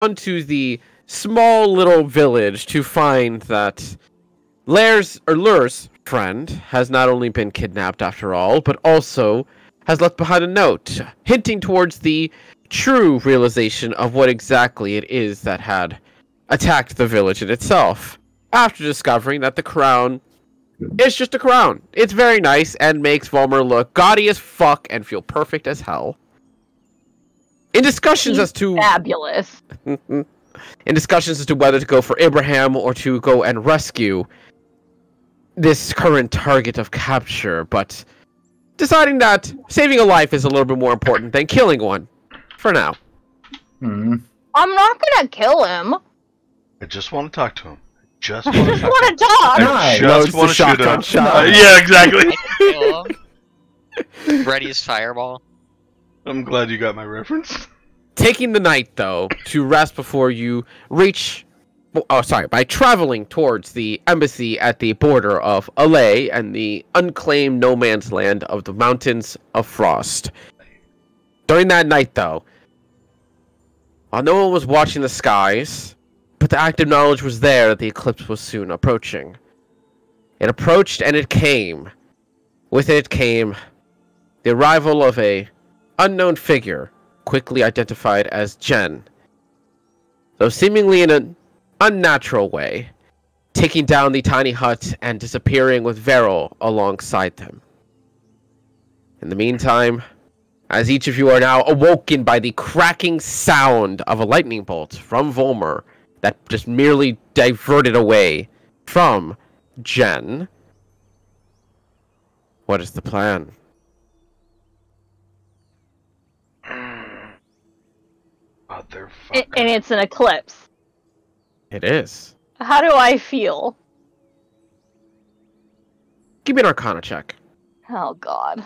onto the small little village to find that Lur's friend has not only been kidnapped after all, but also has left behind a note hinting towards the true realization of what exactly it is that had attacked the village in itself. After discovering that the crown is just a crown. It's very nice and makes Volmer look gaudy as fuck and feel perfect as hell. In discussions He's as to fabulous. in discussions as to whether to go for Abraham or to go and rescue this current target of capture, but deciding that saving a life is a little bit more important than killing one, for now. I'm not gonna kill him. I just want to talk to him. Just I want just to talk want to talk. I just want to shoot him. Shot. Yeah, exactly. Ready as fireball. I'm glad you got my reference. Taking the night, though, to rest before you reach... by traveling towards the embassy at the border of Alay and the unclaimed no man's land of the Mountains of Frost. During that night, though, while no one was watching the skies, but the active knowledge was there that the eclipse was soon approaching. It approached and it came. With it came the arrival of a unknown figure, quickly identified as Jen. Though seemingly in an unnatural way, taking down the tiny hut and disappearing with Veril alongside them. In the meantime, as each of you are now awoken by the cracking sound of a lightning bolt from Volmer that just merely diverted away from Jen, what is the plan? Motherfucker. And it's an eclipse. It is. How do I feel? Give me an Arcana check. Oh god.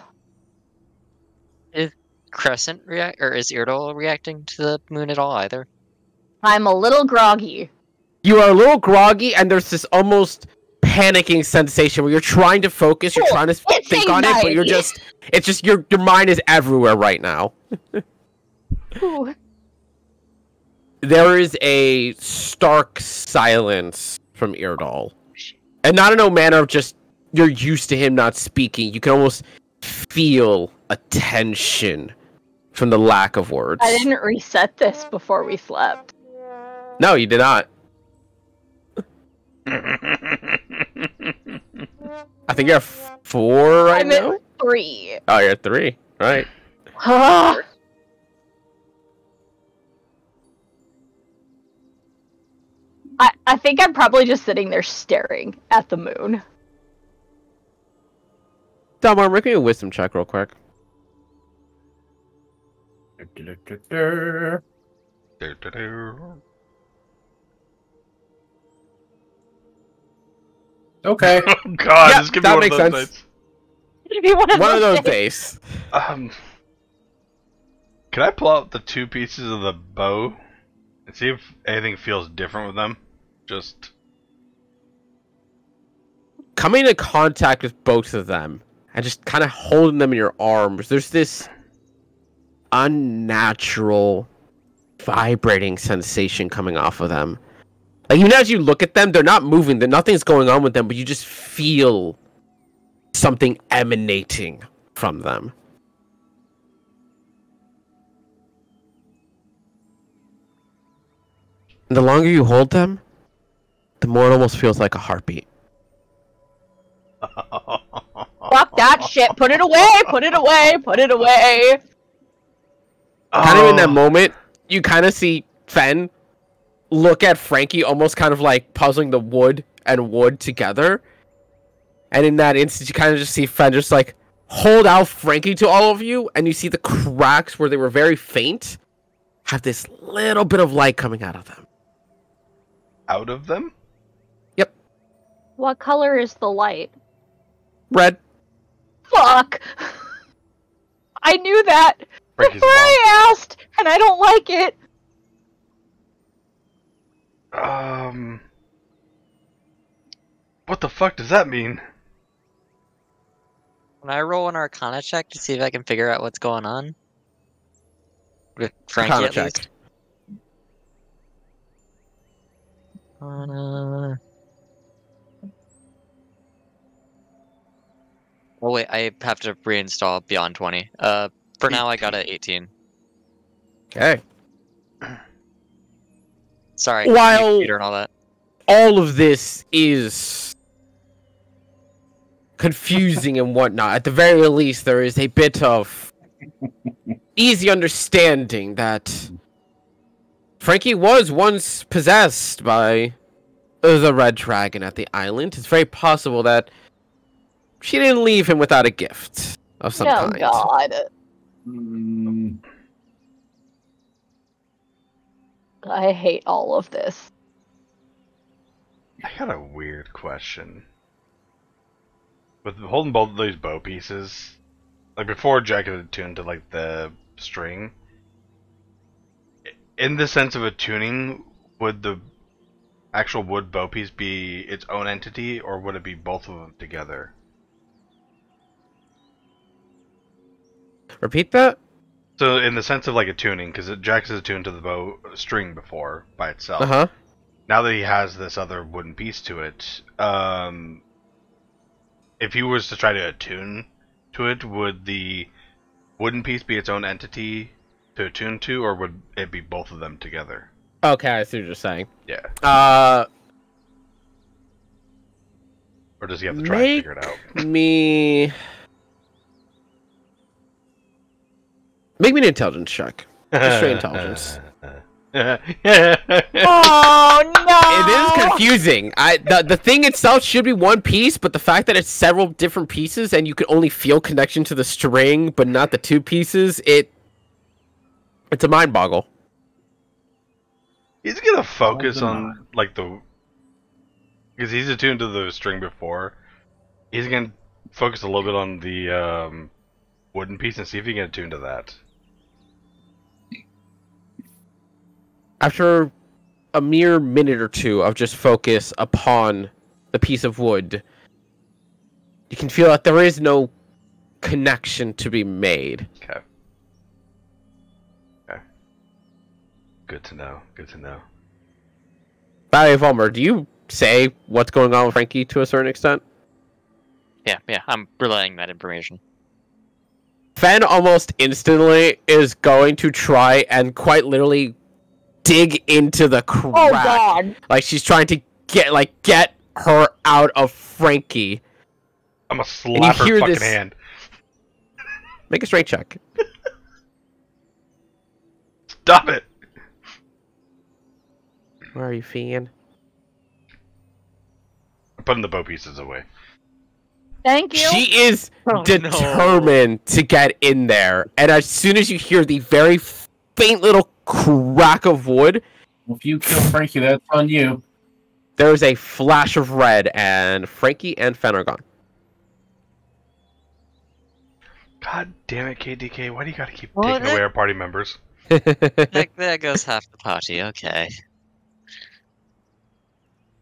Is Crescent react, or is Irdal reacting to the moon at all either? I'm a little groggy. You are a little groggy, and there's this almost panicking sensation where you're trying to focus, you're trying to think on it, but you're just, it's just, your mind is everywhere right now. Ooh. There is a stark silence from Irdal. And not in no manner of just, you're used to him not speaking. You can almost feel a tension from the lack of words. I didn't reset this before we slept. No, you did not. I think you're 4 right I'm now? at 3. Oh, you're at 3. Right. I think I'm probably just sitting there staring at the moon. Delmar, make me a wisdom check real quick. Okay. Oh god, Yep, just give me that one makes of those sense. dice. It'd be One of those days. Can I pull out the 2 pieces of the bow and see if anything feels different with them? Just Coming into contact with both of them and just kind of holding them in your arms, there's this unnatural, vibrating sensation coming off of them. Like, even as you look at them, they're not moving, nothing's going on with them, but you just feel something emanating from them. And the longer you hold them, the more it almost feels like a heartbeat. Fuck that shit. Put it away. Put it away. Put it away. Kind of in that moment, you kind of see Fen look at Frankie, almost kind of like puzzling the wood and wood together. And in that instant, you kind of just see Fen just like hold out Frankie to all of you, and you see the cracks where they were very faint have this little bit of light coming out of them. out of them? Yep. What color is the light? Red. Fuck! I knew that Frankie's before I asked, and I don't like it. What the fuck does that mean? Can I roll an Arcana check to see if I can figure out what's going on? With Frankie, Arcana at check. least? Oh wait, I have to reinstall Beyond 20. For now I got it 18. Okay. Sorry, While- computer and all that. All of this is confusing and whatnot. At the very least, there is a bit of easy understanding that Frankie was once possessed by the red dragon at the island. It's very possible that she didn't leave him without a gift of some Oh kind. God. Mm, I hate all of this. I got a weird question. With holding both of these bow pieces, like before Jack had attuned to like the string, in the sense of attuning, would the actual wood bow piece be its own entity, or would it be both of them together? Repeat that? So in the sense of like attuning, because Jack is attuned to the bow string before by itself. Uh-huh. Now that he has this other wooden piece to it, if he was to try to attune to it, would the wooden piece be its own entity to attune to, or would it be both of them together? Okay, I see what you're saying. Yeah. Or does he have to try and figure it out? Make me an intelligence check. Just straight intelligence. Oh no! It is confusing. The thing itself should be one piece, but the fact that it's several different pieces and you can only feel connection to the string, but not the two pieces, it's a mind boggle. He's gonna focus on like because he's attuned to the string before. He's gonna focus a little bit on the wooden piece and see if he can attune to that. After a mere minute or two of just focus upon the piece of wood, you can feel that there is no connection to be made. Okay. Okay. Good to know. Good to know. By Volmer, do you say what's going on with Frankie to a certain extent? Yeah, I'm relaying that information. Fen almost instantly is going to try and quite literally dig into the crack. Oh God! Like she's trying to get her out of Frankie. I'm gonna slap her fucking hand. Make a straight check. Stop it! Where are you, Fian? I'm putting the bow pieces away. Thank you. She is Oh, determined to get in there, and as soon as you hear the very faint little crack of wood, if you kill Frankie, that's on you. there's a flash of red, and Frankie and Fen are gone. God damn it, KDK! Why do you gotta keep Well, taking away our party members? There goes half the party, okay.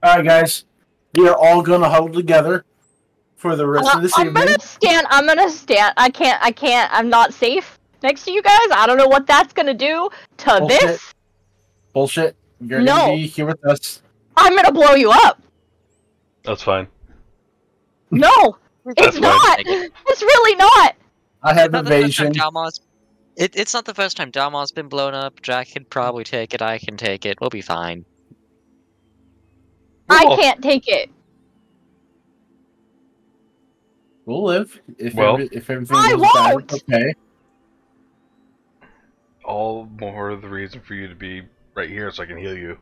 Alright, guys. We are all gonna huddle together for the rest of this I'm evening. gonna stand. I can't. I'm not safe next to you guys. I don't know what that's gonna do to Bullshit. this. Bullshit. You're No. gonna be here with us. I'm gonna blow you up. That's fine. No, it's That's fine. not. It's really not. I have Not the first time evasion. it's not the first time Dalmar's been blown up. Jack can probably take it. I can take it. We'll be fine. I Cool. can't take it. We'll live. If everything I goes bad, won't! it's okay. All more the reason for you to be right here so I can heal you.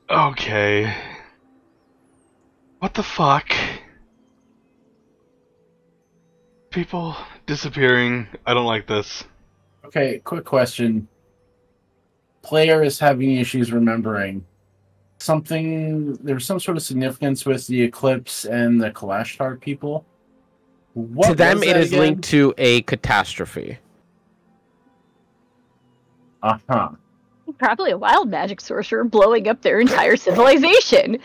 Okay. What the fuck? People disappearing. I don't like this. Okay, quick question. Player is having issues remembering something. There's some sort of significance with the Eclipse and the Kalashtar people. What To them, was it that is again? linked to a catastrophe. Uh-huh. Probably a wild magic sorcerer blowing up their entire civilization.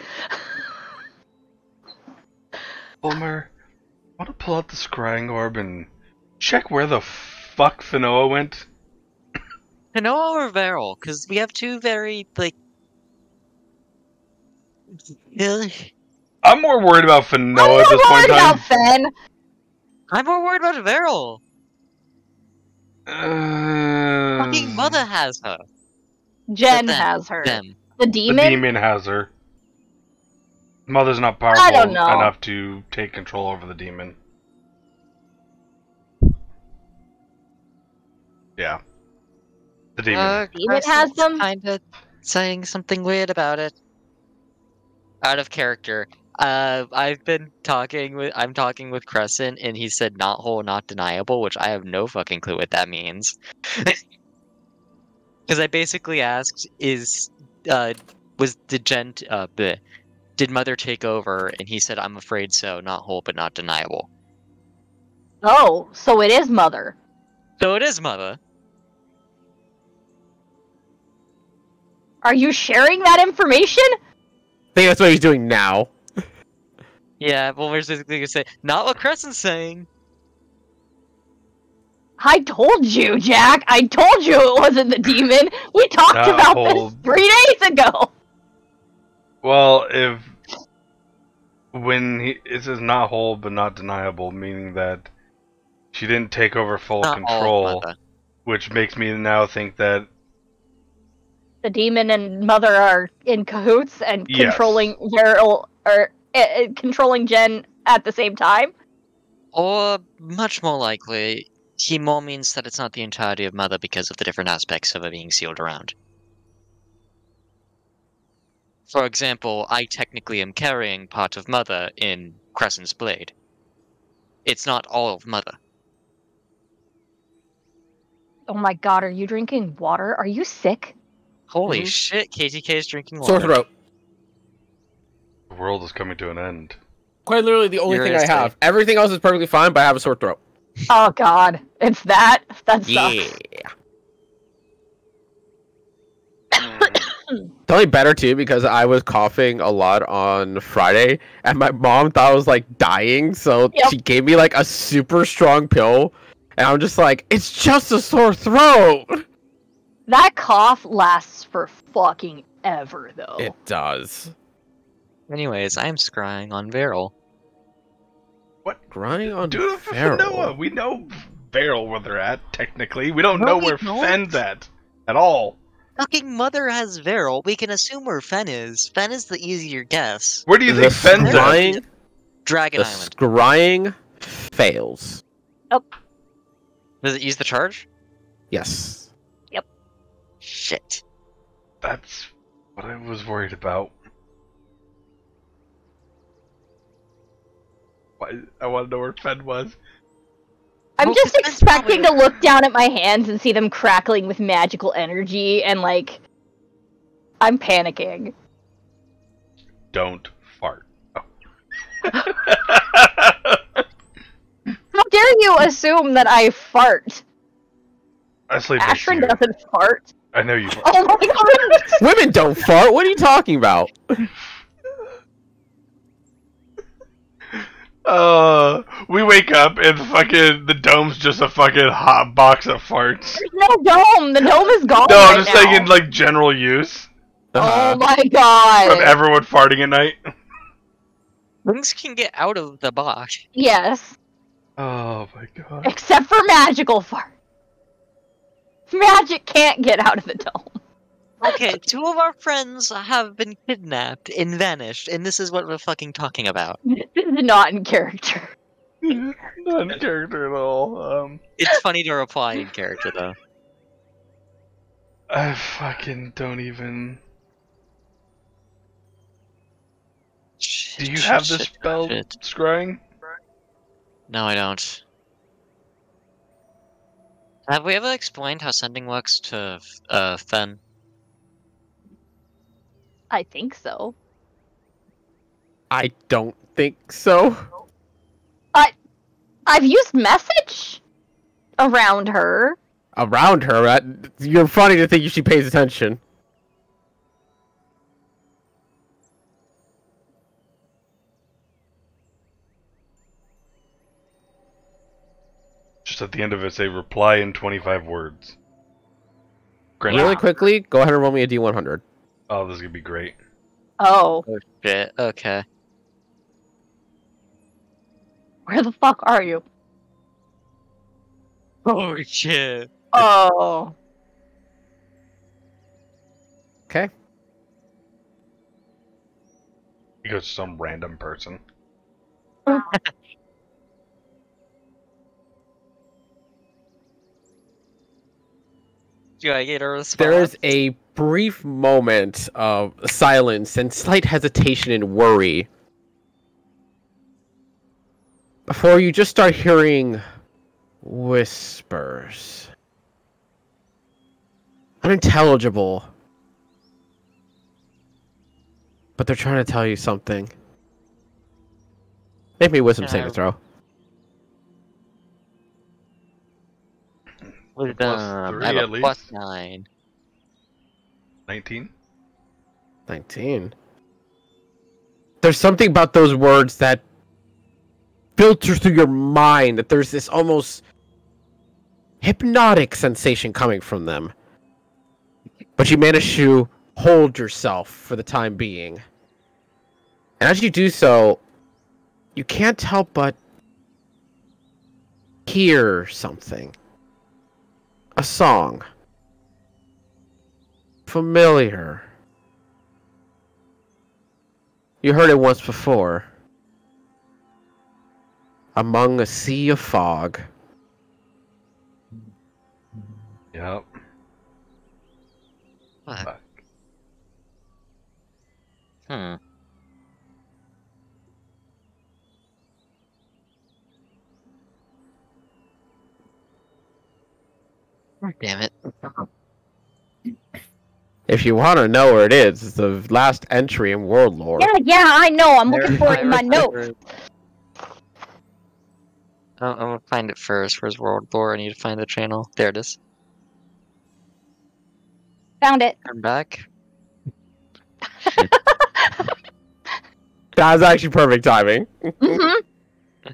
Ulmer, want to pull out the scrying orb and check where the fuck Finoa went? Kanoa or Varel? Because we have two very, like... I'm more worried about I'm Finoa at more this point worried in time. about Fen. I'm more worried about Varel. Fucking Mother has her. Jen Them. has her. Them. The The demon? demon has her. Mother's not I powerful don't know. enough to take control over the demon. Yeah. The demon. Demon has them? Kinda saying something weird about it. Out of character. I'm talking with Crescent, and he said not whole, not deniable, which I have no fucking clue what that means. Because I basically asked, did Mother take over? And he said, I'm afraid so, not whole, but not deniable. Oh, so it is Mother. So it is Mother. Are you sharing that information? I think that's what he's doing now. Yeah, well, we're basically gonna say, not what Crescent's saying. I told you, Jack. I told you it wasn't the demon. We talked Not about whole. this 3 days ago. Well, when it says not whole but not deniable, meaning that she didn't take over full Not all of control, Mother. which makes me now think that The demon and Mother are in cahoots and Yes. controlling Daryl or controlling Jen at the same time. Or, much more likely, he more means that it's not the entirety of Mother because of the different aspects of it being sealed around. For example, I technically am carrying part of Mother in Crescent's blade. It's not all of Mother. Oh my god, are you drinking water? Are you sick? Holy Mhm. shit, KTK is drinking Sore water. throat. the world is coming to an end. Quite literally the only thing I Seriously. have. Everything else is perfectly fine, but I have a sore throat. Oh god, it's that? That sucks. Yeah. It's only better too because I was coughing a lot on Friday, and my mom thought I was like dying, so Yep. she gave me like a super strong pill, and I'm just like, it's just a sore throat. That cough lasts for fucking ever, though. It does. Anyways, I'm scrying on Varel. Grinding on Do it for Feral. Finoa. We know Barrel where they're at, technically. We don't No, know we where don't. Fen's at all. Fucking Mother has Varel. We can assume where Fen is. Fen is the easier guess. Where do you The think Fen's at? scrying, Dragon the Island. scrying fails. Does it use the charge? Yes. Shit. That's what I was worried about. I want to know where Fen was. I'm Well, just Fen's expecting probably- to look down at my hands and see them crackling with magical energy, and like, I'm panicking. Don't fart. Oh. How dare you assume that I fart? I sleep next to Ashrin you. doesn't fart. I know you. Oh my god! Women don't fart. What are you talking about? We wake up and the dome's just a fucking hot box of farts. There's no dome. The dome is gone. No, I'm right just now. saying in like general use Oh my god. from everyone farting at night. Things can get out of the box. Yes, Oh my god. except for magical fart. Magic can't get out of the dome. Okay, two of our friends have been kidnapped and vanished, and this is what we're fucking talking about. This is not in character. Not in character at all. It's funny to reply in character, though. I fucking don't even. Shit, Do you shit, have the shit, spell shit. scrying? No, I don't. Have we ever explained how sending works to Fen? I think so. I don't think so. I've used message around her. Around her, you're funny to think she pays attention. just at the end of it say reply in 25 words. Great. Really quickly, go ahead and roll me a D100. Oh, this is gonna be great. Oh, Oh shit. Okay. where the fuck are you? Oh shit. Oh. Okay. He goes to some random person. Do I get a response? There is a brief moment of silence and slight hesitation and worry before you just start hearing whispers. Unintelligible. But they're trying to tell you something. Make me a wisdom saving throw. Wisdom. +3 I have at a least. +9. 19? 19. There's something about those words that filters through your mind, that there's this almost hypnotic sensation coming from them. But you manage to hold yourself for the time being. And as you do so, you can't help but hear something. A song. Familiar. You heard it once before. Among a sea of fog. Yep. What? Fuck. Hmm. Oh, damn it. If you want to know where it is, it's the last entry in World Lore. Yeah, I know. I'm looking for it in my notes. I'm gonna find it first. Where's World Lore? I need to find the channel. There it is. Found it. Turn back. That was actually perfect timing. Mm-hmm.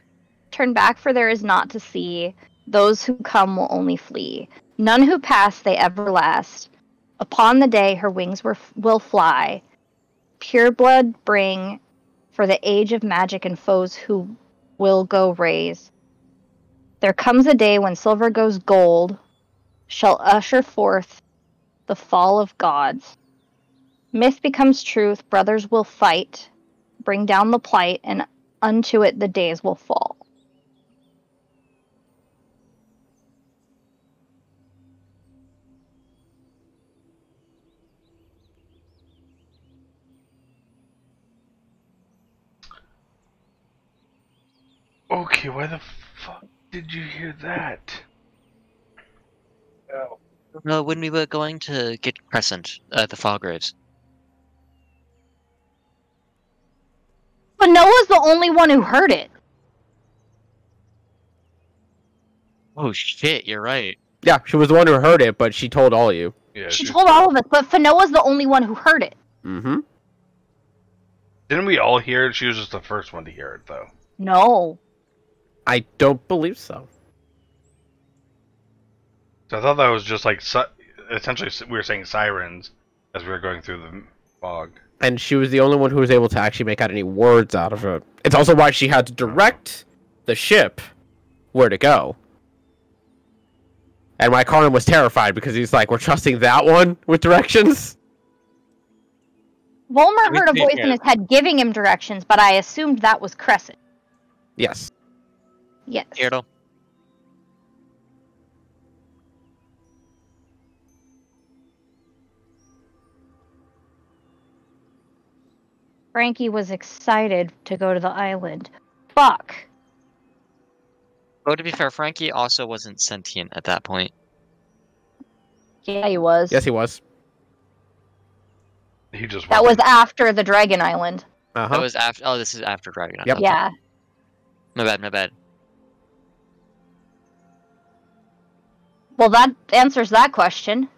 Turn back, for there is naught to see. Those who come will only flee. None who pass, they ever last. Upon the day her wings will fly. Pure blood bring for the age of magic and foes who will go raise. There comes a day when silver goes gold, shall usher forth the fall of gods. Myth becomes truth, brothers will fight, bring down the plight, and unto it the days will fall. Okay, why the fuck did you hear that? No, when we were going to get Crescent at the Fog Graves. But Noah's the only one who heard it. Oh shit, you're right. Yeah, she was the one who heard it, but she told all of you. Yeah, She told all of us, but Fanoa's the only one who heard it. Mm-hmm. Didn't we all hear it? She was just the first one to hear it, though. No. I don't believe so. So I thought that was just like essentially we were saying sirens as we were going through the fog. And she was the only one who was able to actually make out any words out of it. It's also why she had to direct the ship where to go. And why Conan was terrified, because he's like, we're trusting that one with directions? Volmer heard a voice in his head giving him directions, but I assumed that was Crescent. Yes. Yes. Eardle. Frankie was excited to go to the island. Fuck. Oh, to be fair, Frankie also wasn't sentient at that point. Yeah, he was. Yes, he was. He just That was after the Dragon Island. Uh-huh. That was after. Oh, this is after Dragon. Yep. Yeah. My bad. My bad. Well, that answers that question.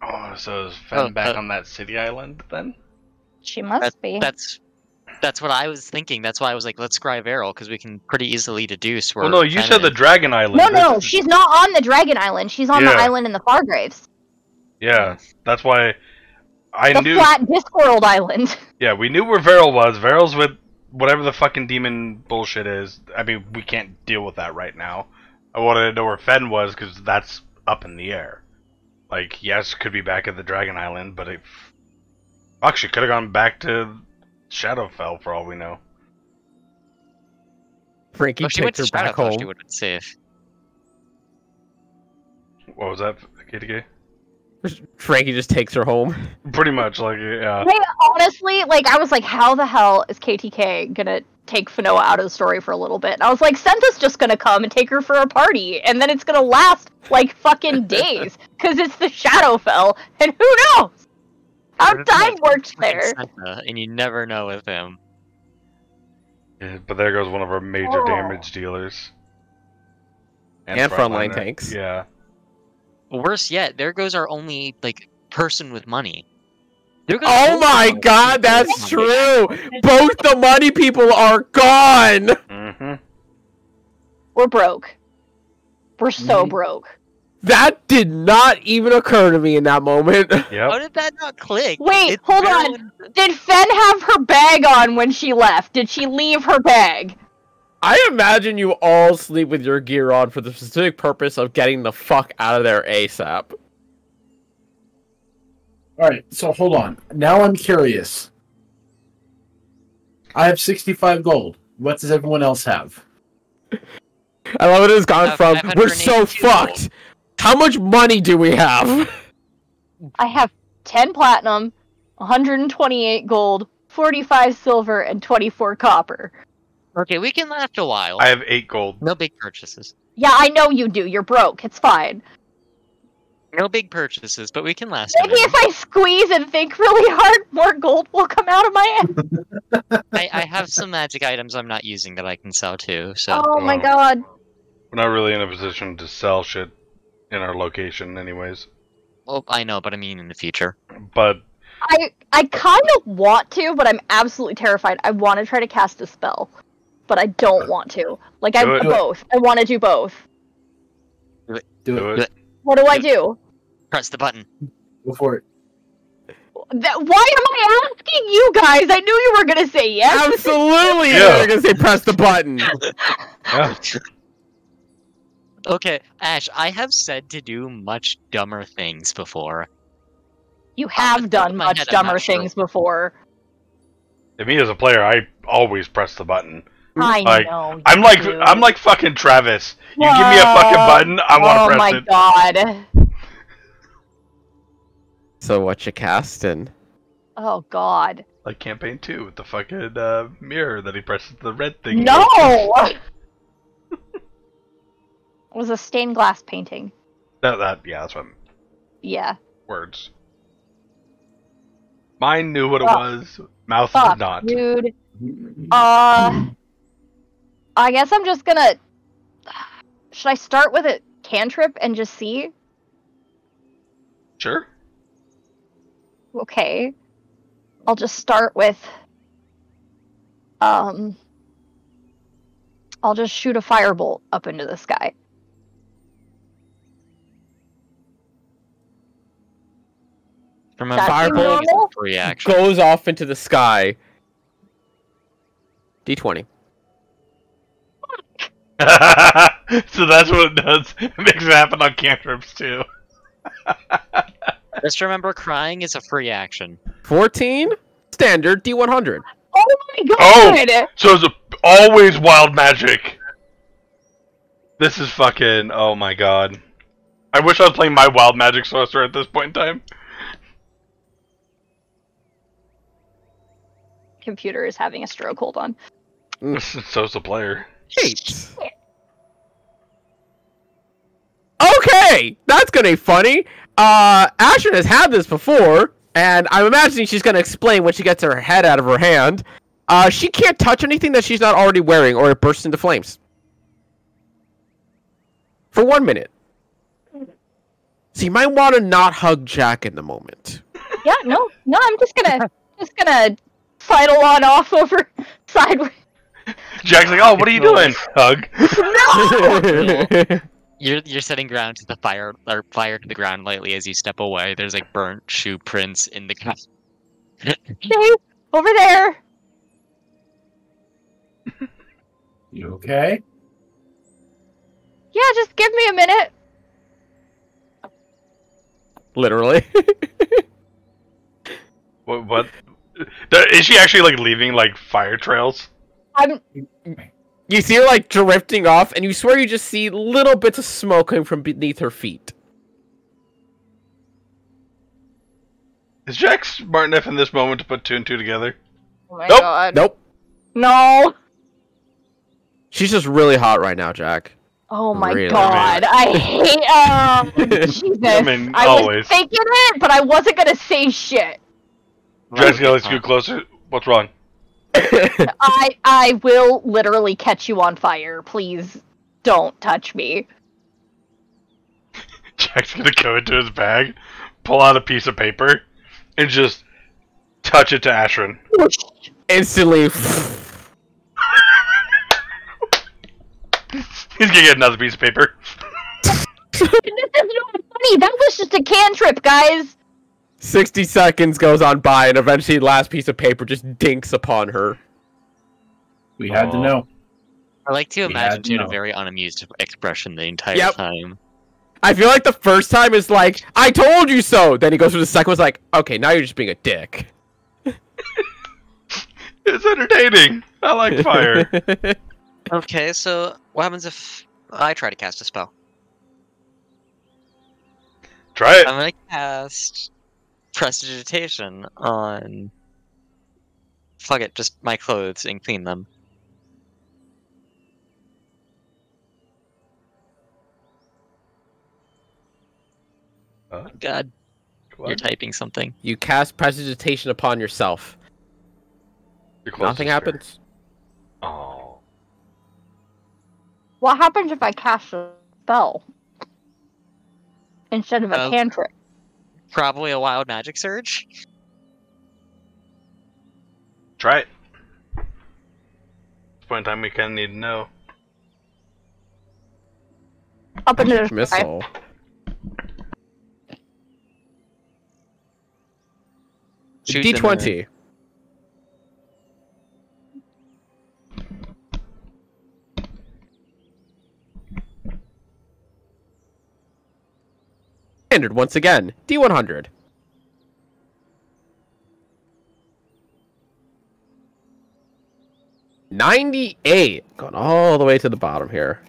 Oh, so is Fen Oh, back on that city island then? She must be. That's That's what I was thinking. That's why I was like, let's scry Varel, because we can pretty easily deduce where... Well, no, you said the Dragon Island. No, she's not on the Dragon Island. She's on the island in the Fargraves. Yeah, that's why I knew... The flat Discworld Island. Yeah, we knew where Varel was. Varel's with whatever the fucking demon bullshit is. I mean, we can't deal with that right now. I wanted to know where Fen was, because that's up in the air. Like, yes, could be back at the Dragon Island, but it... Actually, could have gone back to Shadowfell, for all we know. Frankie takes her back home. She would have been safe. What was that, KTK? Frankie just takes her home. Pretty much, like, yeah. Hey, honestly, like, I was like, how the hell is KTK gonna take Fanoa out of the story for a little bit? And I was like, Senta's just gonna come and take her for a party, and then it's gonna last, like, fucking days, because it's the Shadowfell, and who knows? How time works there. Senta, and you never know with him. Yeah, but there goes one of our major damage dealers. And frontline tanks. Yeah. Worse yet, there goes our only, like, person with money. Oh my god, that's true! Both the money people are gone! Mm-hmm. We're broke. We're so broke. That did not even occur to me in that moment. Yep. How did that not click? Wait, hold on. Did Fen have her bag on when she left? Did she leave her bag? I imagine you all sleep with your gear on for the specific purpose of getting the fuck out of there ASAP. Alright, so hold on. Now I'm curious. I have 65 gold. What does everyone else have? I love it has gone from, we're so fucked! Gold. How much money do we have? I have 10 platinum, 128 gold, 45 silver, and 24 copper. Okay, we can last a while. I have 8 gold. No big purchases. Yeah, I know you do. You're broke. It's fine. No big purchases, but we can last. Maybe if I squeeze and think really hard, more gold will come out of my ass. I have some magic items I'm not using that I can sell too. So. Oh my god. We're not really in a position to sell shit in our location, anyways. Well, I know, but I mean in the future. But I kind of want to, but I'm absolutely terrified. I want to try to cast a spell, but I don't want to. Like, I both. I want to do both. Do it. What do I do? Press the button. Go for it. Why am I asking you guys? I knew you were gonna say yes. Absolutely! Yeah. You're gonna say press the button. yeah. Okay, Ash, I have said to do much dumber things before. You have done my much head, I'm dumber not sure. things before. To me as a player, I always press the button. I Like, know. I'm like fucking Travis. You give me a fucking button, I want to press it. Oh my god. So what you casting? Oh god. Like campaign 2 with the fucking mirror that he presses the red thing. No! It was a stained glass painting. Yeah, that's what Yeah. words. Mine knew what it was. Mouth did Fuck, not. dude. I guess I'm just gonna... Should I start with a cantrip and just see? Sure. Okay. I'll just start with... I'll just shoot a firebolt up into the sky. Remember, That seem Firebolt normal? reaction. Goes off into the sky. D20. So that's what it does. It makes it happen on cantrips too. Just remember, crying is a free action. 14. Standard D100. Oh my god! Oh! So it's always wild magic. This is fucking... Oh my god. I wish I was playing my wild magic sorcerer at this point in time. Computer is having a stroke. Hold on. So's the player. Eight. Okay, that's gonna be funny. Ashen has had this before, and I'm imagining she's gonna explain when she gets her head out of her hand. She can't touch anything that she's not already wearing, or it bursts into flames. For 1 minute. So you might want to not hug Jack in the moment. Yeah, no, I'm just gonna sidle on off over sideways. Jack's like, oh, what are you doing? Hug. You're setting ground to the fire to the ground lightly as you step away. There's like burnt shoe prints in the ground. Dave, over there. You okay? Yeah, just give me a minute. Literally. What? Is she actually like leaving like fire trails? You see her like drifting off, and you swear you just see little bits of smoke coming from beneath her feet. Is Jack smart enough in this moment to put two and two together? Oh my Nope. god. Nope. No. She's just really hot right now, Jack. Oh my Really? god. I hate. Jesus. I mean, I always. was thinking it, but I wasn't gonna say shit. Jack's gonna let you scoot closer. What's wrong? I will literally catch you on fire. Please don't touch me. Jack's gonna go into his bag, pull out a piece of paper, and just touch it to Ashrin. Instantly. He's gonna get another piece of paper. This is not funny. That was just a cantrip, guys. 60 seconds goes on by, and eventually the last piece of paper just dinks upon her. We had to know. I like to We imagine had she had a no. very unamused expression the entire Yep. time. I feel like the first time is like, I told you so! Then he goes through the second one's like, okay, now you're just being a dick. It's entertaining. I like fire. Okay, so what happens if I try to cast a spell? Try it. I'm gonna cast Prestidigitation on... Fuck it, just my clothes and clean them. God, What? you're typing something. You cast prestidigitation upon yourself. You're close, Nothing sister. happens. Oh. What happens if I cast a spell instead of a cantrip? Probably a wild magic surge. Try it. At this point in time, we kind of need to know. Up into the sky. Missile. Shoot them in D20. Standard once again. D100. $98. Going all the way to the bottom here.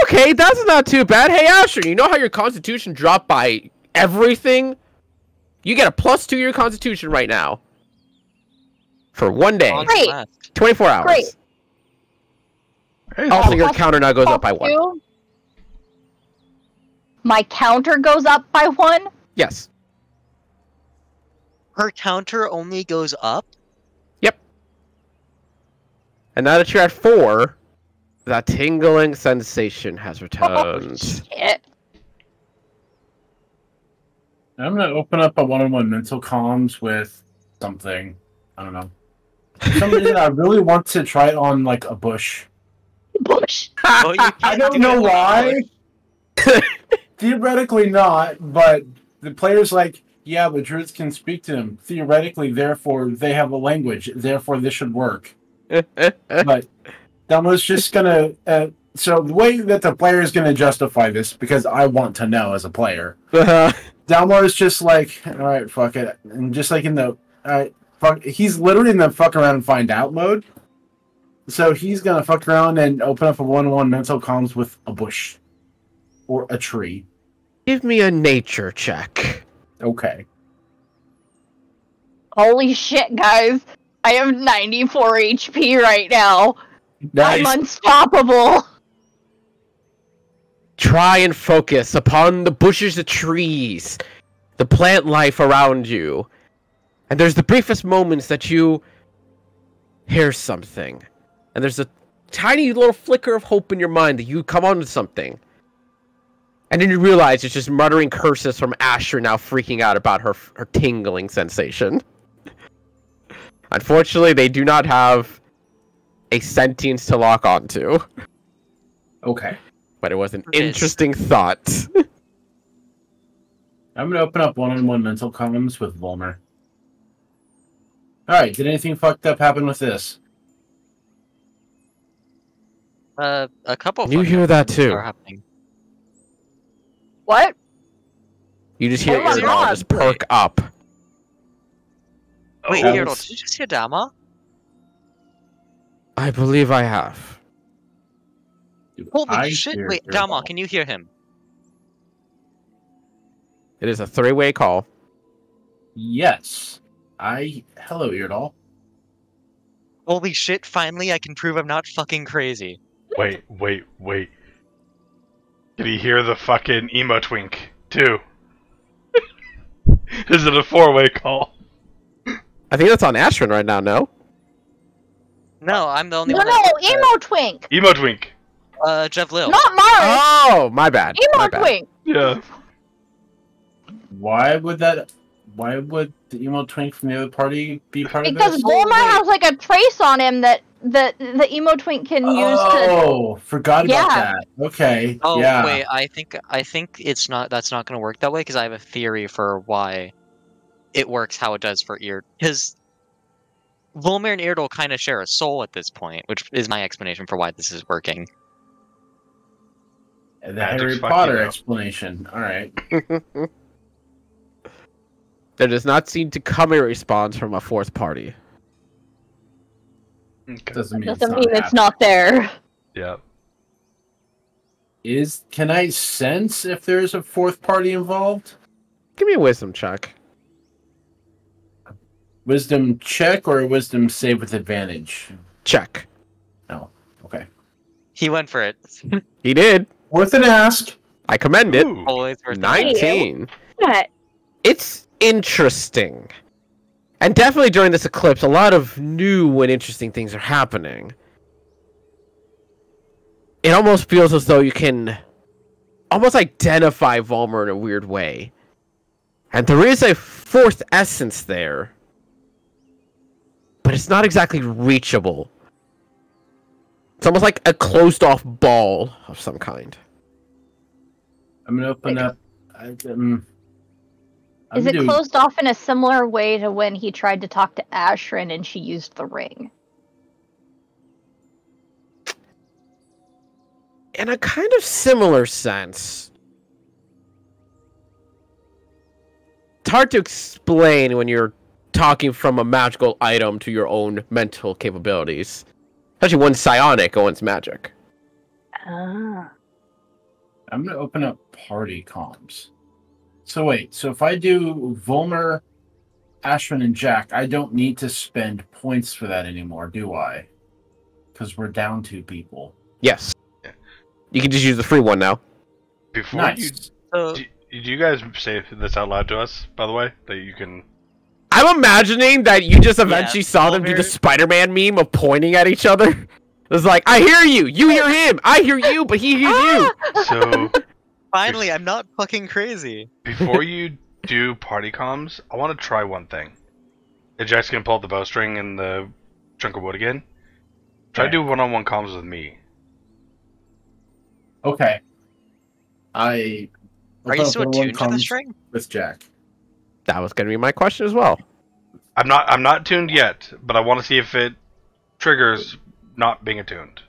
Okay, that's not too bad. Hey, Asher, you know how your constitution dropped by everything? You get a +2 to your constitution right now. For 1 day. On Great. left. 24 hours. Great. Hey, Also, your Plus- counter now goes up by 1. Two. My counter goes up by 1. Yes. Her counter only goes up? And now that you're at 4, that tingling sensation has Oh, returned. shit. I'm gonna open up a one-on-one mental comms with something. I don't know. For some reason, I really want to try it on like a bush. Bush. Well, you I can't don't do know it on why. Theoretically not, but the player's like, yeah, but druids can speak to them. Theoretically, therefore, they have a language. Therefore, this should work. But Delmo's just gonna... so the way that the player is gonna justify this, because I want to know as a player, Delmo is just like, all right, fuck it. And just like in the... fuck, he's literally in the fuck around and find out mode. So he's gonna fuck around and open up a one-on-one mental comms with a bush. Or a tree. Give me a nature check. Okay. Holy shit, guys. I have 94 HP right now. Nice. I'm unstoppable. Try and focus upon the bushes, the trees, the plant life around you. And there's the briefest moments that you hear something. And there's a tiny little flicker of hope in your mind that you come onto something. And then you realize it's just muttering curses from Asher now freaking out about her tingling sensation. Unfortunately, they do not have a sentience to lock onto. Okay. But it was an Yes. interesting thought. I'm going to open up one-on-one mental comms with Volmer. Alright, did anything fucked up happen with this? A couple. You fucked hear up that things too? are happening. What? You just hear Oh my Iridal God. just perk up. Wait, Oh. Eardle, did you just hear Dama? I believe I have. Holy I shit! hear Wait, Iridal. Dama, can you hear him? It is a three-way call. Yes. Hello, Iridal. Holy shit! Finally, I can prove I'm not fucking crazy. Wait. Did he hear the fucking emo twink, too? Is it a four-way call? I think that's on Astron right now, no? No, I'm the only No, one. emo twink, Emo twink. Jeff Lil. not Mars. Oh, my bad. Emo My bad. twink. Yeah. Why would the emo twink from the other party be part of Because this? Volmer has like a trace on him that the emo twink can use to. Oh, forgot about Yeah. that. Okay. Oh yeah. wait, I think it's not. That's not going to work that way because I have a theory for why it works how it does for Ear. Because Volmer and Eardle kind of share a soul at this point, which is my explanation for why this is working. The Magic's Harry fucking Potter up. explanation. All right. There does not seem to come a response from a fourth party. Okay. Doesn't mean Doesn't mean it's happening. not there. Yeah. Can I sense if there's a fourth party involved? Give me a wisdom check. Wisdom check or a wisdom save with advantage? Check. No. Okay. He went for it. He did. Worth an ask. I commend it. Ooh. Always worth it. 19. What? It's interesting. And definitely during this eclipse, a lot of new and interesting things are happening. It almost feels as though you can almost identify Volmer in a weird way. And there is a fourth essence there. But it's not exactly reachable. It's almost like a closed-off ball of some kind. I'm gonna open up. Is it closed off in a similar way to when he tried to talk to Ashrin and she used the ring? In a kind of similar sense. It's hard to explain when you're talking from a magical item to your own mental capabilities. Especially one's psionic and one's magic. Ah. I'm gonna open up party comms. So wait, so if I do Volmer, Ashwin, and Jack, I don't need to spend points for that anymore, do I? Because we're down 2 people. Yes. You can just use the free one now. Before Nice. So, do you guys say this out loud to us, by the way? That you can... I'm imagining that you just eventually saw them do the Volmer- Spider-Man meme of pointing at each other. It was like, I hear you, you hear him, I hear you, but he hears you. So, finally, I'm not fucking crazy. before you do party comms, I want to try one thing. If Jack's gonna pull out the bowstring and the chunk of wood again, try to Okay. do one-on-one comms with me. Okay. Are you still attuned to the string? with Jack? That was going to be my question as well. I'm not tuned yet, but I want to see if it triggers not being attuned.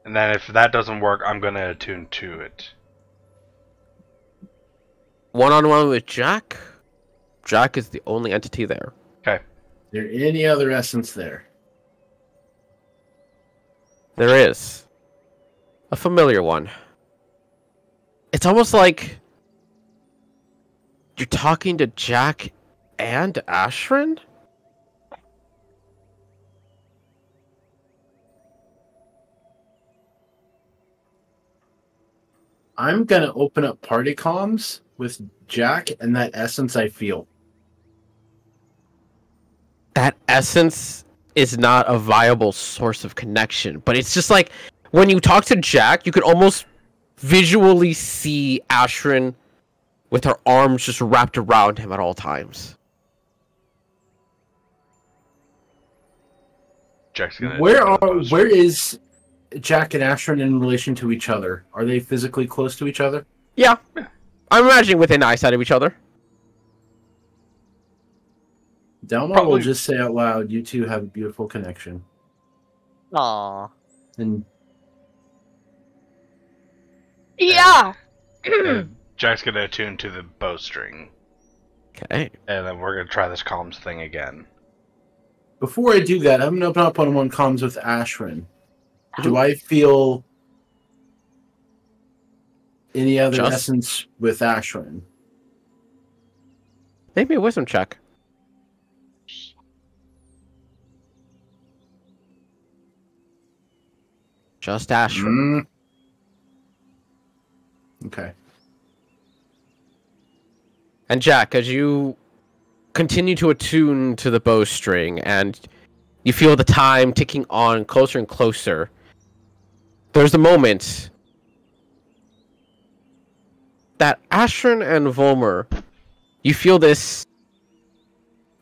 And then if that doesn't work, I'm gonna attune to it. One-on-one with Jack? Jack is the only entity there. Okay. Is there any other essence there? There is. A familiar one. It's almost like you're talking to Jack and Ashrin? I'm gonna open up party comms with Jack and that essence I feel. That essence is not a viable source of connection, but it's just like when you talk to Jack, you can almost visually see Ashrin with her arms just wrapped around him at all times. Jack's gonna. Where is Jack and Ashran in relation to each other? Are they physically close to each other? Yeah. I'm imagining within eyesight of each other. Delmar will just say out loud, "You two have a beautiful connection." Aww. And Yeah. And Jack's gonna attune to the bowstring, Okay. and then we're gonna try this comms thing again. before I do that, I'm gonna open up one-on-one comms with Ashran. Do I feel any other essence with Ashran? Maybe a wisdom check. Just Ashran. Okay. And Jack, as you continue to attune to the bowstring and you feel the time ticking on closer and closer, there's a moment that Ashran and Volmer, you feel this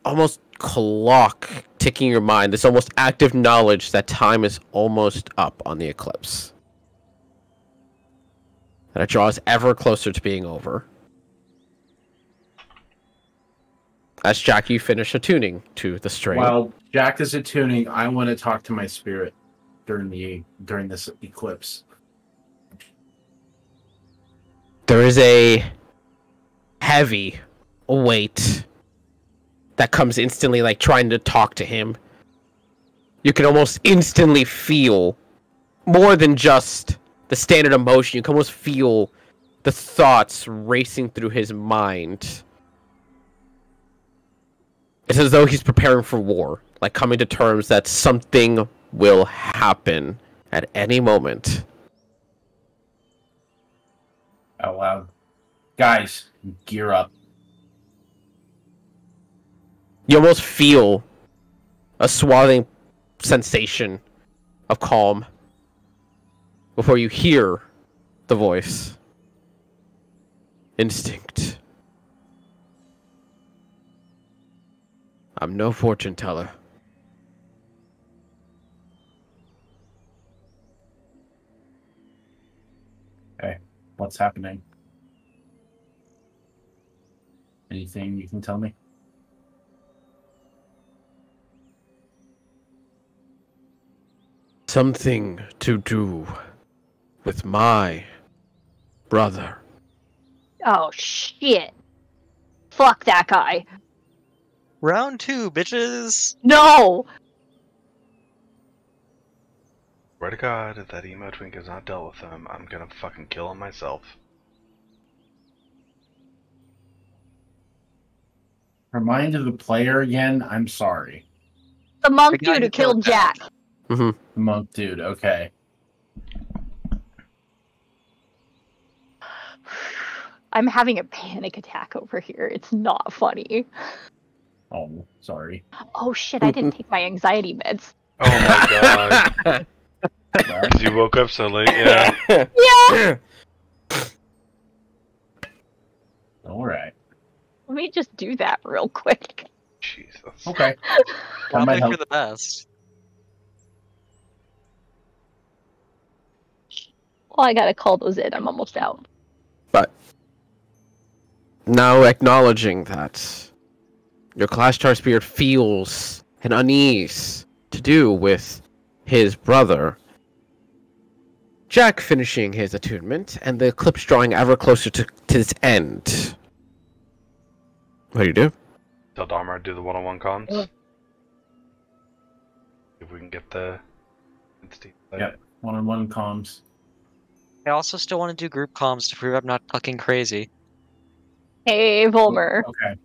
almost clock ticking in your mind, this almost active knowledge that time is almost up on the eclipse. That it draws ever closer to being over. As Jack, you finish attuning to the string. While Jack is attuning, I want to talk to my spirit during this eclipse. There is a heavy weight that comes instantly, like trying to talk to him. You can almost instantly feel more than just the standard emotion. You can almost feel the thoughts racing through his mind. It's as though he's preparing for war, like coming to terms that something will happen at any moment. Out loud. Guys, gear up. You almost feel a swathing sensation of calm before you hear the voice. Instinct. I'm no fortune teller. Okay, what's happening? Anything you can tell me? Something to do with my brother. Oh shit. Fuck that guy. Round 2, bitches! No! Swear to God, if that emo twink is not dealt with him, I'm gonna fucking kill him myself. Remind of the player again. I'm sorry. The monk The guy dude who who killed killed Jack. Mm-hmm. The monk dude. Okay. I'm having a panic attack over here. It's not funny. Oh, sorry. Oh shit, I didn't take my anxiety meds. Oh my God. Because you woke up so late, yeah. Yeah! All right. Let me just do that real quick. Jesus. Okay. Probably help. for the best. Well, I gotta call those in. I'm almost out. But now acknowledging that your Clash Star Spirit feels an unease to do with his brother, Jack finishing his attunement and the eclipse drawing ever closer to its end. What do you do? Tell Dharma to do the one-on-one comms. If we can get the... Yep. One-on-one comms. I also still want to do group comms to prove I'm not fucking crazy. Hey, Volmer. Okay.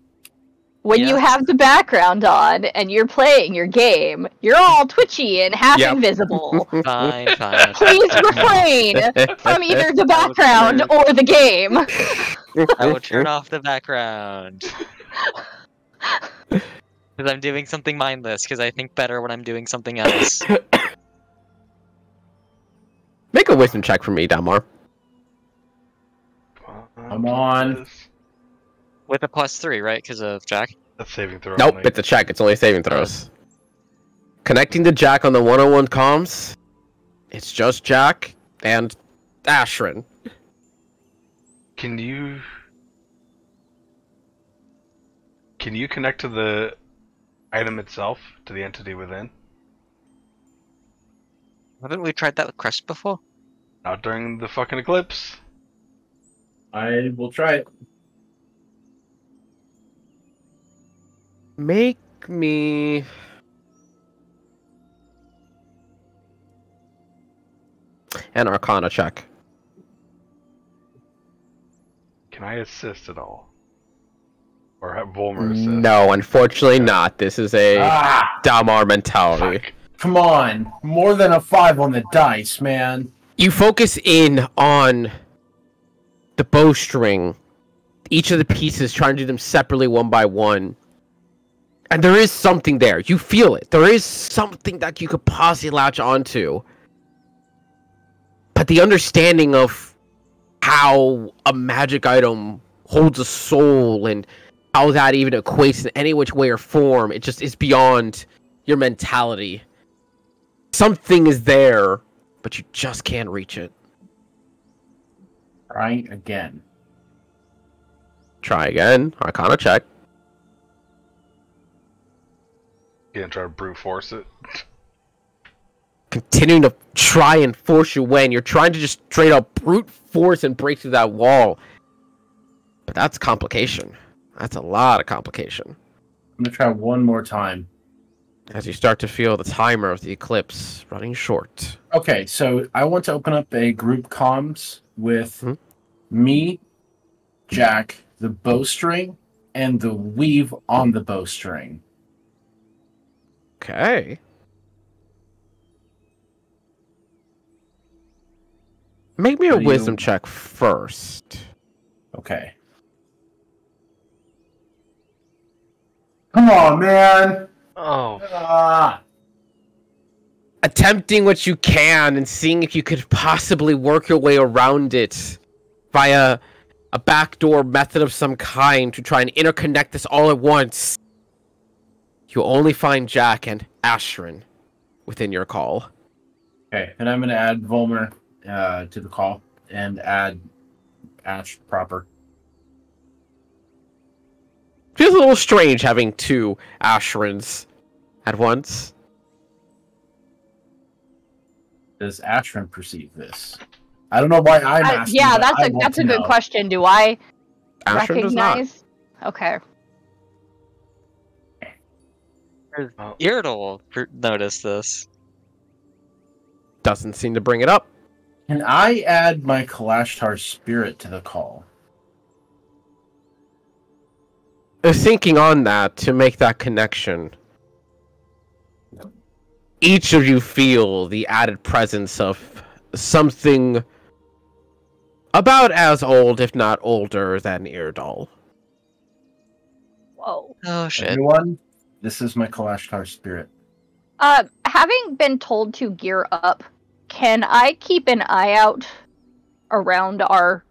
When you Yeah. have the background on and you're playing your game, you're all twitchy and half Yep. invisible. Fine, fine. Please refrain from either the background or the game. I will turn off the background. Because I'm doing something mindless, because I think better when I'm doing something else. Make a wisdom check for me, Dalmar. Come on. With a +3, right? Because of Jack? That's saving throw. Nope, only. it's a check. It's only saving throws. Connecting to Jack on the 101 comms. It's just Jack and Ashrin. Can you connect to the item itself, to the entity within? Haven't we tried that with Crest before? Not during the fucking eclipse. I will try it. Make me... an Arcana check. Can I assist at all? Or have Volmer assist? No, unfortunately not. This is a Damar mentality. Fuck. Come on. More than a 5 on the dice, man. You focus in on the bowstring, each of the pieces, trying to do them separately one by one. And there is something there. You feel it. There is something that you could possibly latch onto. But the understanding of how a magic item holds a soul and how that even equates in any which way or form, it just is beyond your mentality. Something is there, but you just can't reach it. Try again. Try again. Arcana check. You gonna try to brute force it? Continuing to try and force your way, and you're trying to just straight up brute force and break through that wall. But that's complication. That's a lot of complication. I'm gonna try one more time. As you start to feel the timer of the eclipse running short. Okay, so I want to open up a group comms with me, Jack, the bowstring, and the weave on the bowstring. Okay. Make me a wisdom check first. Okay. Come on, man! Oh. Attempting what you can and seeing if you could possibly work your way around it via a backdoor method of some kind to try and interconnect this all at once. You only find Jack and Ashrin within your call. Okay, and I'm going to add Volmer to the call and add Ash proper. Feels a little strange having two Ashrins at once. Does Ashrin perceive this? I don't know why I'm asking. Yeah, but I want that's to a good know. question. Do I Ashrin does not. recognize? Okay. Irdal noticed this. Doesn't seem to bring it up. Can I add my Kalashtar spirit to the call? Thinking on that to make that connection. Each of you feel the added presence of something about as old, if not older, than Irdal. Whoa. Oh shit. Everyone, this is my Kalashtar spirit. Having been told to gear up, can I keep an eye out around our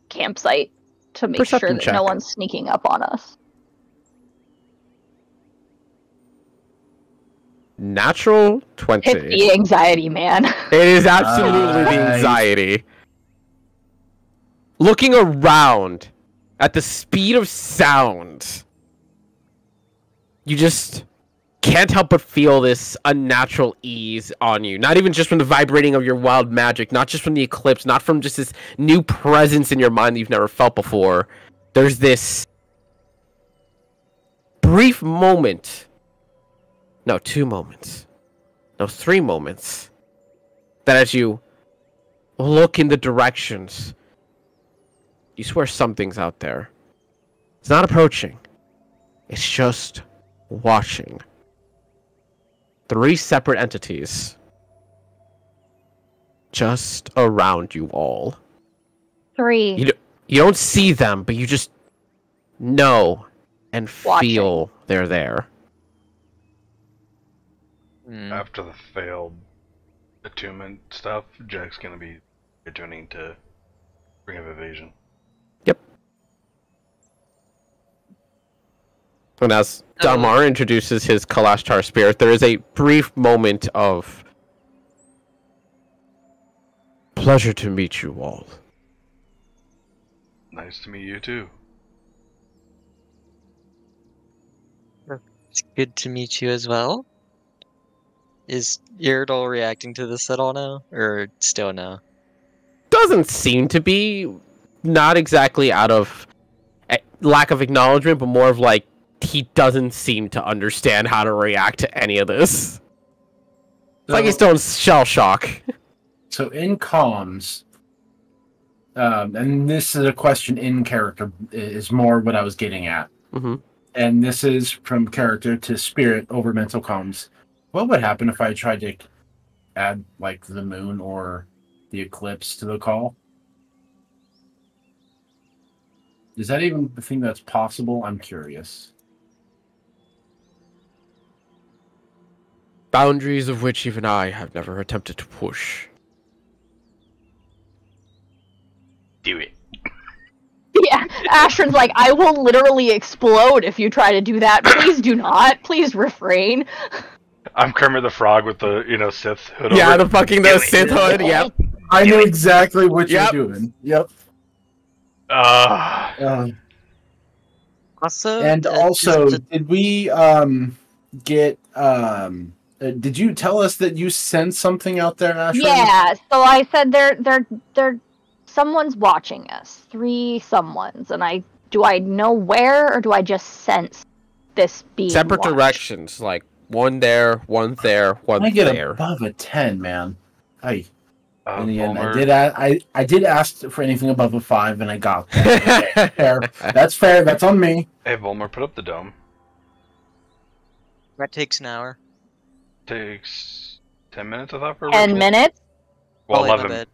campsite to make sure Perception that check. no one's sneaking up on us? Natural 20. It's the anxiety, man. It is absolutely the Nice. anxiety. Looking around at the speed of sound, you just can't help but feel this unnatural ease on you. Not even just from the vibrating of your wild magic, not just from the eclipse, not from just this new presence in your mind that you've never felt before. There's this brief moment. No, 2 moments. No, 3 moments. That as you look in the directions, you swear something's out there. It's not approaching. It's just watching. 3 separate entities. Just around you all. 3. You don't see them, but you just know and feel they're there. After the failed attunement stuff, Jack's gonna be attuning to Ring of Evasion. Yep. And as Dalmar introduces his Kalashtar spirit, there is a brief moment of pleasure to meet you all. Nice to meet you too. It's good to meet you as well. Is Iridol reacting to this at all now? Or still no? Doesn't seem to be, not exactly out of lack of acknowledgement, but more of like, he doesn't seem to understand how to react to any of this. It's like he's still in shell shock. So in comms, and this is a question in character, is more what I was getting at. Mm-hmm. And this is from character to spirit over mental comms. What would happen if I tried to add, like, the moon or the eclipse to the call? Is that even the thing that's possible? I'm curious. Boundaries of which even I have never attempted to push. Do it. Yeah, Ashton's like, I will literally explode if you try to do that. Please do not. Please refrain. I'm Kermit the Frog with the, Sith hood Yeah, over. the Sith hood, yep. I know exactly what Yep. you're doing. Yep. Also, And also, did we get did you tell us that you sent something out there, Ashton? Yeah, so I said they're someone's watching us. 3 someones, and do I know where, or do I just sense this being Separate watched? directions, like one there, one there, one I get there. above a 10, man. And again, Volmer. I did ask for anything above a 5, and I got that. Okay, fair. That's fair. That's on me. Hey, Volmer, put up the dome. that takes an hour. Takes 10 minutes, I thought, for a 10 ritual? minutes? Well, Oh, wait, my 11. bad.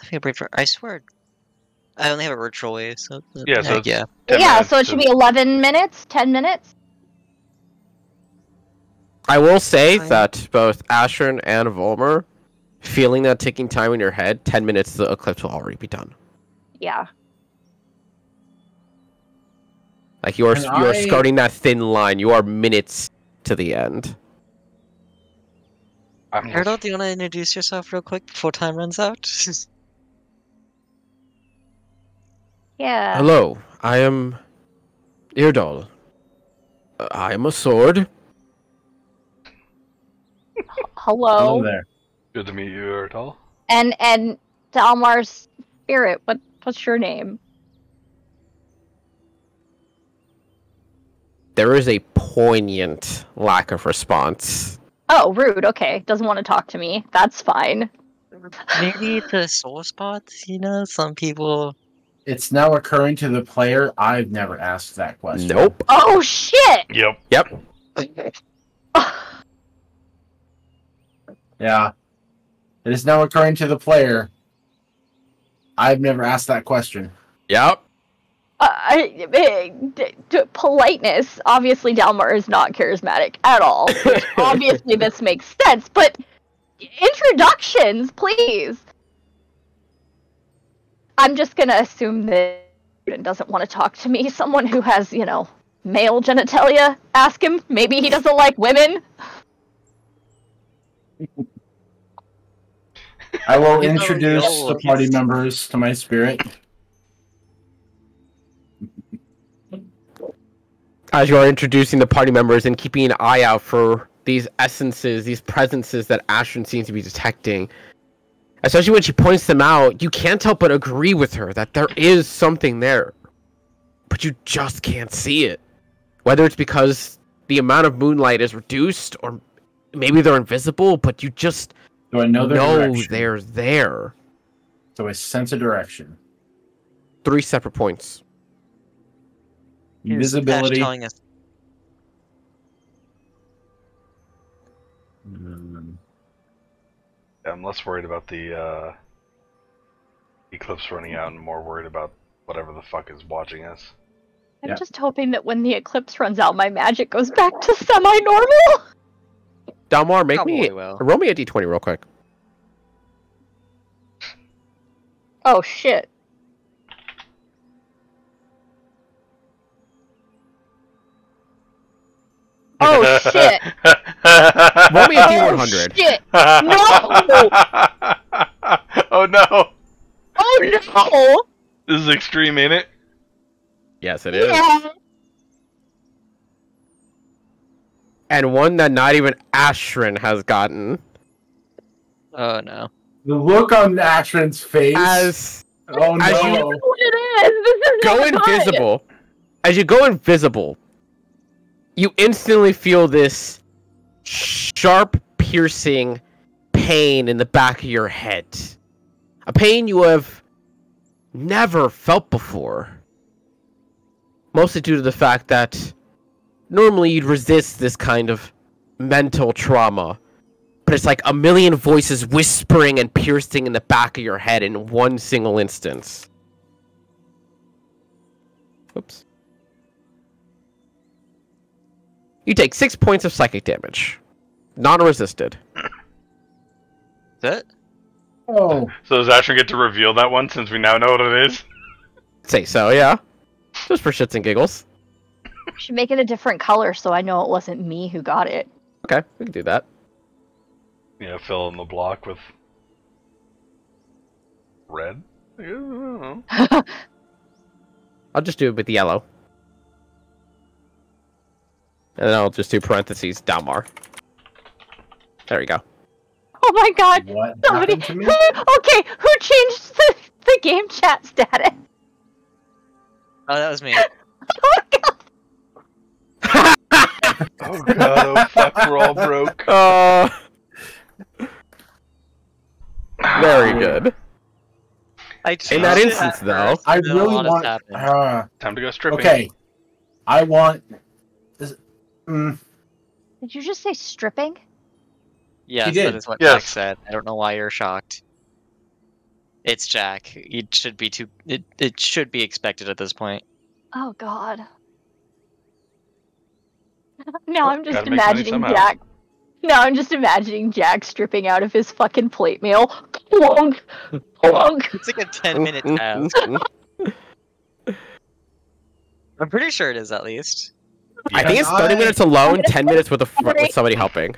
I think I prayed for. I swear, I only have a ritual way, so Yeah, so it's yeah. 10 Yeah, minutes so it should be 11 minutes? 10 minutes? I will say Fine. that both Ashern and Volmer, feeling that ticking time in your head, 10 minutes, the eclipse will already be done. Yeah. Like you're And skirting that thin line. You are minutes to the end. Iridol, do you want to introduce yourself real quick before time runs out? Yeah. Hello, I am Irdal. I am a sword. Hello Hello. there. Good to meet you, Ertal. And Dalmar's spirit, what's your name? There is a poignant lack of response. Oh, rude. Okay. Doesn't want to talk to me. That's fine. Maybe the soul spots. Some people. It's now occurring to the player. I've never asked that question. Nope. Oh, shit! Yep. Yep. Yeah. It is now occurring to the player. I've never asked that question. Yep. Politeness. Obviously, Dalmar is not charismatic at all. Obviously, this makes sense, but introductions, please. I'm just gonna assume that he doesn't want to talk to me. Someone who has, male genitalia. Ask him. Maybe he doesn't like women. I will You know, introduce yo, the party he's- members to my spirit. As you are introducing the party members and keeping an eye out for these essences, these presences that Ashton seems to be detecting, especially when she points them out, you can't help but agree with her that there is something there. But you just can't see it. Whether it's because the amount of moonlight is reduced, or maybe they're invisible, but you just Do I know their direction? they're there. So I sense a direction. 3 separate points. Invisibility. Ash telling us. I'm less worried about the eclipse running out and more worried about whatever the fuck is watching us. I'm Yeah. just hoping that when the eclipse runs out, my magic goes back to semi-normal. Dalmar, Probably will. roll me a d20 real quick. Oh, shit. Oh shit! Roll me a Oh D100. shit! No! Oh no! Oh no! This is extreme, ain't it? Yes, it is. Yeah. And one that not even Ashrin has gotten. Oh no. The look on Ashran's face. As Oh as This you- is no. what it is. This is go not good. invisible, as you go invisible, you instantly feel this sharp, piercing pain in the back of your head. A pain you have never felt before. Mostly due to the fact that normally you'd resist this kind of mental trauma. But it's like a million voices whispering and piercing in the back of your head in one single instance. Oops. You take 6 points of psychic damage. Non-resisted. That? Oh. So does Asher get to reveal that one since we now know what it is? Say so, yeah. Just for shits and giggles. Should make it a different color so I know it wasn't me who got it. Okay, we can do that. Yeah, fill in the block with red. I don't know. I'll just do it with yellow. And then I'll just do parentheses, Dalmar. There we go. Oh my god! What Somebody. happened to me? Okay, who changed the game chat status? Oh, that was me. Oh god! Oh god, oh fuck, we're all broke. Very good. I In that changed it instance, at though, first, I and then a really lot has want. happened. Time to go stripping. Okay. I want. Did you just say stripping? Yes, did. that is what Yes. Jack said. I don't know why you're shocked. It's Jack. It should be it should be expected at this point. Oh god. Now I'm just Gotta make money imagining somehow. Jack. Now I'm just imagining Jack stripping out of his fucking plate mail. Plunk! Plunk! It's like a 10-minute task. I'm pretty sure it is at least. I think it's 30 minutes alone, 10 minutes with with somebody helping.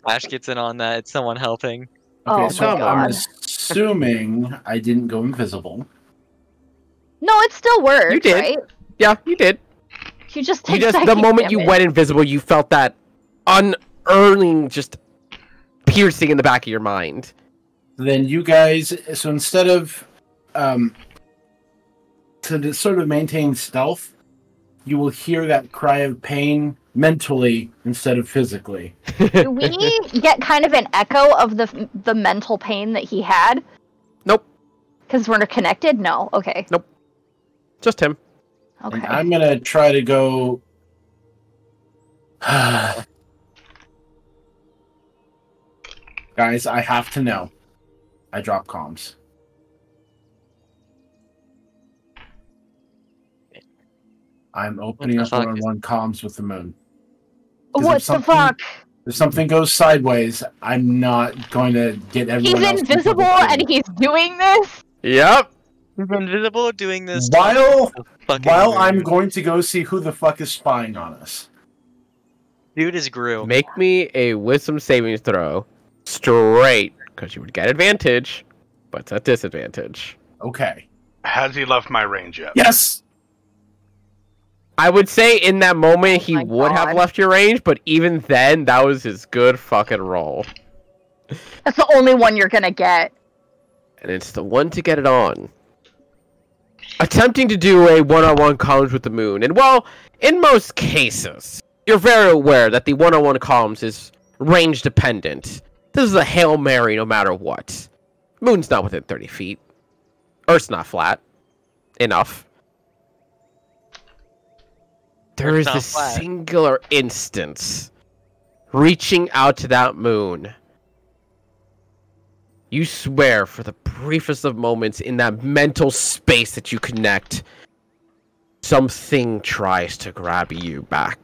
Ash gets in on that. It's someone helping. Okay, Oh so my I'm god. assuming I didn't go invisible. No, it still works, You did. right? Yeah, you did. You just You take just the psychic moment you damage. went invisible, you felt that unearning just piercing in the back of your mind. Then you guys, so instead of to sort of maintain stealth, you will hear that cry of pain mentally instead of physically. Do we get kind of an echo of the mental pain that he had? Nope. Because we're connected? No. Okay. Just him. Okay. And I'm gonna try to go. Guys, I have to know. I drop comms. I'm opening What up the fuck one-on-one comms with the moon. 'Cause if What the something- fuck? If something goes sideways, I'm not going to get everyone He's else invisible and he's doing this? Yep. He's invisible doing this. While fucking I'm weird. going to go see who the fuck is spying on us. Dude is Gru. Make me a wisdom saving throw straight, because you would get advantage, but it's a disadvantage. Okay. Has he left my range yet? Yes. I would say in that moment he my would have God. left your range, but even then, that was his good fucking roll. That's the only one you're gonna get. And it's the one to get it on. Attempting to do a one-on-one comms with the moon, and well, in most cases, you're very aware that the one-on-one comms is range dependent. This is a Hail Mary no matter what. Moon's not within 30 feet. Earth's not flat. Enough. There is Earth's not this flat. singular instance reaching out to that moon. You swear for the briefest of moments in that mental space that you connect, something tries to grab you back.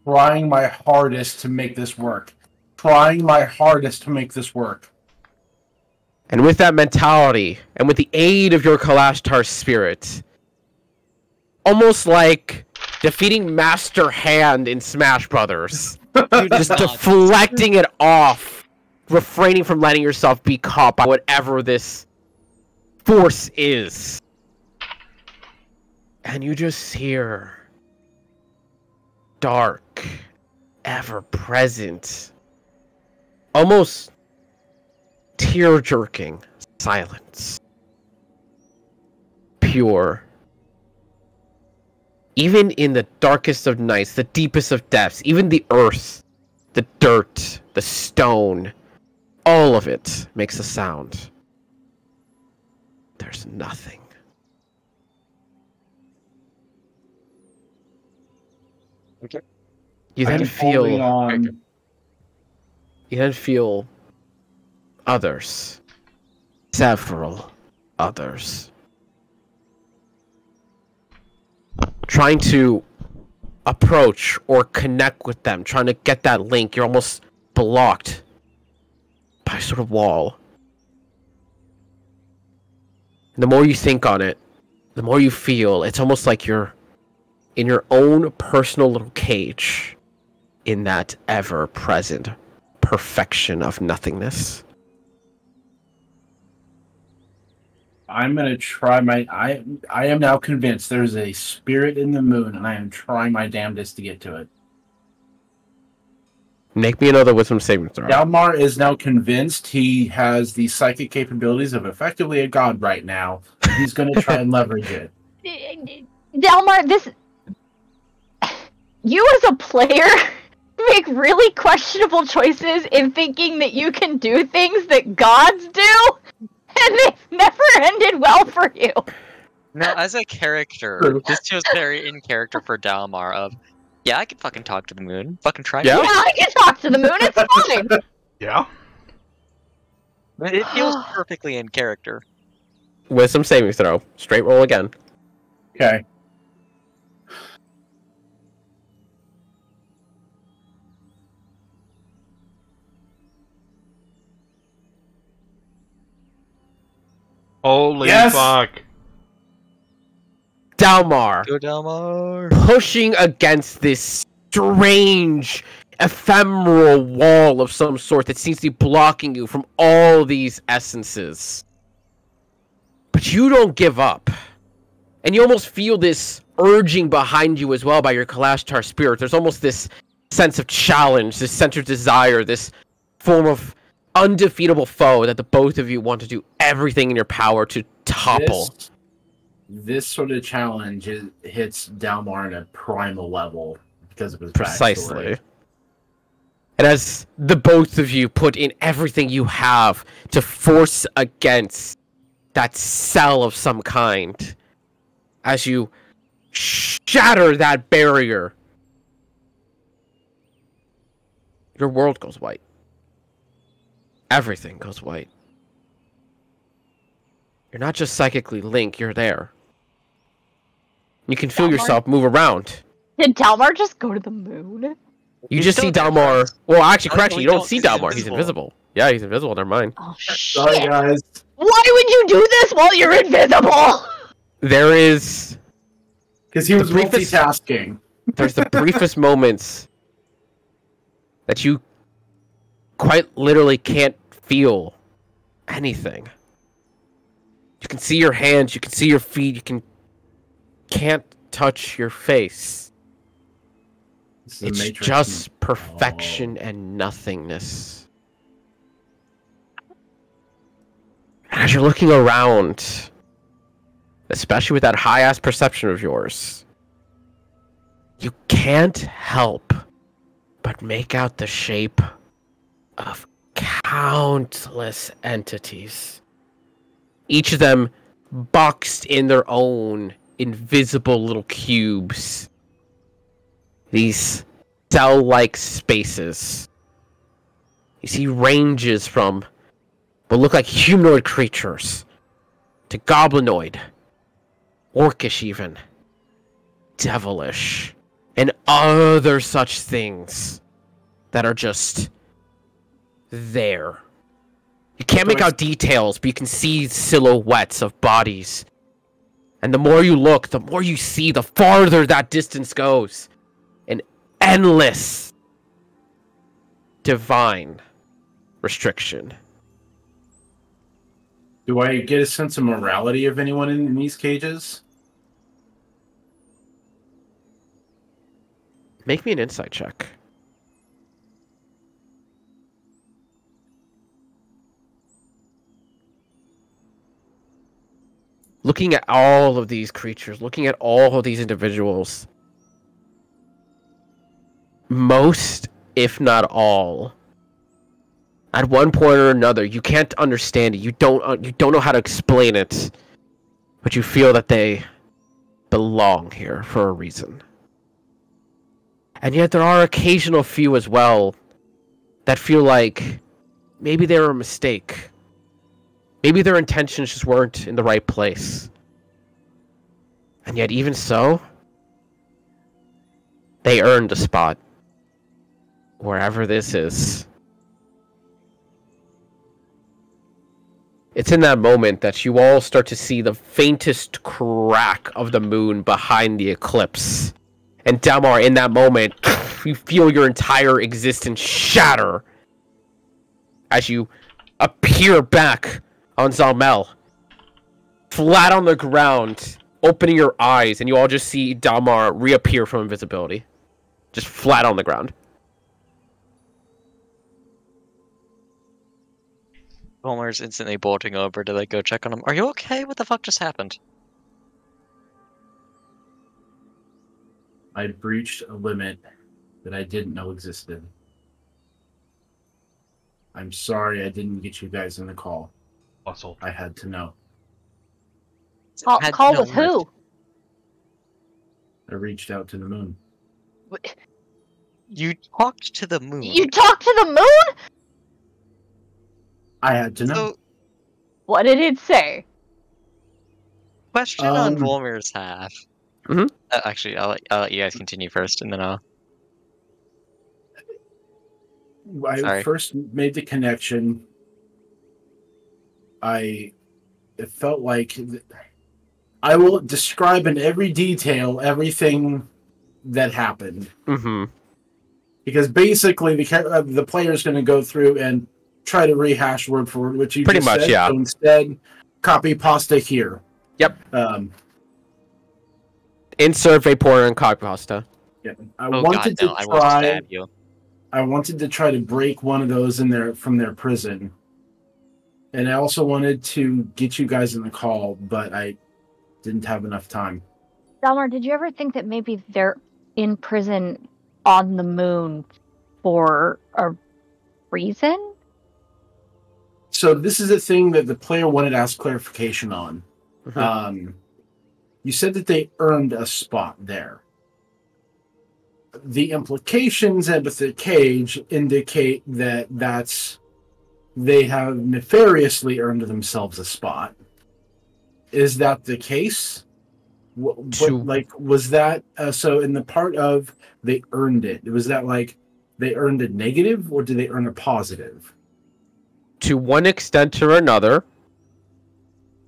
Trying my hardest to make this work. Trying my hardest to make this work. And with that mentality, and with the aid of your Kalashtar spirit, almost like defeating Master Hand in Smash Brothers. Just deflecting it off, refraining from letting yourself be caught by whatever this force is. And you just hear dark, ever-present, almost tear-jerking silence. Pure. Even in the darkest of nights, the deepest of depths, even the earth, the dirt, the stone, all of it makes a sound. There's nothing. Okay. You then feel others. Several others. Trying to approach or connect with them, trying to get that link. You're almost blocked by a sort of wall. And the more you think on it, the more you feel, it's almost like you're in your own personal little cage in that ever-present perfection of nothingness. I'm gonna try my. I am now convinced there's a spirit in the moon, and I am trying my damnedest to get to it. Make me another wisdom saving throw. Dalmar is now convinced he has the psychic capabilities of effectively a god right now. He's gonna try and leverage it. Dalmar, this... You as a player make really questionable choices in thinking that you can do things that gods do, and they've never ended well for you. Now, as a character, this feels very in character for Dalmar of, yeah, I can fucking talk to the moon. Fucking try Yeah? Yeah, I can talk to the moon, it's fine. Yeah. It feels perfectly in character. Wisdom saving throw. Straight roll again. Okay. Holy Yes! fuck. Dalmar, Go Dalmar! pushing against this strange, ephemeral wall of some sort that seems to be blocking you from all these essences. But you don't give up. And you almost feel this urging behind you as well by your Kalashtar spirit. There's almost this sense of challenge, this sense of desire, this form of undefeatable foe that the both of you want to do everything in your power to topple. This sort of challenge hits Dalmar at a primal level because of his Precisely. backstory. And as the both of you put in everything you have to force against that cell of some kind, as you shatter that barrier, your world goes white. Everything goes white. You're not just psychically Link, you're there. You can feel Dalmar? yourself move around. Did Dalmar just go to the moon? You He's just still see there, Dalmar. guys. Well, actually, Oh, correction, we you don't don't- see he's Dalmar. He's invisible. invisible. Yeah, he's invisible. Never mind. Oh, Sorry, shit! guys. Why would you do this while you're invisible? There is... Because he was The briefest- multitasking. There's the briefest moments that you quite literally can't feel anything. You can see your hands, you can see your feet, can't touch your face. This is a It's Matrix just movie. perfection and nothingness. And as you're looking around, especially with that high-ass perception of yours, you can't help but make out the shape of countless entities. Each of them boxed in their own invisible little cubes. These cell-like spaces. You see ranges from what look like humanoid creatures to goblinoid, orcish even, devilish, and other such things that are just there. You can't make out details, but you can see silhouettes of bodies And the more you look, the more you see, the farther that distance goes. An endless divine restriction. Do I get a sense of morality of anyone in these cages? Make me an insight check. Looking at all of these creatures, looking at all of these individuals, most, if not all, at one point or another, you can't understand it. You don't know how to explain it, but you feel that they belong here for a reason. And yet there are occasional few as well that feel like maybe they were a mistake. Maybe their intentions just weren't in the right place. And yet even so, they earned a spot. Wherever this is. It's in that moment that you all start to see the faintest crack of the moon behind the eclipse. And Dalmar, in that moment, you feel your entire existence shatter as you appear back on Xal'Mel, flat on the ground, opening your eyes, and you all just see Dalmar reappear from invisibility. Just flat on the ground. Homer's instantly bolting over to like go check on him. Are you okay? What the fuck just happened? I breached a limit that I didn't know existed. I'm sorry I didn't get you guys in the call. Muscle. I had to know. Call with who? I reached out to the moon. You talked to the moon. You talked to the moon? I had to know. So, What did it say? question on Volmir's half. Mhm. Actually, I'll let you guys continue first, and then I'll. I Sorry. first made the connection. It felt like I will describe in every detail everything that happened. Mm-hmm. Because basically the player is going to go through and try to rehash word for word, which you Pretty just much, said. yeah. So instead, copy pasta here. Yep. Insert Vapor and cog pasta. Yeah. I will stab you. I wanted to try to break one of those from their prison. And I also wanted to get you guys in the call, but I didn't have enough time. Dalmar, did you ever think that maybe they're in prison on the moon for a reason? So this is a thing that the player wanted to ask clarification on. Mm-hmm. You said that they earned a spot there. The implications with the cage indicate that they have nefariously earned themselves a spot. Is that the case? Was that so? In the part of they earned it, was that like they earned a negative, or did they earn a positive? To one extent or another,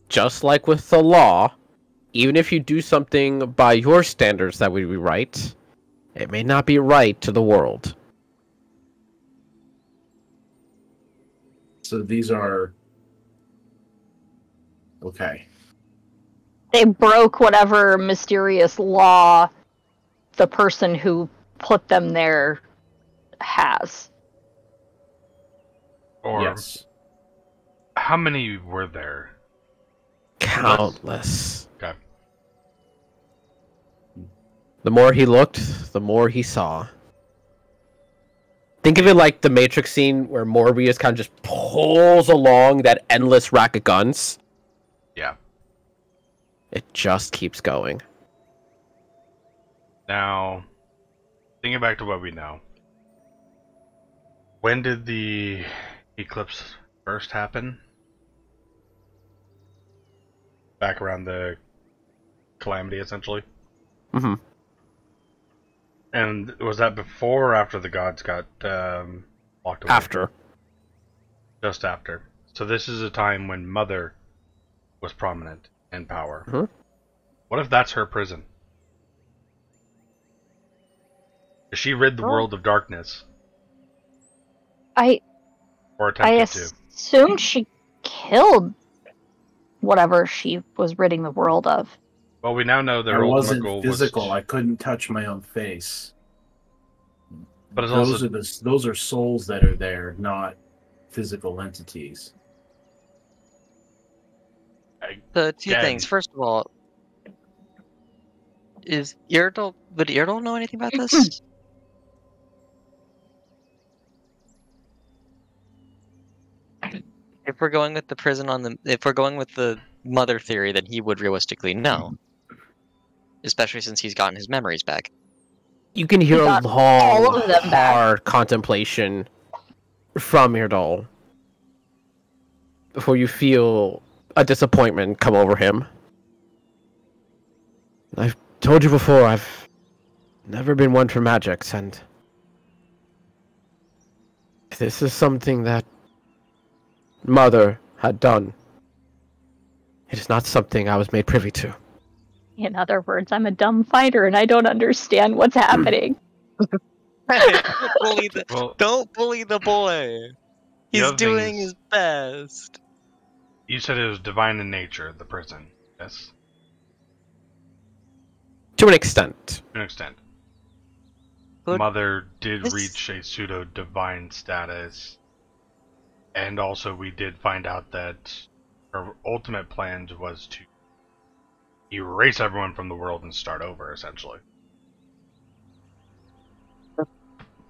just like with the law, even if you do something by your standards that would be right, it may not be right to the world. So these are okay. They broke whatever mysterious law the person who put them there has. Or Yes. how many were there? Countless. Okay. The more he looked, the more he saw. Think of it like the Matrix scene where Morbius kind of just pulls along that endless rack of guns. Yeah. It just keeps going. Now, thinking back to what we know. When did the eclipse first happen? Back around the calamity, essentially? Mm-hmm. And was that before or after the gods got locked away? After. Just after. So this is a time when Mother was prominent in power. Mhm. What if that's her prison? She rid the world of darkness, I or attempted to. assumed she killed whatever she was ridding the world of. Well, we now know I their ultimate wasn't goal physical. was. I couldn't touch my own face. But it's Those also are those are souls that are there, not physical entities. The two Again. things. First of all, would Irdal know anything about this? If we're going with the if we're going with the mother theory, then he would realistically know. Especially since he's gotten his memories back. You can hear a Got long, all of them back. hard contemplation from Irdal before you feel a disappointment come over him. I've told you before, I've never been one for magics, and this is something that Mother had done. It is not something I was made privy to. In other words, I'm a dumb fighter and I don't understand what's happening. Don't bully the boy. He's other thing doing is- his best. You said it was divine in nature, the prison. Yes? To an extent. To an extent. But Mother did this- reach a pseudo-divine status. And also we did find out that her ultimate plan was to erase everyone from the world and start over, essentially.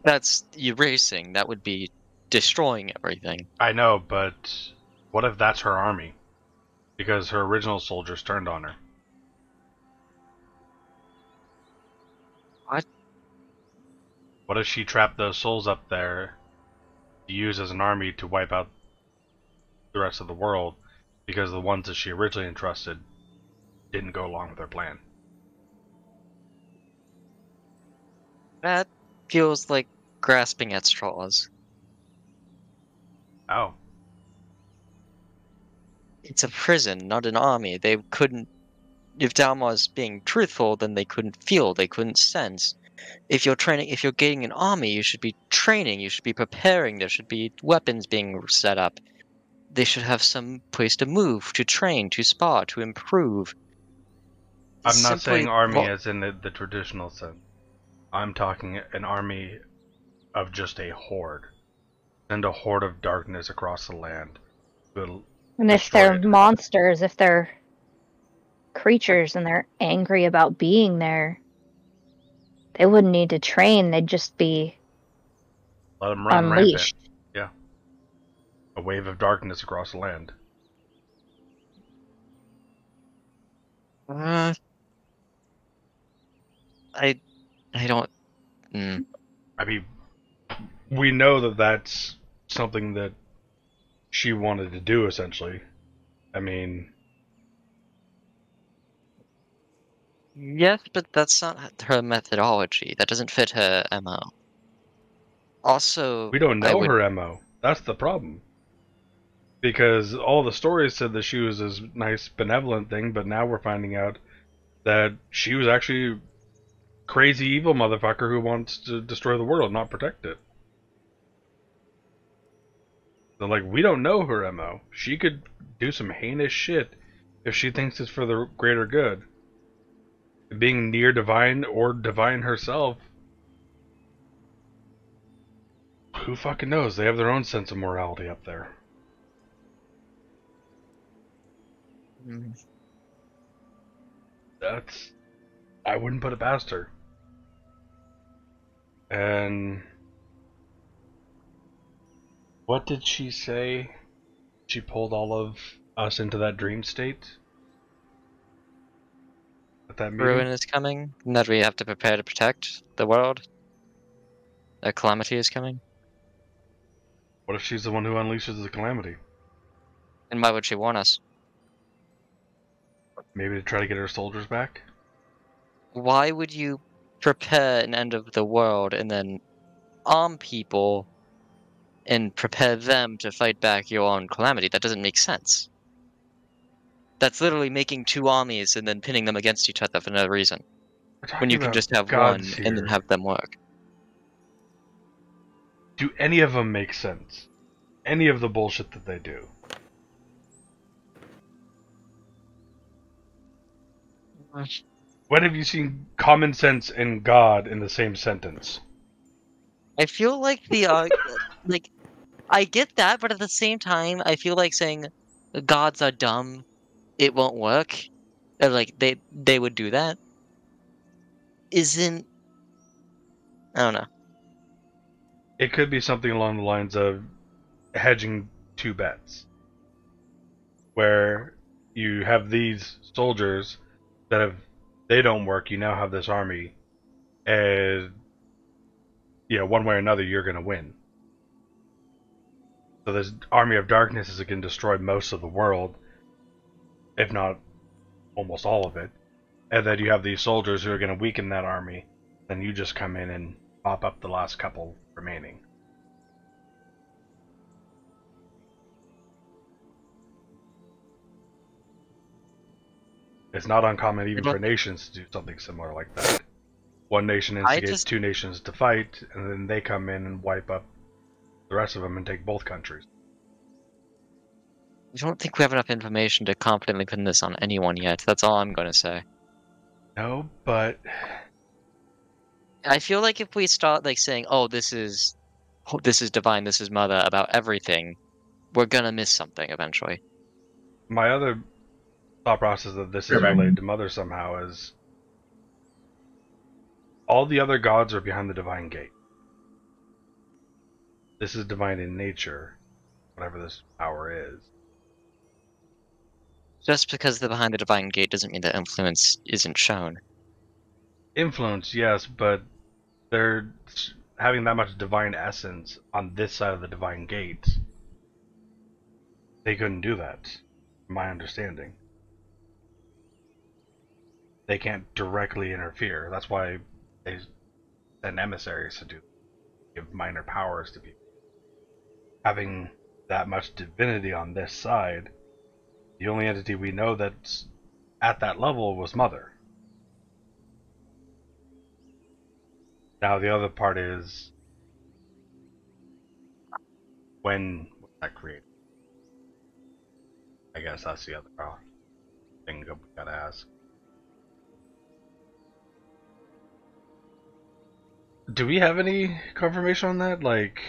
That's erasing. That would be destroying everything. I know, but what if that's her army? Because her original soldiers turned on her. What? What if she trapped those souls up there to use as an army to wipe out the rest of the world because the ones that she originally entrusted didn't go along with her plan? That feels like grasping at straws. Oh. It's a prison, not an army. They couldn't. If Dalmar's being truthful, then they couldn't feel, they couldn't sense. If you're getting an army, you should be training, you should be preparing, there should be weapons being set up. They should have some place to move, to train, to spar, to improve. I'm not Simply- saying army well, as in the traditional sense. I'm talking an army of just a horde. Send a horde of darkness across the land. Will And if destroy they're it. monsters, if they're creatures and they're angry about being there, they wouldn't need to train. They'd just be Let them run unleashed. rampant. Yeah. A wave of darkness across the land. I don't. I mean, we know that that's something that she wanted to do, essentially. I mean, Yes, but that's not her methodology. That doesn't fit her MO. Also, we don't I know would- her MO. That's the problem. Because all the stories said that she was this nice, benevolent thing, but now we're finding out that she was actually a crazy, evil motherfucker who wants to destroy the world, not protect it. So, like, we don't know her MO. She could do some heinous shit if she thinks it's for the greater good. Being near divine or divine herself, who fucking knows? They have their own sense of morality up there. Mm. I wouldn't put it past her. And what did she say? She pulled all of us into that dream state? At that meeting? Ruin is coming, and that we have to prepare to protect the world. A calamity is coming. What if she's the one who unleashes the calamity? And why would she warn us? Maybe to try to get her soldiers back? Why would you prepare an end of the world and then arm people and prepare them to fight back your own calamity? That doesn't make sense. That's literally making two armies and then pinning them against each other for no reason. We're When you talking can about just have gods one and then here. have them work. Do any of them make sense? Any of the bullshit that they do? When have you seen common sense and God in the same sentence? I feel like like, I get that, but at the same time, I feel like saying gods are dumb, it won't work, or like they would do that, isn't, I don't know. It could be something along the lines of hedging two bets, where you have these soldiers that if they don't work, you now have this army, and one way or another, you're going to win. So this army of darkness is going to destroy most of the world, if not almost all of it. And then you have these soldiers who are going to weaken that army. Then you just come in and mop up the last couple remaining. It's not uncommon even for nations to do something similar like that. One nation instigates two nations to fight, and then they come in and wipe up the rest of them and take both countries. I don't think we have enough information to confidently pin this on anyone yet. That's all I'm going to say. No, but I feel like if we start like saying, "Oh, this is divine, this is mother," about everything, we're gonna miss something eventually. my other thought process that this is related to mother somehow is all the other gods are behind the divine gate. This is divine in nature, whatever this power is. Just because they're behind the divine gate doesn't mean that influence isn't shown. Influence, yes, but they're having that much divine essence on this side of the divine gate. They couldn't do that, from my understanding. They can't directly interfere. That's why they send emissaries to give minor powers to people. Having that much divinity on this side, the only entity we know that's at that level was Mother. Now the other part is when was that created? I guess that's the other thing we gotta ask. Do we have any confirmation on that? Like,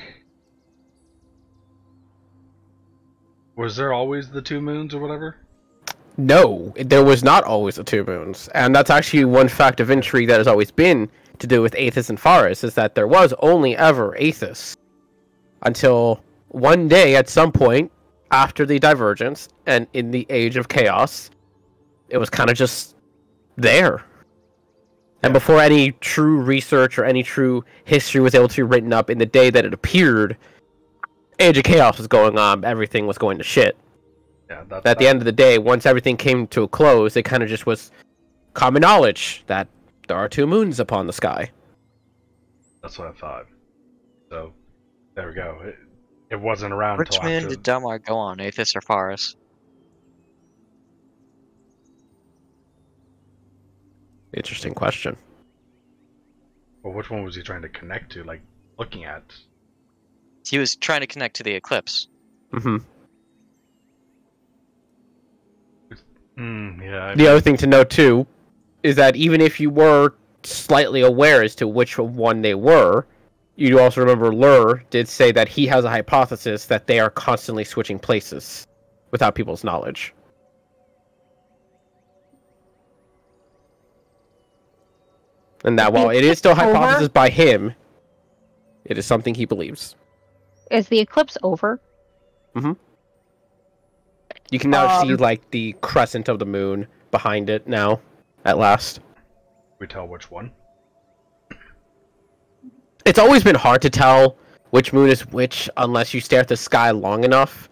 was there always the two moons or whatever? No, there was not always the two moons. And that's actually one fact of intrigue that has always been to do with Aethys and Pharis, is that there was only ever Aethys. Until one day, at some point, after the divergence, and in the Age of Chaos, it was kind of just there. And before any true research or any true history was able to be written up in the day that it appeared, Age of Chaos was going on, everything was going to shit. Yeah, At the end of the day, once everything came to a close, it kind of just was common knowledge that there are two moons upon the sky. That's what I thought. So, there we go. It wasn't around Which until moon after. did Delmar go on, Aethys or Pharis? Interesting question. Well, which one was he trying to connect to? Like, looking at? He was trying to connect to the eclipse. Mm-hmm. Yeah. The other thing to note, too, is that even if you were slightly aware as to which one they were, you do also remember Lur did say that he has a hypothesis that they are constantly switching places without people's knowledge. And that while it is still hypothesis by him, it is something he believes. Is the eclipse over? Mm-hmm. You can now see, like, the crescent of the moon behind it now, at last. We tell which one? It's always been hard to tell which moon is which unless you stare at the sky long enough,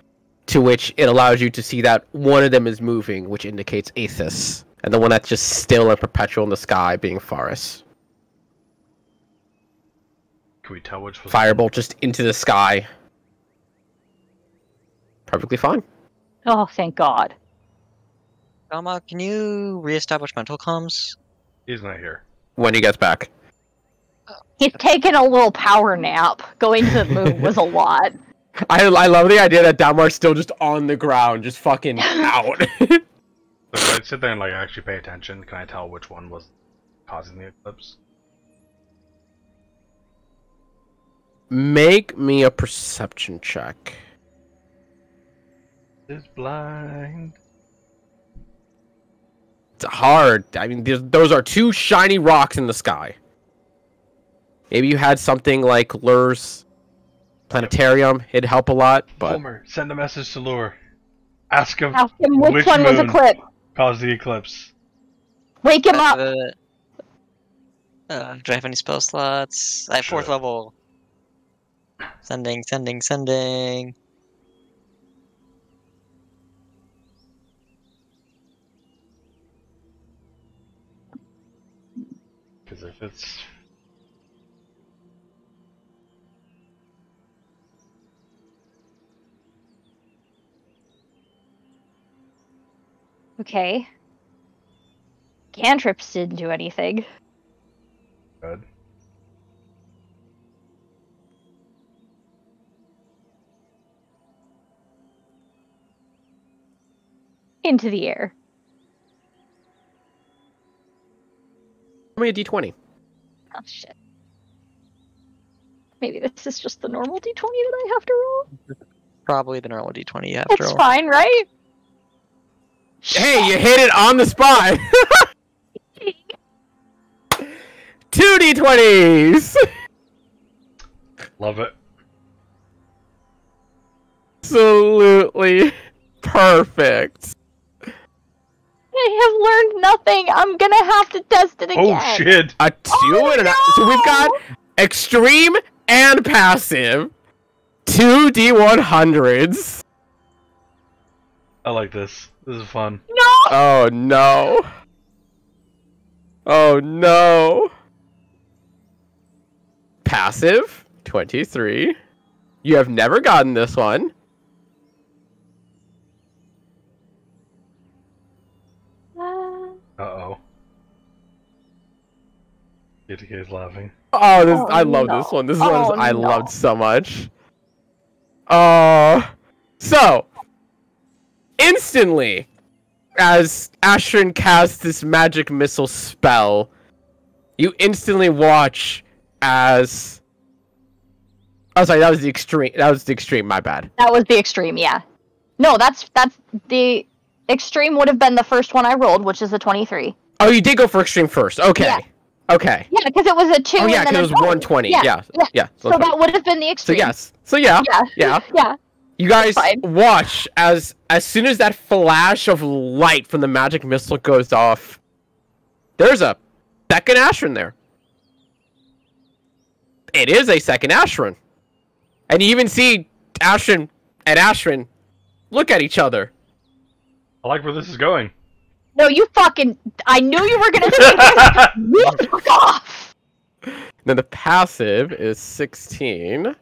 to which it allows you to see that one of them is moving, which indicates Aethys, and the one that's just still and perpetual in the sky being Pharis. Can we tell which was Firebolt just into the sky. Perfectly fine. Oh, thank God. Alma, can you reestablish mental comms? He's not here. When he gets back. He's taken a little power nap. Going to the moon was a lot. I love the idea that Dalmar's still just on the ground, just fucking out. So if I sit there and like actually pay attention, can I tell which one was causing the eclipse? Make me a perception check. Is blind. It's hard. I mean, those are two shiny rocks in the sky. Maybe you had something like Lur's planetarium. It'd help a lot, but... Homer, send a message to Lure. Ask him Which one was moon eclipse. caused the eclipse. Wake him up. Do I have any spell slots? I have 4th level. Sending. Because if it's... Okay. Cantrips didn't do anything. Good. Into the air. Give me a d20. Oh shit. Maybe this is just the normal d20 that I have to roll? Probably the normal d20 you have to It's roll. fine, right? Hey, you hit it on the spot! 2 d20s! Love it. Absolutely perfect. I have learned nothing. I'm gonna have to test it again. Oh shit! A 2 and a... So we've got extreme and passive. 2 d100s. I like this. This is fun. No! Oh no. Oh no. Passive, 23. You have never gotten this one. Uh-oh. KTK's laughing. Oh, this, Oh, I love no. this one. This Oh, one I no. loved so much. So, instantly, as Ashrin casts this magic missile spell, you instantly watch as... Oh, sorry, that was the extreme. That was the extreme, my bad. That was the extreme, yeah. No, that's the extreme would have been the first one I rolled, which is a 23. Oh, you did go for extreme first. Okay. Yeah. Okay. Yeah, because it was a 2 Oh, yeah, and then because it a was 20. 120. Yeah. So that would have been the So extreme. yes. So yeah. Yeah. Yeah. You guys Fine. watch as soon as that flash of light from the magic missile goes off, there's a second Ashran there. It is a second Ashran. And you even see Ashran and Ashran look at each other. I like where this is going. No, you fucking... I knew you were gonna say this! You fuck off! Then the passive is 16.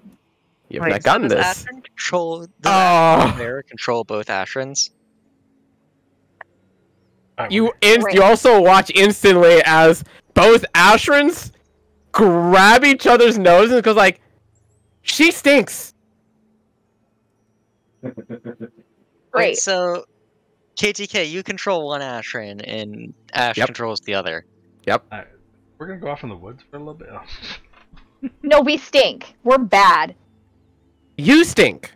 You have not gotten does this. Ashran control... Does Oh. Ashran control both Ashrans? You Great. also watch instantly as both Ashrans grab each other's noses and goes like, "She stinks." Great. So, KTK, you control one Ashran, and Ash Yep. controls the other. We're gonna go off in the woods for a little bit. No, we stink. We're bad. You stink.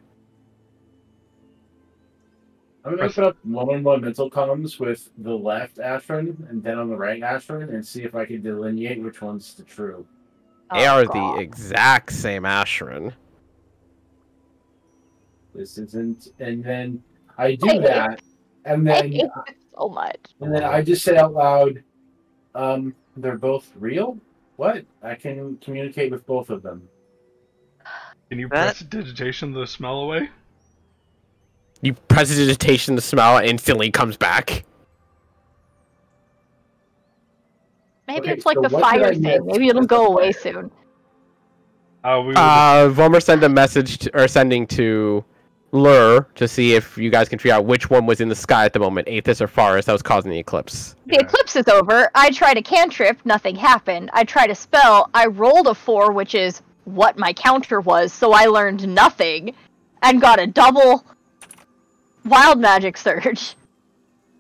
I'm gonna put up one-on-one mental comms with the left Ashran and then on the right Ashran and see if I can delineate which one's the true. They Oh, are God. the exact same Ashran. This isn't, and then I I do hate that, and I then hate it so much. I just say out loud, they're both real. What? I can communicate with both of them. Can you That- prestidigitation the smell away? You prestidigitation the smell and instantly comes back. Maybe Okay, it's like so the what fire did I thing. miss Maybe it'll with the go away fire? soon. We were Vomer sent a message to, or sending to Lure to see if you guys can figure out which one was in the sky at the moment, Aethys or Forest, that was causing the eclipse. The eclipse is over. I tried a cantrip, nothing happened. I tried a spell, I rolled a 4, which is what my counter was, so I learned nothing, and got a double wild magic surge.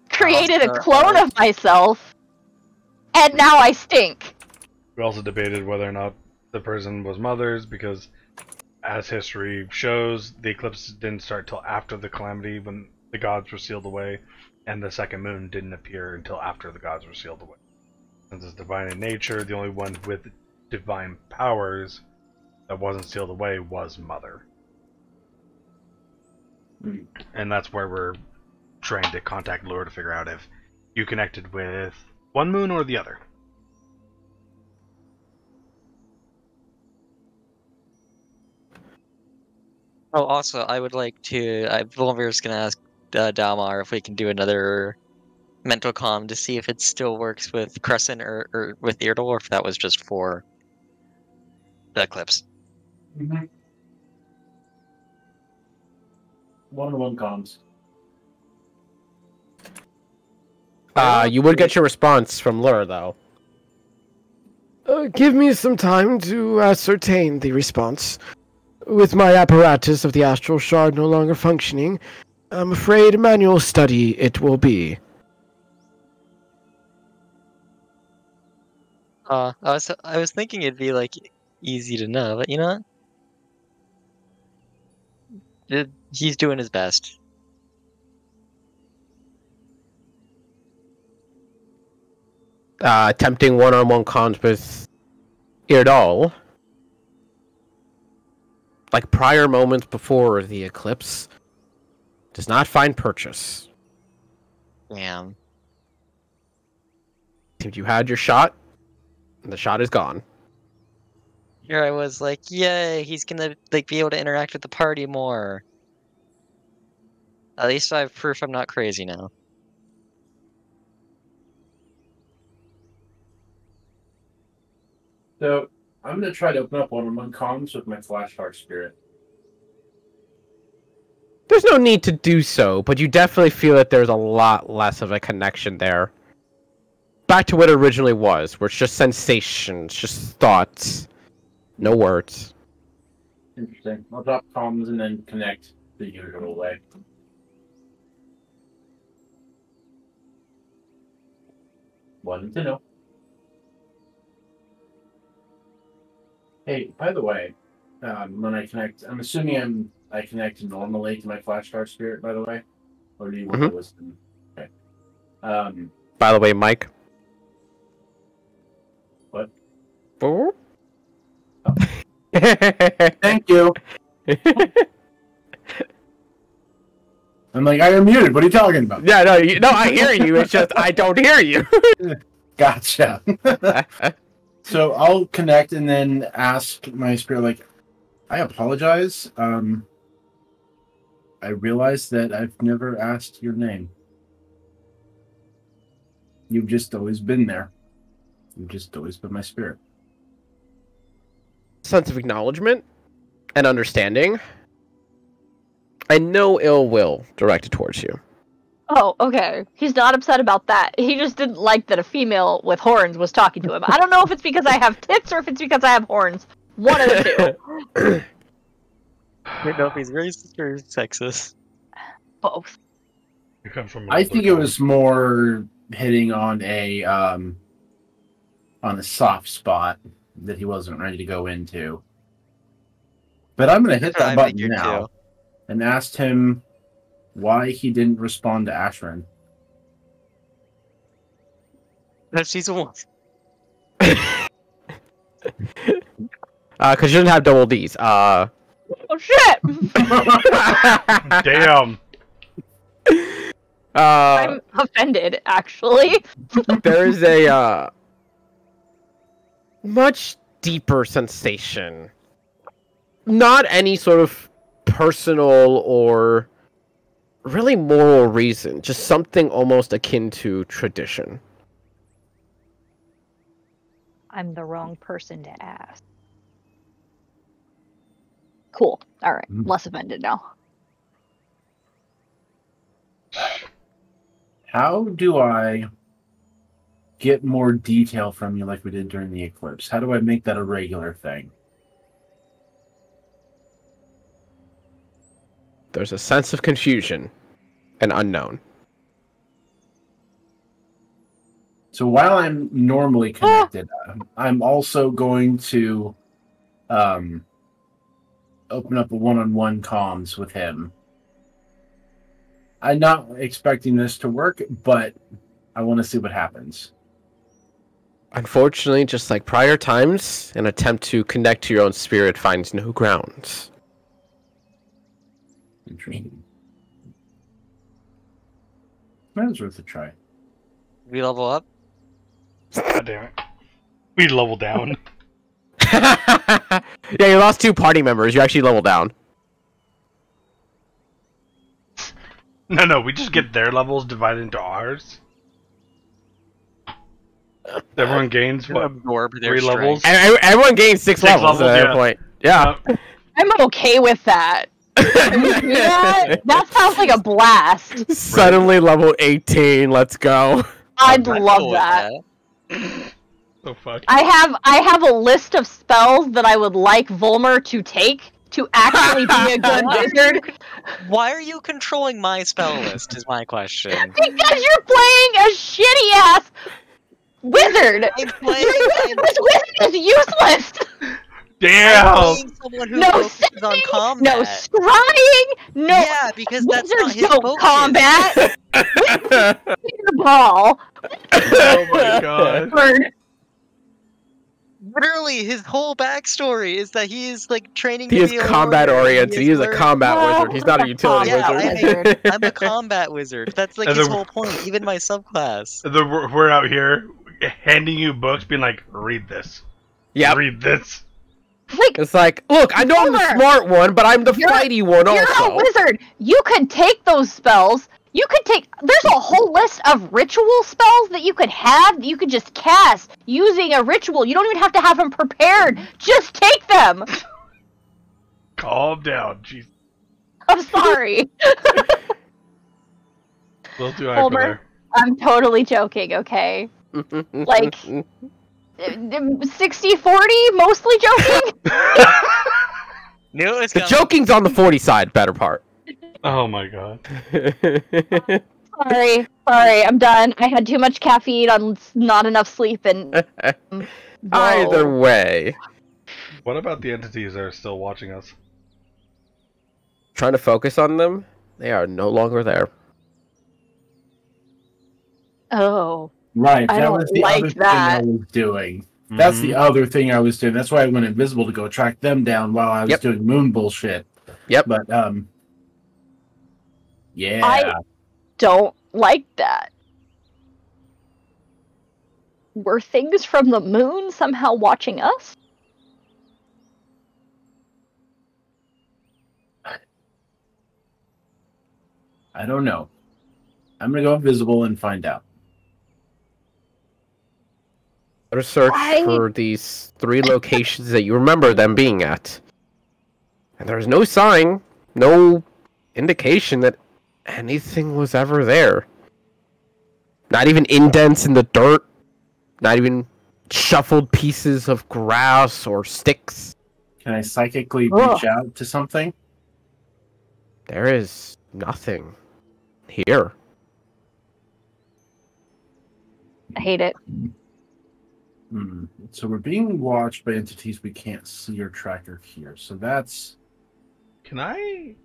Created a clone of myself, and now I stink. We also debated whether or not the person was Mother's, because as history shows, the eclipse didn't start till after the calamity, when the gods were sealed away, and the second moon didn't appear until after the gods were sealed away. Since it's divine in nature, the only one with divine powers that wasn't sealed away was Mother. And that's where we're trying to contact Lure to figure out if you connected with one moon or the other. Oh, also, I would like to. Volmir's gonna ask Dalmar if we can do another mental comm to see if it still works with Crescent or with Irdal, or if that was just for the Eclipse. Mm-hmm. One-on-one comms. You would get your response from Lure, though. Give me some time to ascertain the response. With my apparatus of the astral shard no longer functioning, I'm afraid manual study it will be. I was thinking it'd be like easy to know, but you know what? He's doing his best. Attempting one-on-one comms with Irdal. Like prior moments before the eclipse, does not find purchase. Damn. Seems you had your shot, and the shot is gone. Here I was like, yay, he's gonna like be able to interact with the party more. At least I have proof I'm not crazy now. So I'm gonna try to open up one-on-one comms with my flashheart spirit. There's no need to do so, but you definitely feel that there's a lot less of a connection there. Back to what it originally was, where it's just sensations, just thoughts, no words. Interesting. I'll drop comms and then connect the usual way. Wanted to know. Hey, by the way, when I connect, I'm assuming I connect normally to my flashheart spirit, by the way? Or do you want to listen? Okay. By the way, Mike. What? Oh. Thank you. I'm like, I am muted. What are you talking about? Yeah, no, I hear you. It's just I don't hear you. Gotcha. So I'll connect and then ask my spirit, like, I apologize. I realized that I've never asked your name. You've just always been there. You've just always been my spirit. Sense of acknowledgement and understanding, and no ill will directed towards you. Oh, okay. He's not upset about that. He just didn't like that a female with horns was talking to him. I don't know if it's because I have tits or if it's because I have horns. One of the two. I don't know if he's racist or sexist. Both. It comes from I think it was more hitting on a soft spot that he wasn't ready to go into. But I'm going to hit that button now and ask him why he didn't respond to Ashran. No, she's a woman. Because you didn't have double D's. Oh shit! Damn. I'm offended, actually. There is a much deeper sensation. Not any sort of personal or really moral reason, just something almost akin to tradition. I'm the wrong person to ask. Cool. Alright, less offended now. How do I get more detail from you like we did during the eclipse? How do I make that a regular thing? There's a sense of confusion and unknown. So while I'm normally connected, I'm also going to open up a one-on-one comms with him. I'm not expecting this to work, but I want to see what happens. Unfortunately, just like prior times, an attempt to connect to your own spirit finds no grounds. Interesting. That was worth a try. We level up. God damn it. We level down. Yeah, you lost 2 party members. You actually leveled down. No, we just get their levels divided into ours. Everyone gains, what, Absorb their 3 levels? And everyone gains 6 levels at that yeah. point. Yeah. I'm okay with that. Can we do that? That sounds like a blast. Suddenly level 18. Let's go. I'd I'm love cool with that. Oh fuck. I have a list of spells that I would like Volmer to take to actually be a good wizard. Why are you controlling my spell list? Is my question. Because you're playing a shitty ass wizard. I'm playing. This wizard is useless. Damn! playing someone who No focuses on singing, combat. no scrying, no Yeah, because that's not wizards his don't focus. combat. Your ball. Oh my god. Word. Literally, his whole backstory is that he is like training. He to is be a combat warrior, oriented. He is a learned- combat No, wizard. He's not a utility Yeah, wizard. I'm a combat wizard. That's like And his then- whole point. Even my subclass. We're out here handing you books, being like, read this. Yep. Read this. Like, It's like, look, I know I'm the Volmer, smart one, but I'm the you're- fighty one you're a also. wizard. You could take those spells. You could take. There's a whole list of ritual spells that you could have that you could just cast using a ritual. You don't even have to have them prepared. Just take them. Calm down. Jeez. I'm sorry. We'll do Homer. I'm totally joking, okay? Like, 60-40, mostly joking? Knew it was The coming. joking's on the 40 side, better part. Oh my god. Sorry, I'm done. I had too much caffeine on not enough sleep and... Either Whoa. way. What about the entities that are still watching us? Trying to focus on them, they are no longer there. Oh. Right, I that don't was the like other thing that. I was doing. That's the other thing I was doing. That's why I went invisible to go track them down while I was Yep. doing moon bullshit. Yep. But yeah. I don't like that. Were things from the moon somehow watching us? I don't know. I'm gonna go invisible and find out. Better search I- for these 3 locations that you remember them being at. And there's no sign, no indication that anything was ever there. Not even indents in the dirt. Not even shuffled pieces of grass or sticks. Can I psychically Ugh. reach out to something? There is nothing here. I hate it. So we're being watched by entities we can't see or track or hear. So that's Can I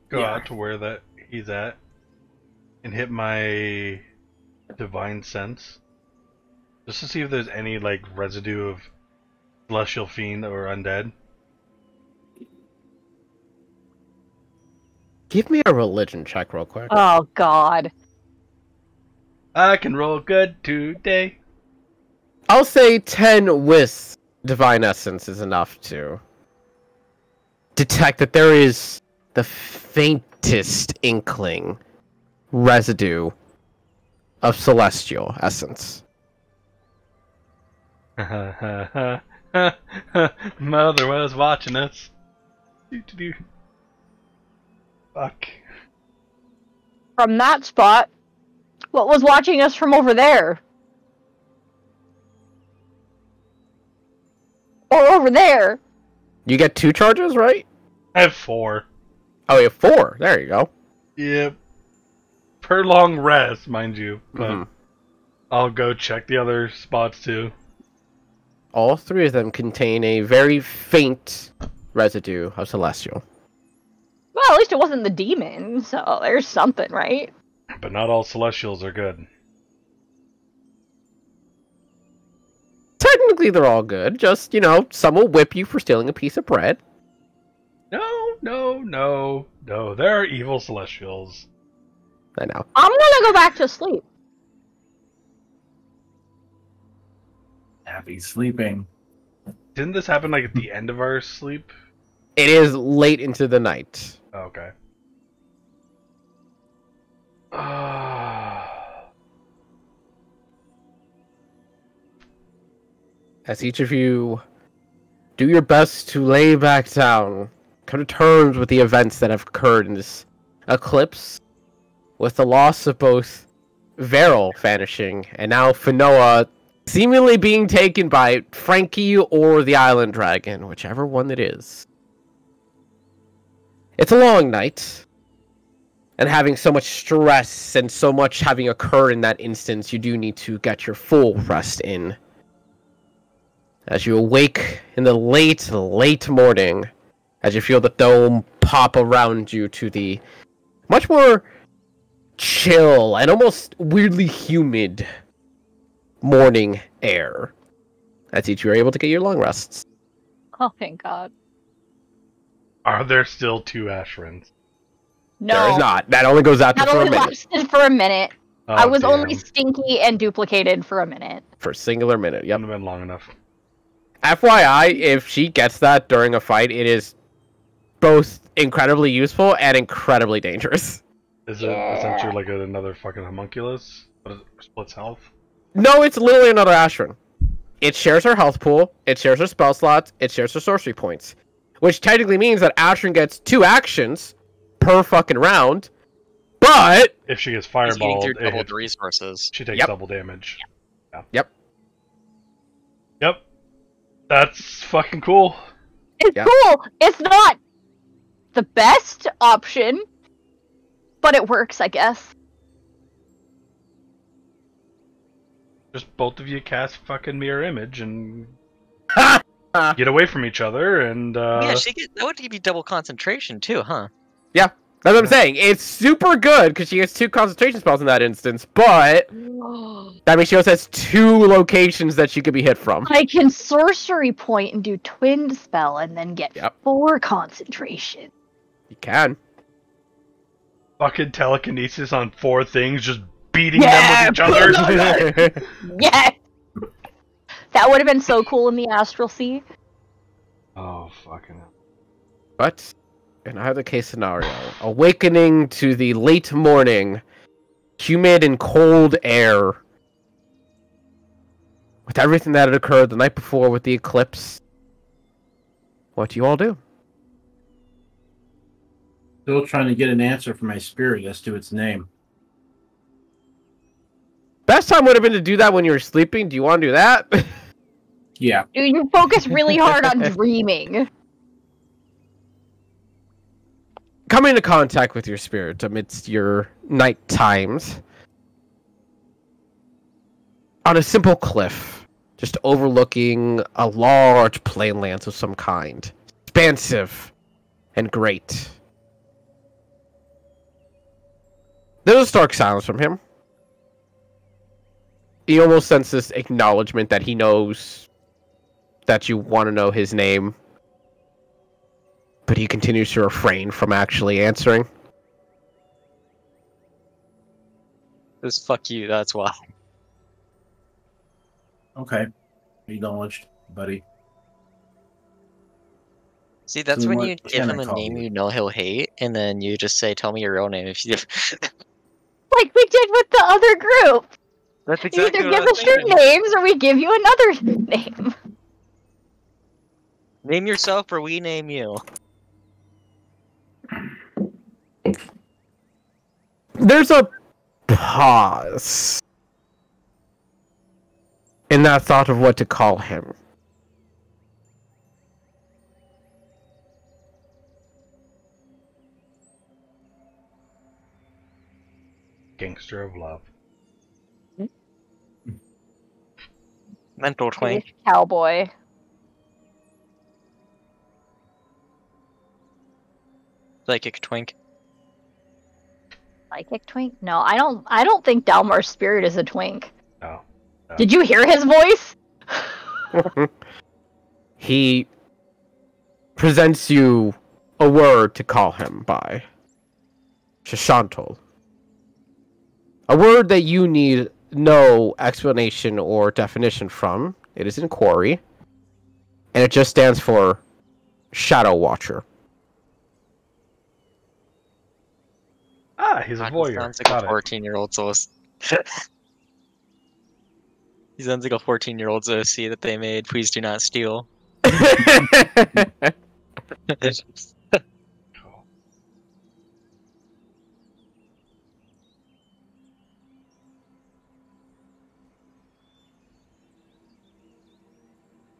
go Yeah. out to where that he's at and hit my divine sense? Just to see if there's any like residue of celestial fiend or undead. Give me a religion check real quick. Oh, God. I can roll good today. I'll say 10 with divine essence is enough to detect that there is the faintest inkling residue of celestial essence. Mother was watching us. Do. Fuck. From that spot, What was watching us from over there? Or over there? You get 2 charges, right? I have 4. Oh, you have 4. There you go. Yep. Per long rest, mind you. But Mhm. I'll go check the other spots too. All 3 of them contain a very faint residue of celestial. Well, at least it wasn't the demon, so there's something, right? But not all celestials are good. Technically, they're all good. Just, some will whip you for stealing a piece of bread. No. There are evil celestials. I know. I'm gonna go back to sleep. Happy sleeping. Didn't this happen like at the end of our sleep? It is late into the night. Okay. As each of you do your best to lay back down, come to terms with the events that have occurred in this eclipse, with the loss of both Veril vanishing and now Finoa seemingly being taken by Frankie or the Island Dragon, whichever one it is. It's a long night, and having so much stress and so much having occurred in that instance, you do need to get your full rest in. As you awake in the late morning, as you feel the dome pop around you to the much more chill and almost weirdly humid morning air. As each you are able to get your long rests. Oh, thank God. Are there still 2 Ashrins? No. There is not. That only goes out to That for a only minute. lasted for a minute. Oh, I was damn. only stinky and duplicated for a minute. For a singular minute, yep. Wouldn't have been long enough. FYI, if she gets that during a fight, it is both incredibly useful and incredibly dangerous. Is it essentially like another fucking homunculus? But it splits health? No, it's literally another Ashran. It shares her health pool, it shares her spell slots, it shares her sorcery points. Which technically means that Ashran gets 2 actions per fucking round, but... If she gets He's getting fireballed, through it double hits- the resources. she takes Yep. double damage. Yep. That's fucking cool. It's Yeah. cool. It's not the best option, but it works, I guess. Just both of you cast fucking mirror image and get away from each other and Yeah, that would give you double concentration too, huh? That's what I'm saying. It's super good because she gets 2 concentration spells in that instance, but that means she also has 2 locations that she could be hit from. I can sorcery point and do twin spell and then get Yep. 4 concentration. You can. fucking telekinesis on 4 things, just beating Yeah, them with each other. Yes! That would have been so cool in the Astral Sea. Oh, fucking hell. But in either case scenario, awakening to the late morning, humid and cold air, with everything that had occurred the night before with the eclipse, what do you all do? Still trying to get an answer from my spirit as to its name. Best time would have been to do that when you were sleeping. Do you want to do that? Yeah. Dude, you focus really hard on dreaming. Coming into contact with your spirit amidst your night times on a simple cliff, just overlooking a large plainlands of some kind, expansive and great. There's a stark silence from him. You almost sense this acknowledgement that he knows that you want to know his name, but he continues to refrain from actually answering. Just fuck you, that's why. Okay. Acknowledged, buddy. See, that's So when what you give can I him a call name you? you know he'll hate, and then you just say, tell me your real name if you Like we did with the other group. That's You either give us your names or we give you another name. Name yourself or we name you. There's a pause in that thought of what to call him. Gangster of love. Mental twink. Space cowboy. Psychic twink. Psychic twink? No, I don't think Dalmar's spirit is a twink. No. Did you hear his voice? He presents you a word to call him by. Shashantal. A word that you need no explanation or definition from. It is in Quarry. And it just stands for Shadow Watcher. Ah, he's a God, he voyeur. sounds like Got a it. 14-year-old He sounds like a 14-year-old's OC that they made. Please do not steal. Cool.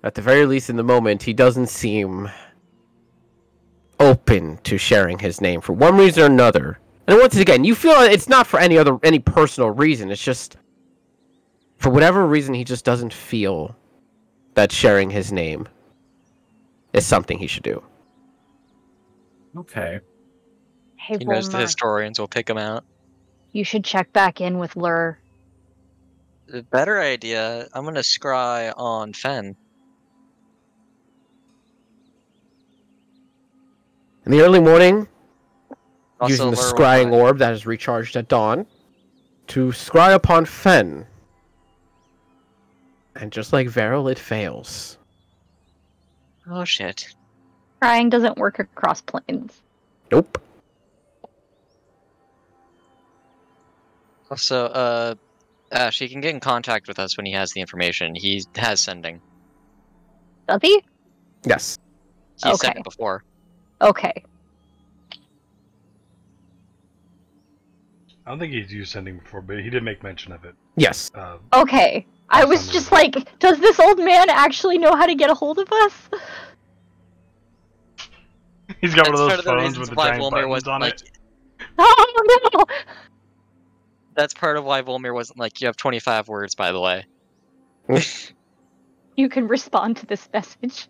At the very least, in the moment, he doesn't seem open to sharing his name for one reason or another. And once again, you feel it's not for any personal reason. It's just for whatever reason he just doesn't feel that sharing his name is something he should do. Okay. Hey, He knows the Volmer, historians will pick him out. you should check back in with Lur. The better idea, I'm gonna scry on Fen. In the early morning, Also, using the Lur will scrying not- orb that is recharged at dawn, to scry upon Fen. And just like Varel, it fails. Oh shit. Crying doesn't work across planes. Nope. Also, Ash, he can get in contact with us when he has the information. He has sending. Does he? Yes. He said Okay. it before. Okay. I don't think he's used sending before, but he did make mention of it. Yes. Okay. I was just like, does this old man actually know how to get a hold of us? He's got one of That's those part of the phones reasons with the why giant Volmir buttons wasn't on like. it. Oh no! That's part of why Volmir wasn't like, you have 25 words, by the way. You can respond to this message.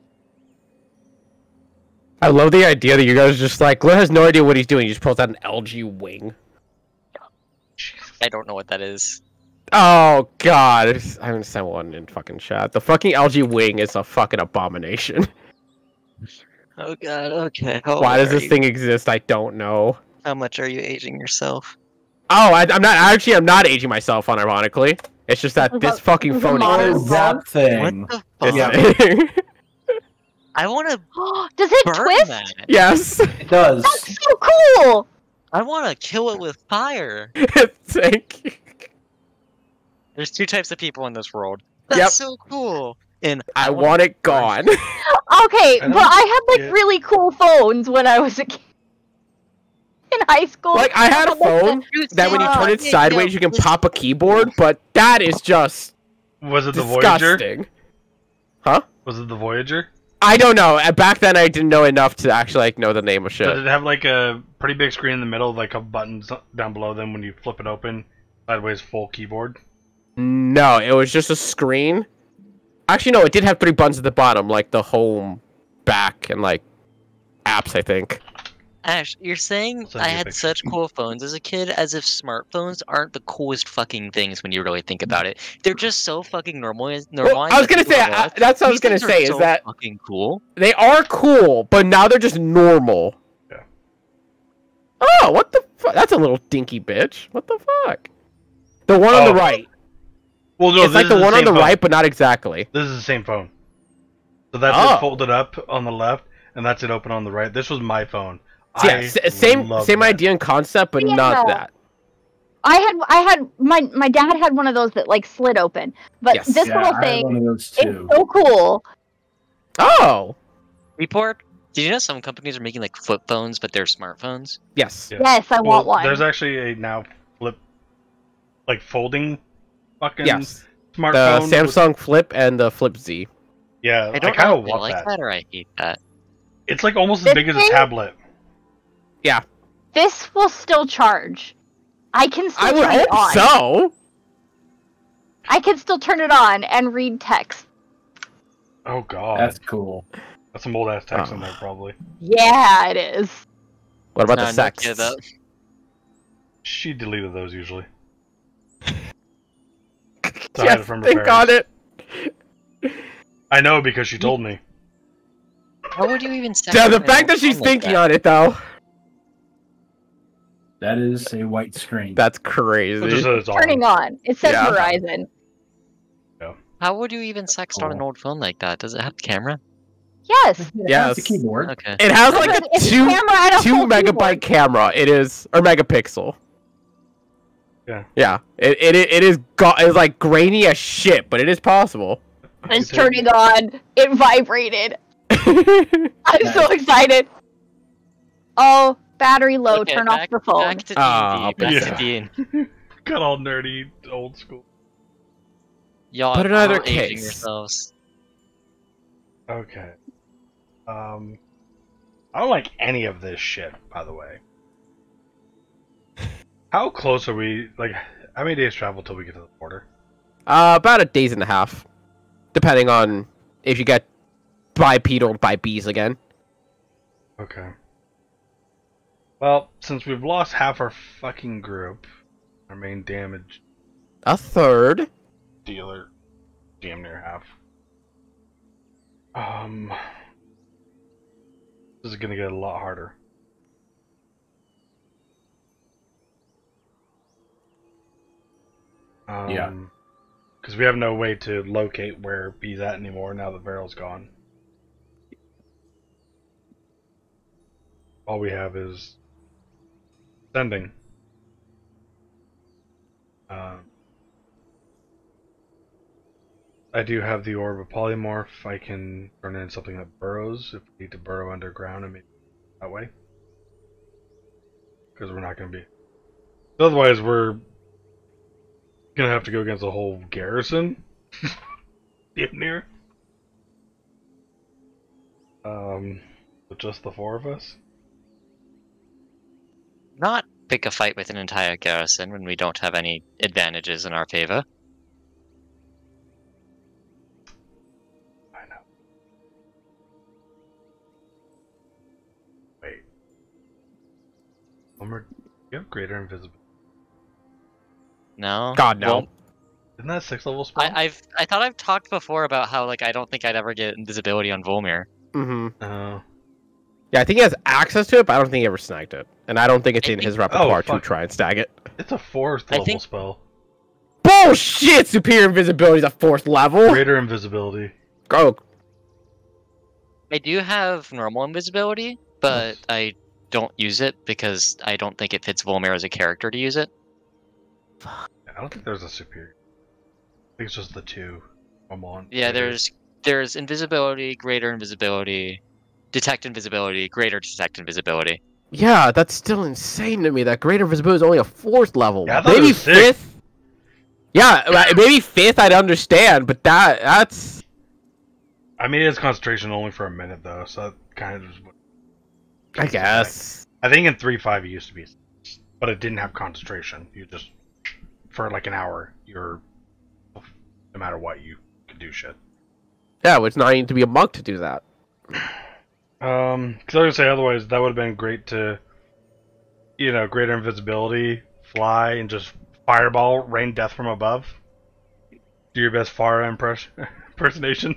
I love the idea that you guys are just like, Glenn has no idea what he's doing. He just pulls out an LG wing. I don't know what that is. Oh, God. I haven't sent one in fucking chat. The fucking LG wing is a fucking abomination. Oh god, okay. How Why old does are this you? thing exist? I don't know. How much are you aging yourself? Oh, I'm not. Actually, I'm not aging myself, unironically. It's just that this fucking phone modern exists. phone? That thing. What the This fuck? Yeah. thing. I want to Does it burn twist? that. Yes. It does. That's so cool! I want to kill it with fire. Thank you. There's two types of people in this world. That's Yep. so cool. And I want it gone. Okay, I but don't I had like get- really cool phones when I was a kid. In high school. Like, I had a phone that when you turn it sideways, you can pop a keyboard, but that is just Was it the Voyager? disgusting. Huh? Was it the Voyager? I don't know. Back then, I didn't know enough to actually like know the name of Did shit. it have like a pretty big screen in the middle, like a couple buttons down below them when you flip it open? Sideways full keyboard? No, it was just a screen. Actually, no, it did have 3 buttons at the bottom, like the home, back, and like apps, I think. Ash, you're saying Send I me a had picture. such cool phones as a kid, as if smartphones aren't the coolest fucking things when you really think about it. They're just so fucking normal. Well, I was gonna say, that's what I was gonna say, is that fucking cool. they are cool, but now they're just normal. Yeah. Oh, what the fuck? That's a little dinky bitch. What the fuck? The one on the Oh. right. Well, no, It's like this the is one on same the phone. right, but not exactly. This is the same phone. So that's Oh. it folded up on the left, and that's it open on the right. This was my phone. So, yeah, same love same that. idea and concept, but not Yeah. that. I had my dad had one of those that like slid open. But Yes. this Yeah, little I had thing one of those is too. so cool. Oh, Report. Did you know some companies are making like flip phones, but they're smartphones? yes. Yeah. Yes, I want Well, one. there's actually a now flip like folding fucking Yes. The smartphone. Samsung Flip and the Flip Z. Yeah, I I don't kind know of if I want like that. that or I hate that. It's like almost as This big as a thing? tablet. Yeah. This will still charge. I can still I would turn it hope on. so. I can still turn it on and read text. Oh god, That's cool. that's some old ass text in Oh. there probably. Yeah, it is. What about No, the sex? Nokia, though. She deleted those usually. Yes, To hide it from her think on parents. it. I know because she told me. How would you even sex Yeah, the on an fact old that she's phone like thinking that? on it though. That is a white screen. That's It just crazy. said it's on. Turning on. It says Yeah. Verizon. How would you even sext on an old phone like that? Does it have a camera? Yes. It has Yes. a keyboard. Okay. It has Oh, like but a it's a two camera and a full megabyte keyboard. camera. It is or megapixel. Yeah. Yeah. It is it's like grainy as shit, but it is possible. It's turning on. It vibrated. I'm so excited. Oh, battery low. Okay, Turn off the phone. Back to Ah, D&D. Back yeah. to D&D. Got all nerdy, old school. Y'all But in either are aging case- yourselves. Okay. I don't like any of this shit, by the way. How close are we? Like, how many days travel till we get to the border? About a days and a half, depending on if you get bipedaled by bees again. Okay. Well, since we've lost half our fucking group, our main damage A third. dealer, damn near half. This is gonna get a lot harder. Yeah. Because we have no way to locate where B's at anymore now that Varel's gone. All we have is sending. I do have the Orb of Polymorph. I can turn in something that burrows if we need to burrow underground and maybe that way. Because we're not going to be... Otherwise, we're going to have to go against a whole garrison. Get near. With just the four of us. Not pick a fight with an entire garrison when we don't have any advantages in our favor. I know. Wait. Homer, you have greater invisibility. No. God no. Well, Isn't that a 6th level spell? I thought I've talked before about how like I don't think I'd ever get invisibility on Volmir. Mm-hmm. Oh. Yeah, I think he has access to it, but I don't think he ever snagged it, and I don't think it's I in think- his repertoire to fuck. try and snag it. It's a 4th I level think- spell. Bullshit! Superior invisibility is a 4th level. Greater invisibility. Oh, I do have normal invisibility, but I don't use it because I don't think it fits Volmir as a character to use it. I don't think there's a superior. I think it's just the two. I'm on. Yeah, there's invisibility, greater invisibility, detect invisibility, greater detect invisibility. yeah, that's still insane to me. That greater visibility is only a 4th level. Yeah, I thought it maybe was 6th. 5th. Yeah, maybe 5th I'd understand, but that's. I mean, it's concentration only for a minute though, so that kind of just. I guess. I think in 3.5 it used to be, but it didn't have concentration. You just for like an hour, you're no matter what you could do shit. Yeah, well, it's not even to be a monk to do that. Because I was gonna say otherwise that would have been great to, you know, greater invisibility, fly, and just fireball, rain death from above. Do your best fire impersonation.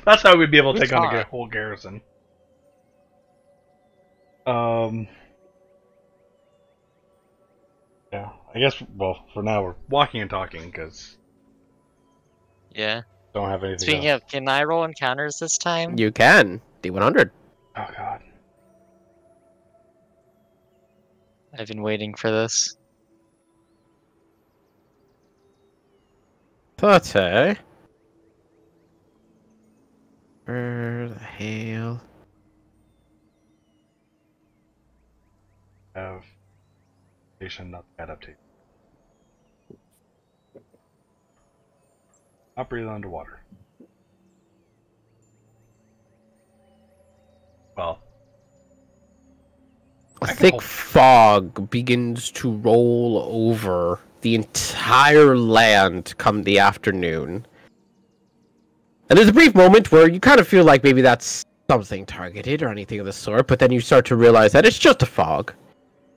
That's how we'd be able to Who's take on Farah? a whole garrison. Yeah, I guess. Well, for now we're walking and talking because Yeah. don't have anything. Speaking else. of, can I roll encounters this time? You can. D100. Oh god. I've been waiting for this. Pate. Where the hell? Have adaptation, not adaptation. Not breathe underwater. Well, A thick fog begins to roll over the entire land come the afternoon. And there's a brief moment where you kind of feel like maybe that's something targeted or anything of the sort, but then you start to realize that it's just a fog.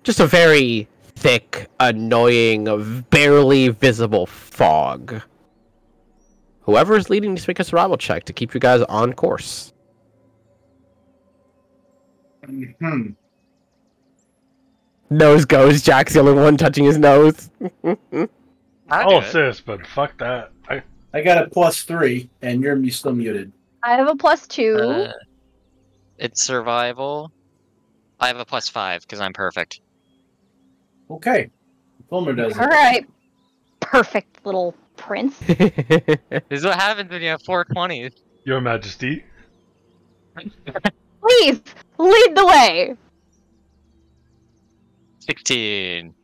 Just a very thick, annoying, barely visible fog. Whoever is leading needs to make a survival check to keep you guys on course. Hmm. Nose goes. Jack's the only one touching his nose. I'll assist, but fuck that. I got a +3, and you're still muted. I have a +2. It's survival. I have a +5 because I'm perfect. Okay. Fulmer does All it. right. Perfect little prince. This is what happens when you have 420s. Your Majesty. Please, lead the way. 16.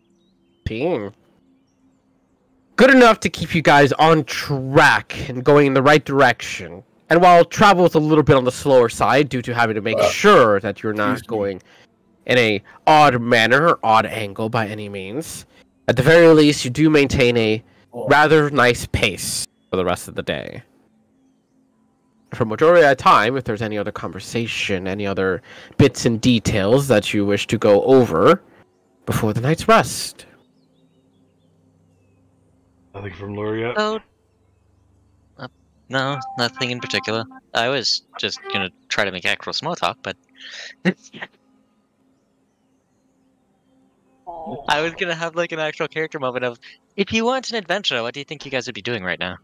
Good enough to keep you guys on track and going in the right direction. And while travel is a little bit on the slower side due to having to make sure that you're not going in a odd manner or odd angle by any means, at the very least you do maintain a rather nice pace for the rest of the day. For majority of the time, if there's any other conversation, any other bits and details that you wish to go over before the night's rest. Nothing from Luria. Oh. No, nothing in particular. I was just gonna try to make actual small talk, but I was gonna have like an actual character moment of, if you want an adventure, what do you think you guys would be doing right now?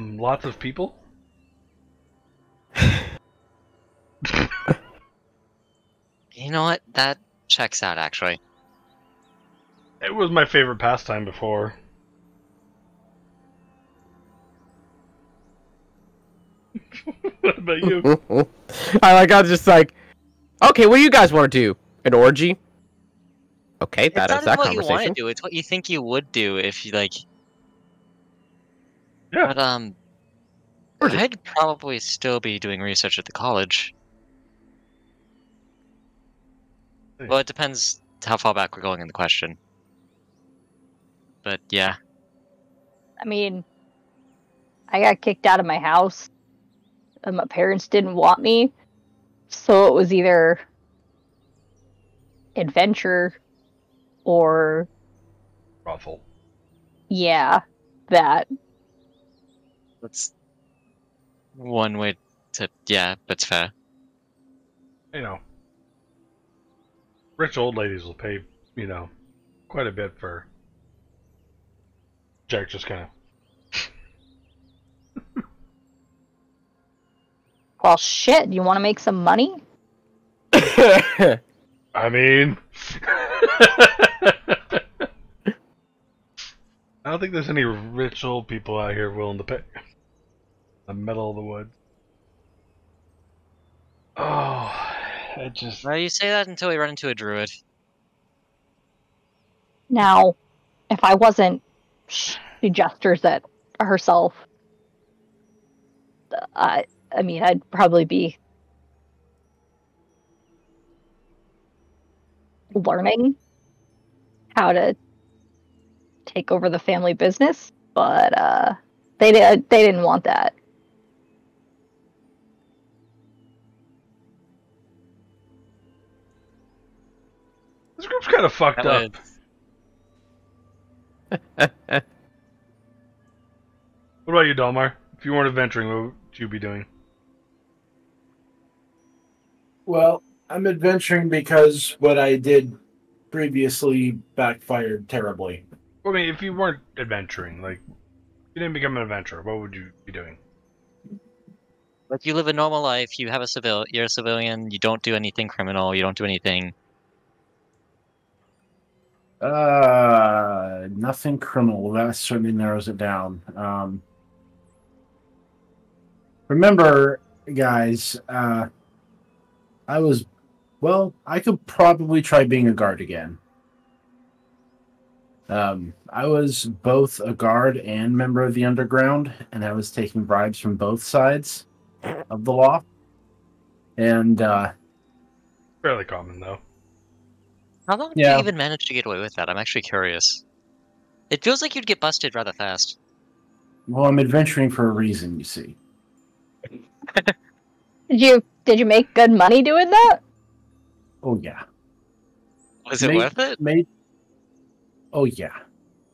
Lots of people. You know what? That checks out, actually. It was my favorite pastime before. What about you? I'm just like, okay, what do you guys want to do? An orgy? Okay, that is that what you want conversation. to do. It's what you think you would do if you like. Yeah. But I'd probably still be doing research at the college. Well, it depends how far back we're going in the question. But yeah. I mean, I got kicked out of my house, and my parents didn't want me, so it was either adventure or Brothel. yeah, that. That's one way to, yeah, that's fair. You know, rich old ladies will pay, quite a bit for. Jack just kind of. Well, shit. You want to make some money? I mean, I don't think there's any rich old people out here willing to pay. The middle of the woods. Oh, it just. Well, you say that until we run into a druid. Now, if I wasn't, she gestures at herself. I mean, I'd probably be learning how to take over the family business, but they didn't want that. This group's kind of fucked up. What about you, Dalmar? If you weren't adventuring, what would you be doing? Well, I'm adventuring because what I did previously backfired terribly. I mean, if you weren't adventuring, like, you didn't become an adventurer, what would you be doing? Like, you live a normal life, you have you're a civilian, you don't do anything criminal, you don't do anything. Nothing criminal. That certainly narrows it down. Remember, guys, I could probably try being a guard again. I was both a guard and member of the underground, and I was taking bribes from both sides of the law. And Fairly common though. How long did Yeah. you even manage to get away with that? I'm actually curious. It feels like you'd get busted rather fast. well, I'm adventuring for a reason, you see. Did you make good money doing that? Oh yeah. Was it worth it? Oh yeah.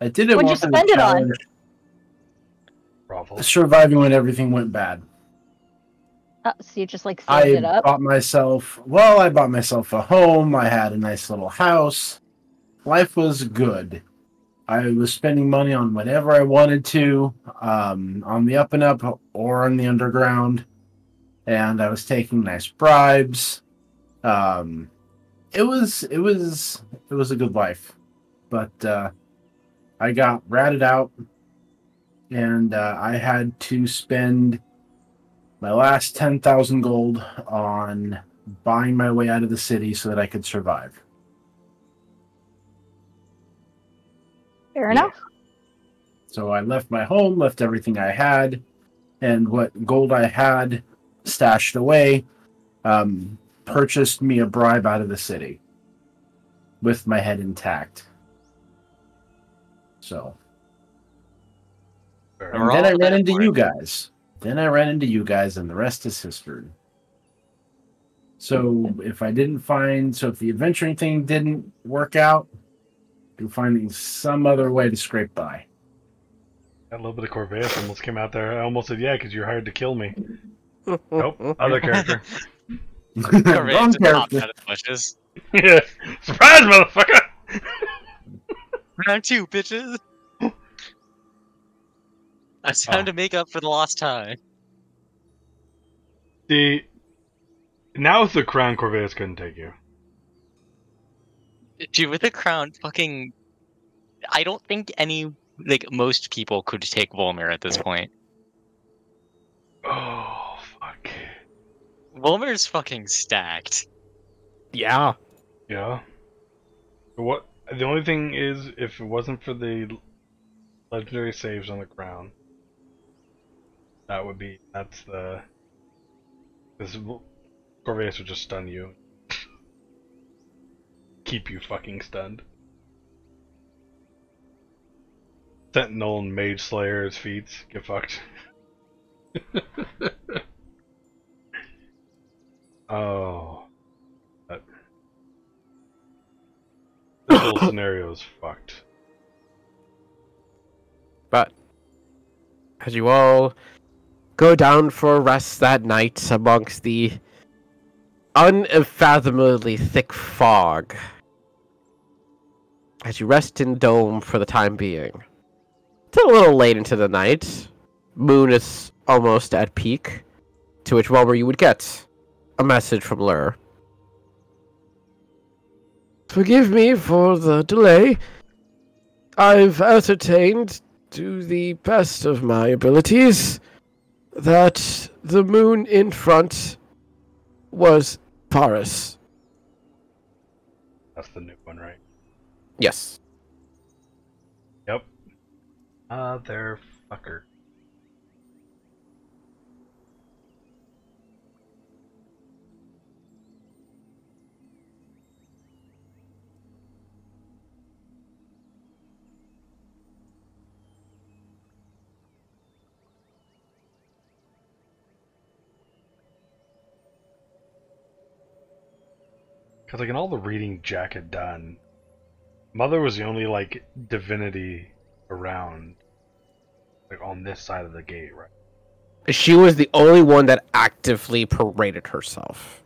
I did it What'd you once as a spend it on? challenge, Bravo. surviving when everything went bad. So you just like saved it I up? bought myself a home. I had a nice little house. Life was good. I was spending money on whatever I wanted to, on the up and up or on the underground, and I was taking nice bribes. It was a good life, but I got ratted out, and I had to spend my last 10,000 gold on buying my way out of the city so that I could survive. Fair enough. So I left my home, left everything I had, and what gold I had stashed away, purchased me a bribe out of the city with my head intact. So, Fair and enough. We're then all I ran there into for you it. guys. And the rest is history. So if the adventuring thing didn't work out, you're finding some other way to scrape by. Got a little bit of Corvus almost came out there. I almost said yeah because you're hired to kill me. Nope, other character. Correct, Wrong just popped character. out of the bushes. Yeah, surprise, motherfucker! Round 2, bitches! It's time to make up for the lost time. See, now with the crown, Corvus couldn't take you. Dude, with the crown, fucking... I don't think most people could take Volmir at this point. Oh fuck. Volmir's fucking stacked. Yeah. Yeah. What? The only thing is, if it wasn't for the legendary saves on the crown, that's the. This Corvus would just stun you. Keep you fucking stunned. Sentinel and Mage Slayer's feats get fucked. Oh. This whole scenario is fucked. But as you all go down for a rest that night amongst the unfathomably thick fog, as you rest in Dome for the time being, it's a little late into the night. Moon is almost at peak, to which Wilmer you would get a message from Lur. Forgive me for the delay. I've ascertained, to the best of my abilities, that the moon in front was Paris. That's the new one, right? Yes. Yep. They're fucker. Because, like, in all the reading Jack had done, Mother was the only, like, divinity around, like, on this side of the gate, right? She was the only one that actively paraded herself.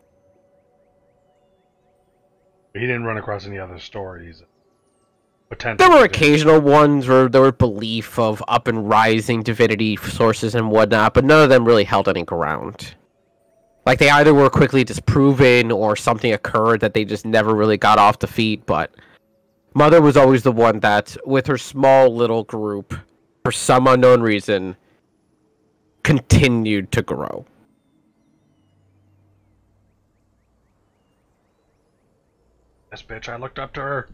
He didn't run across any other stories. There were occasional ones where there were belief of up and rising divinity sources and whatnot, but none of them really held any ground. Like, they either were quickly disproven or something occurred that they just never really got off the feet, but Mother was always the one that, with her small little group, for some unknown reason, continued to grow. This bitch, I looked up to her.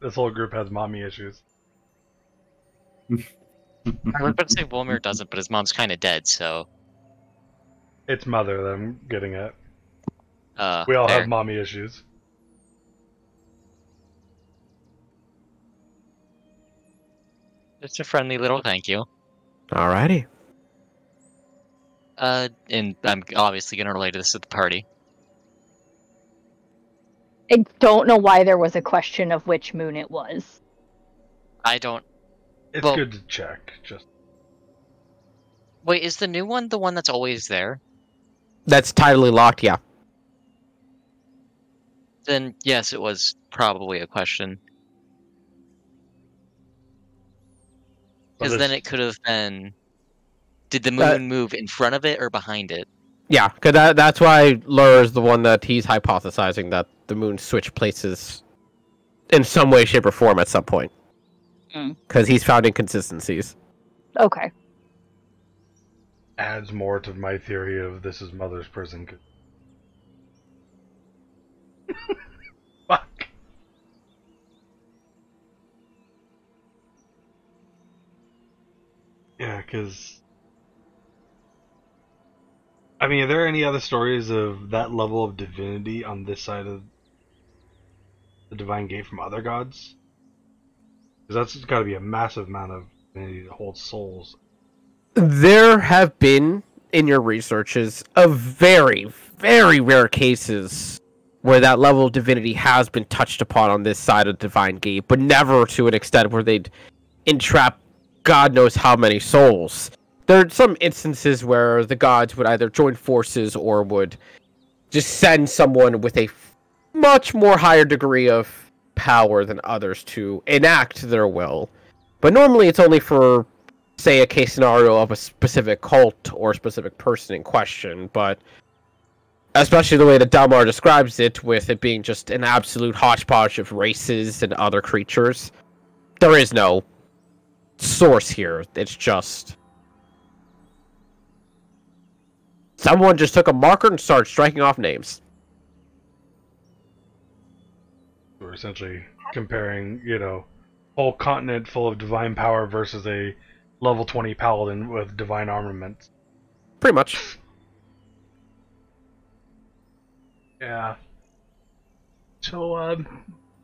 This whole group has mommy issues. I was about to say Volmir doesn't, but his mom's kind of dead, so. It's mother that I'm getting at. We all fair. have mommy issues. Just a friendly little thank you. Alrighty. And I'm obviously gonna relate this at the party. I don't know why there was a question of which moon it was. I don't. It's Well- good to check. Just Wait, is the new one the one that's always there? That's tidally locked, yeah. Then yes, it was probably a question. Well, Because then this- it could have been. Did the moon move in front of it or behind it? Yeah, because that's why Lur is the one that he's hypothesizing that the moon switched places in some way, shape, or form at some point. Because he's found inconsistencies. Okay. adds more to my theory of this is mother's prison. Fuck. Yeah, because I mean, are there any other stories of that level of divinity on this side of the Divine Gate from other gods? Because that's got to be a massive amount of divinity that holds souls. There have been, in your researches, of very, very rare cases where that level of divinity has been touched upon on this side of Divine Gate, but never to an extent where they'd entrap God knows how many souls. There are some instances where the gods would either join forces or would just send someone with a much more higher degree of power than others to enact their will. But normally it's only for, say, a case scenario of a specific cult or a specific person in question, but especially the way that Delmar describes it, with it being just an absolute hodgepodge of races and other creatures, there is no source here. It's just someone just took a marker and started striking off names. We're essentially comparing, whole continent full of divine power versus a level 20 paladin with divine armament. Pretty much. Yeah. So,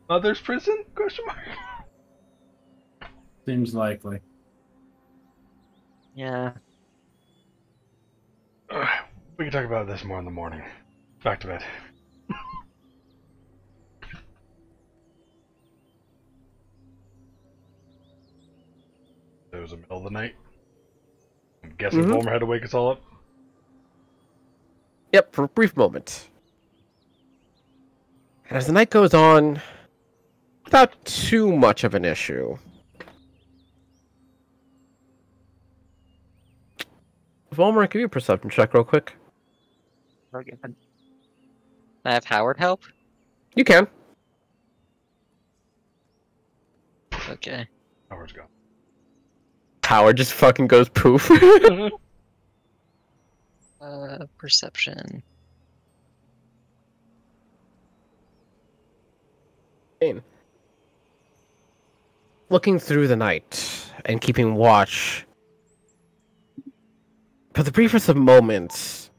mother's prison? Question mark. Seems likely. Yeah. We can talk about this more in the morning. Back to bed. It was the middle of the night. I'm guessing Volmer had to wake us all up. Yep, for a brief moment. And as the night goes on, without too much of an issue, Volmer, give you a perception check real quick. Okay. Can I have Howard help? You can. Okay. Howard's gone. Howard just fucking goes poof. Perception. Looking through the night and keeping watch, for the briefest of moments,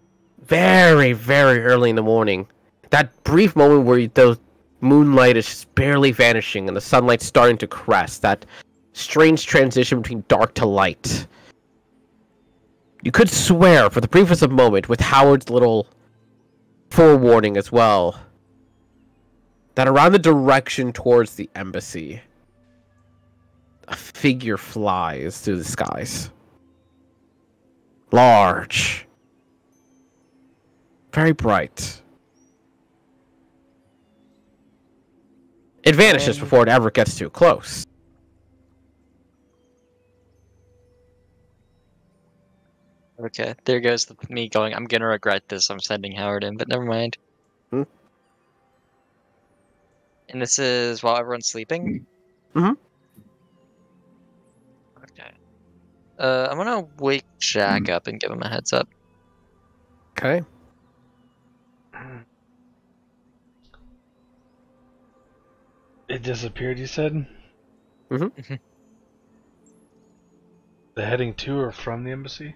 very, very early in the morning, that brief moment where the moonlight is just barely vanishing and the sunlight's starting to crest, that strange transition between dark to light. You could swear, for the briefest of moment, with Howard's little forewarning as well, that around the direction towards the embassy, a figure flies through the skies. Large. Very bright. It vanishes before it ever gets too close. Okay, there goes me going, I'm gonna regret this, I'm sending Howard in, but never mind. Hmm? And this is while everyone's sleeping? Mhm. Okay. I'm gonna wake Jack up and give him a heads up. Okay. It disappeared, you said? Mm-hmm. The heading to or from the embassy?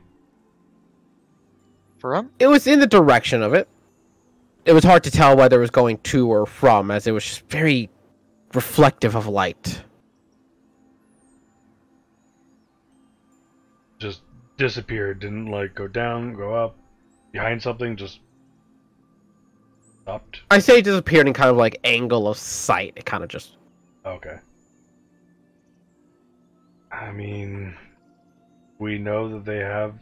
From? It was in the direction of it. It was hard to tell whether it was going to or from, as it was just very reflective of light. Just disappeared. Didn't like go down, go up, behind something. Just stopped. I say it disappeared in kind of like angle of sight. It kind of just. Okay. I mean, we know that they have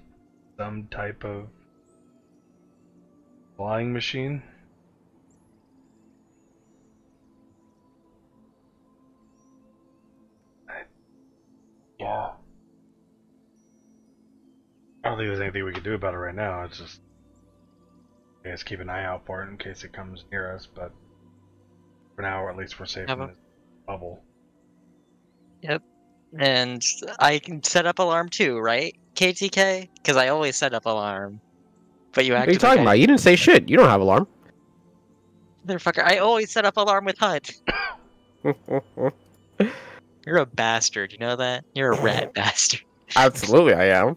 some type of flying machine. Yeah. I don't think there's anything we can do about it right now. It's just, I guess, keep an eye out for it in case it comes near us. But for now, at least we're safe in this bubble. Yep. And I can set up alarm too, right? KTK? Because I always set up alarm. But you What are acted you talking like about? You didn't say shit. You don't have alarm. Motherfucker, I always set up alarm with HUD. You're a bastard, you know that? You're a rat bastard. Absolutely, I am.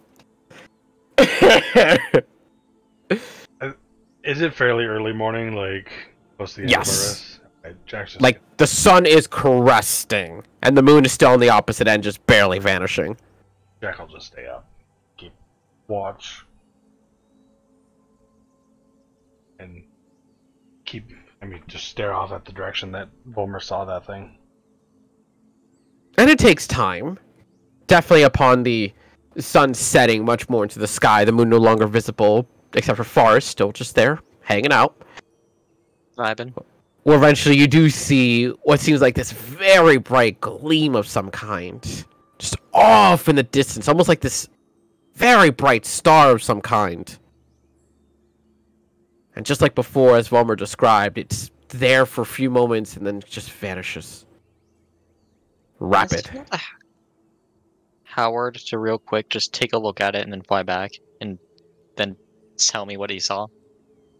Is it fairly early morning, like close to the end of our Yes. rest? Jack's just Like, the sun is cresting, and the moon is still on the opposite end, just barely vanishing. Jack will just stay up, keep watch, and keep. I mean, just stare off at the direction that Bulmer saw that thing. And it takes time. Definitely upon the sun setting much more into the sky, the moon no longer visible, except for Forest, still just there, hanging out. Vibin'. Well, eventually you do see what seems like this very bright gleam of some kind. Just off in the distance, almost like this very bright star of some kind. And just like before, as Vollmer described, it's there for a few moments and then just vanishes. Rapid. Howard to real quick just take a look at it and then fly back and then tell me what he saw.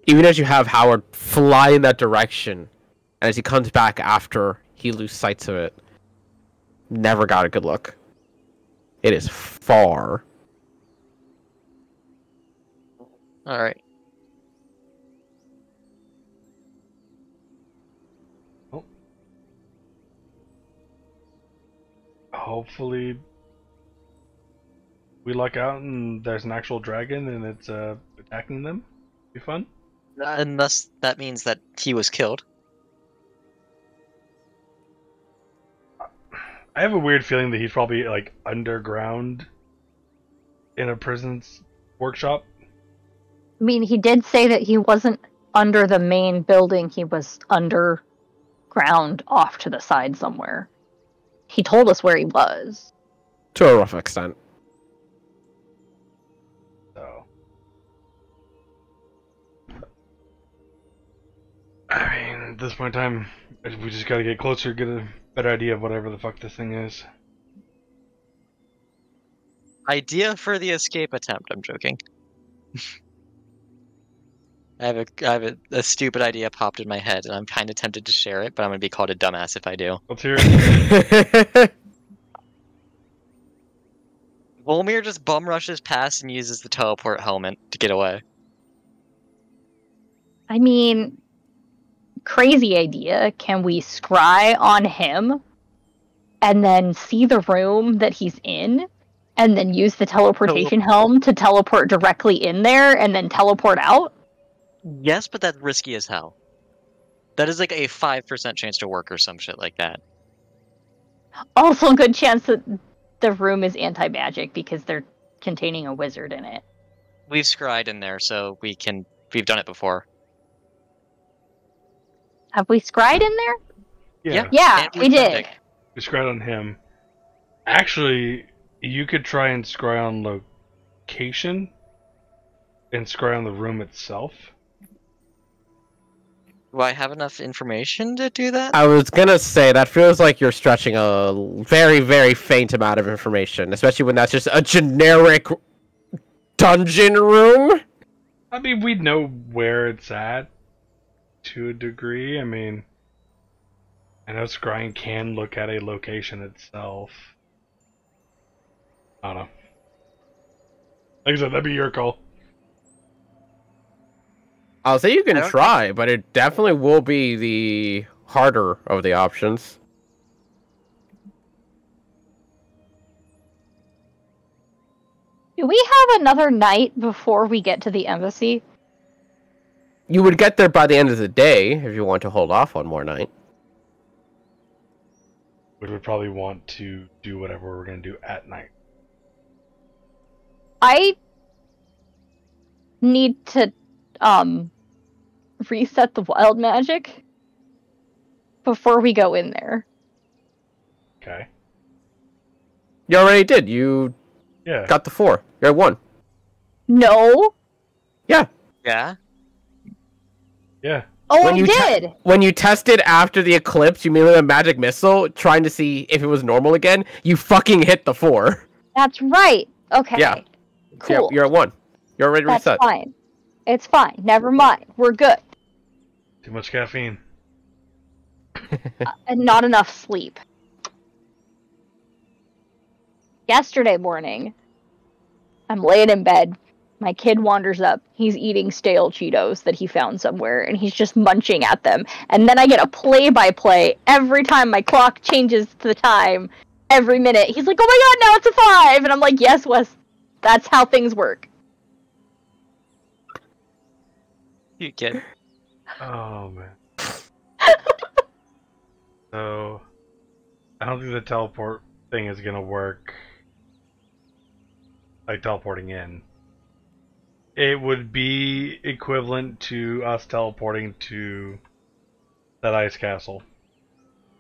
Even as you have Howard fly in that direction, and as he comes back after he loses sight of it, never got a good look. It is far. Alright. Hopefully, we luck out and there's an actual dragon and it's attacking them. Be fun. Unless that means that he was killed. I have a weird feeling that he's probably like underground in a prison's workshop. I mean, he did say that he wasn't under the main building. He was underground off to the side somewhere. He told us where he was. To a rough extent. So, I mean, at this point in time, we just gotta get closer, get a better idea of whatever the fuck this thing is. Idea for the escape attempt, I'm joking. I have a stupid idea popped in my head, and I'm kind of tempted to share it, but I'm going to be called a dumbass if I do. Let's hear it. Volmir just bum rushes past and uses the teleport helmet to get away. I mean, crazy idea. Can we scry on him and then see the room that he's in and then use the teleportation helm to teleport directly in there and then teleport out? Yes, but that's risky as hell. That is like a 5% chance to work or some shit like that. Also a good chance that the room is anti-magic because they're containing a wizard in it. We've scried in there, so we've done it before. Have we scried in there? Yeah. Yeah, And we did. Dick. We scry on him. Actually, you could try and scry on location and scry on the room itself. Do I have enough information to do that? I was gonna say, that feels like you're stretching a very, very faint amount of information, especially when that's just a generic dungeon room. I mean, we'd know where it's at to a degree. I mean, I know scrying can look at a location itself. I don't know. Like I said, that'd be your call. I'll say you can I don't try, but it definitely will be the harder of the options. Do we have another night before we get to the embassy? You would get there by the end of the day if you want to hold off one more night. We would probably want to do whatever we're going to do at night. I need to reset the wild magic before we go in there. Okay. You already did. You Yeah. got the 4. You're at 1. No. Yeah. Yeah? Yeah. Oh, When I you did. When you tested after the eclipse, you made a magic missile trying to see if it was normal again. You fucking hit the 4. That's right. Okay. Yeah. Cool. You're at 1. You're already That's reset. fine. It's fine. Never mind. We're good. Too much caffeine. And not enough sleep. Yesterday morning, I'm laying in bed. My kid wanders up. He's eating stale Cheetos that he found somewhere, and he's just munching at them. And then I get a play-by-play every time my clock changes to the time. Every minute. He's like, oh my god, now it's a 5! And I'm like, yes, Wes, that's how things work. You kid. Oh, man. So, I don't think the teleport thing is going to work. Like, teleporting in. It would be equivalent to us teleporting to that ice castle.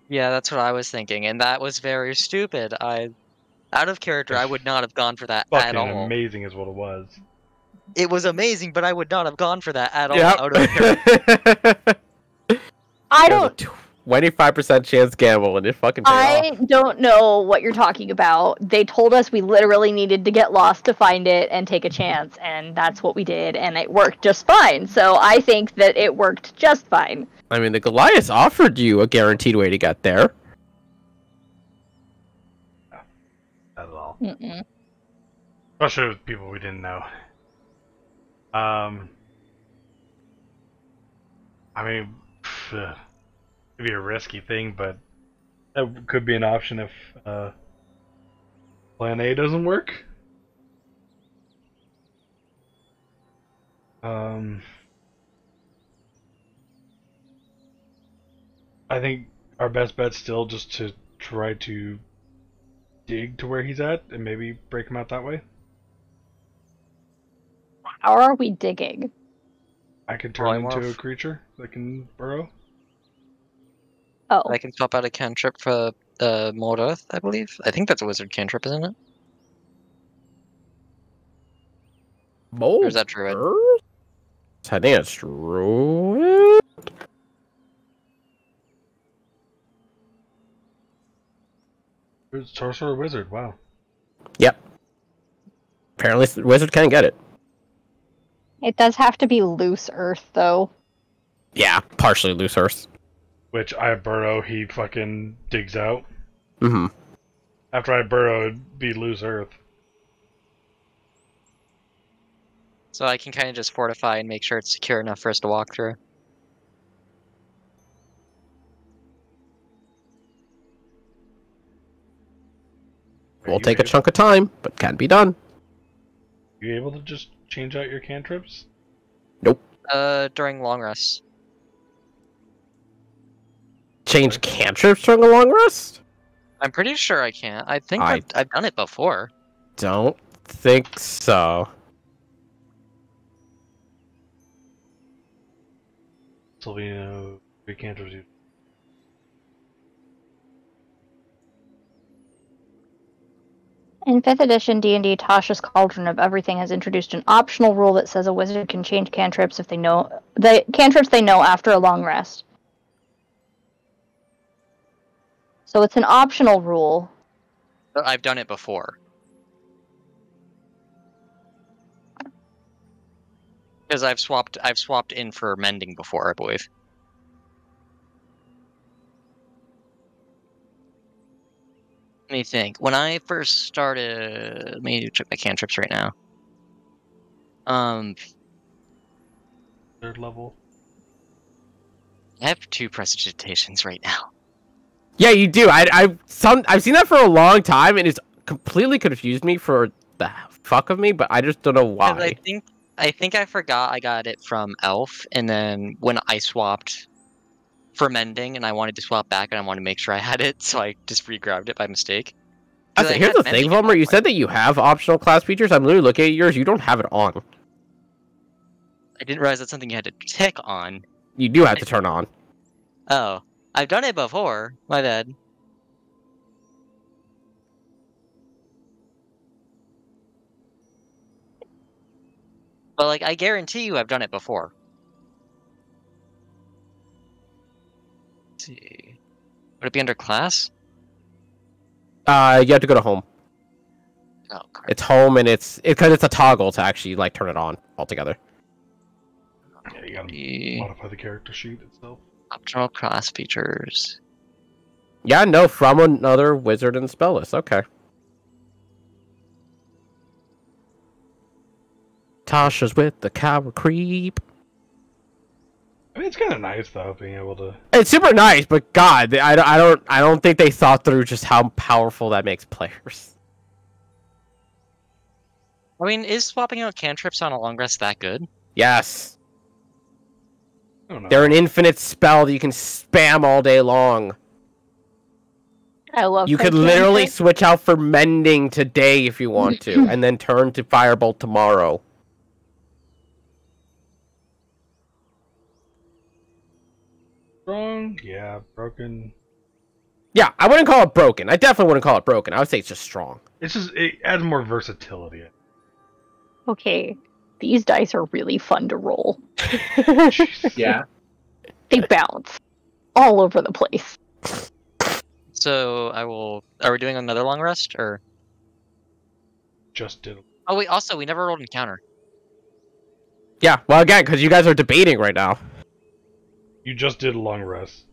Yeah, that's what I was thinking, and that was very stupid. Out of character, I would not have gone for that at Fucking all. amazing is what it was. It was amazing, but I would not have gone for that at all. Yep. Out of character. I There's don't... a 25% chance gamble, and it fucking paid I off. don't know what you're talking about. They told us we literally needed to get lost to find it and take a chance, and that's what we did, and it worked just fine. So I think that it worked just fine. I mean, the Goliath offered you a guaranteed way to get there. Not at all. Mm-mm. Especially with people we didn't know. I mean, it'd be a risky thing, but that could be an option if Plan A doesn't work. I think our best bet's still just to try to dig to where he's at and maybe break him out that way. How are we digging? I can turn into a Polymorph. creature that can burrow. Oh, I can swap out a cantrip for Mold Earth, I believe. I think that's a wizard cantrip, isn't it? Mold Or is that druid? Earth? I think it's druid. Sorcerer wizard, wow. Yep. Apparently, the wizard can get it. it does have to be loose earth, though. Yeah, partially loose earth. Which I burrow, he fucking digs out. Mm-hmm. After I burrow, it'd be loose earth. So I can kind of just fortify and make sure it's secure enough for us to walk through. Will take a chunk of time, but can be done. You able to just change out your cantrips? During long rests. Change cantrips during a long rest? I'm pretty sure I can. I think I- I've done it before. Don't think so. Sylvino, big cantrips. In 5th edition D&D, Tasha's Cauldron of Everything has introduced an optional rule that says a wizard can change cantrips if they know after a long rest. So it's an optional rule. But I've done it before. Because I've swapped in for mending before, I believe. me think. When I first started, let me check my cantrips right now. 3rd level. I have 2 prestidigitations right now. Yeah, you do. I've seen that for a long time, and it's completely confused me for the fuck of me, but I just don't know 'Cause why. I think I forgot I got it from Elf, and then when I swapped for mending, and I wanted to swap back, and I wanted to make sure I had it, so I just re-grabbed it by mistake. 'Cause Okay, I here's had the mending thing, at Vollmer. one You point. said that you have optional class features. I'm literally looking at yours. You don't have it on. I didn't realize that's something you had to tick on. You do have to turn on. Oh, I've done it before. My bad. But like, I guarantee you, I've done it before. Let's see, would it be under class? You have to go to home. Oh, crap. It's home, and it's because it's a toggle to actually like turn it on altogether. Yeah, you gotta The modify the character sheet itself. optional class features. Yeah, no, from another wizard and spell list. Okay. Tasha's with the cower creep. I mean, it's kind of nice though, being able to. It's super nice, but God, I don't think they thought through just how powerful that makes players. I mean, is swapping out cantrips on a long rest that good? Yes, I don't know. they're an infinite spell that you can spam all day long. I love. You her could literally cantrip. switch out for mending today if you want to, and then turn to firebolt tomorrow. Strong? Yeah. Broken? Yeah, I wouldn't call it broken. I definitely wouldn't call it broken. I would say it's just strong. It's just, it adds more versatility. Okay, these dice are really fun to roll. Yeah. They bounce all over the place. So I will. Are we doing another long rest, or? Just did. Oh wait. Also, we never rolled encounter. Yeah, well, again, because you guys are debating right now. You just did a long rest.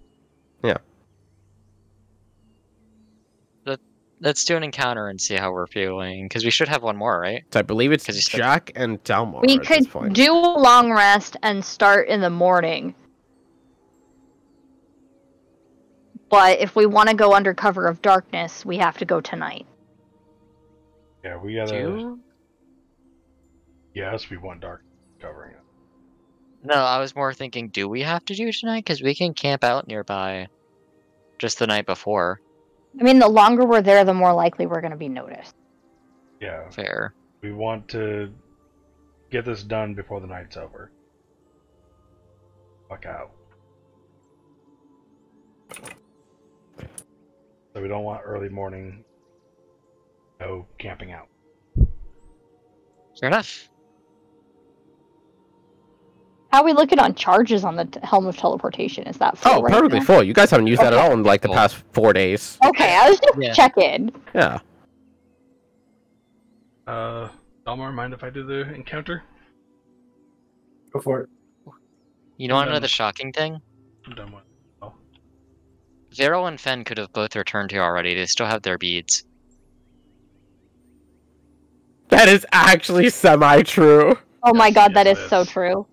Let's do an encounter and see how we're feeling, because we should have one more, right? So I believe it's 'Cause you said- Jack and Dalmar We at this could point. do a long rest and start in the morning. But if we want to go under cover of darkness, we have to go tonight. Yeah, we gotta. Do? Yes, we want dark covering it. No, I was more thinking, do we have to do tonight? Because we can camp out nearby just the night before. I mean, the longer we're there, the more likely we're going to be noticed. Yeah, Fair. we want to get this done before the night's over. Fuck out. So we don't want early morning. No camping out. Fair enough. How are we looking on charges on the Helm of Teleportation? Is that full Oh, right perfectly now? full. You guys haven't used that at Okay. all in like the Cool. past 4 days. Okay, I was just Yeah. checking. Yeah. Dalmar, mind if I do the encounter? Go for it. You know, want to know Done. the shocking thing? I'm done with it. Oh. Vero and Fen could have both returned here already. They still have their beads. That is actually semi-true. Oh my Yes, god, that yes, is it so is. true.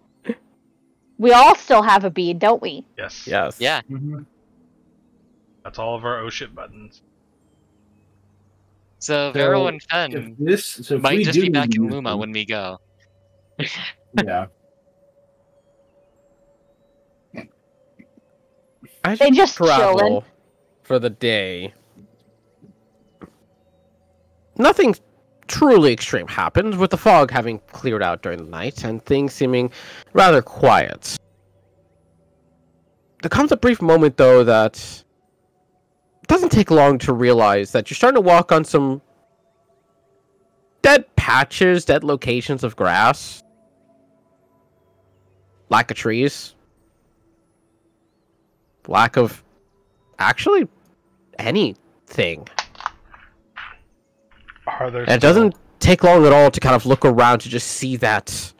We all still have a bead, don't we? Yes. Yes. Yeah. Mm-hmm. That's all of our oh shit buttons. So Vero and If Fen this, if might we just do be back in use Luma them- when we go. Yeah. I They should just travel chillin'. for the day. Nothing truly extreme happens, with the fog having cleared out during the night and things seeming rather quiet. There comes a brief moment, though, that it doesn't take long to realize that you're starting to walk on some dead patches, dead locations of grass. Lack of trees. Lack of actually anything. Are there? And it doesn't take long at all to kind of look around to just see that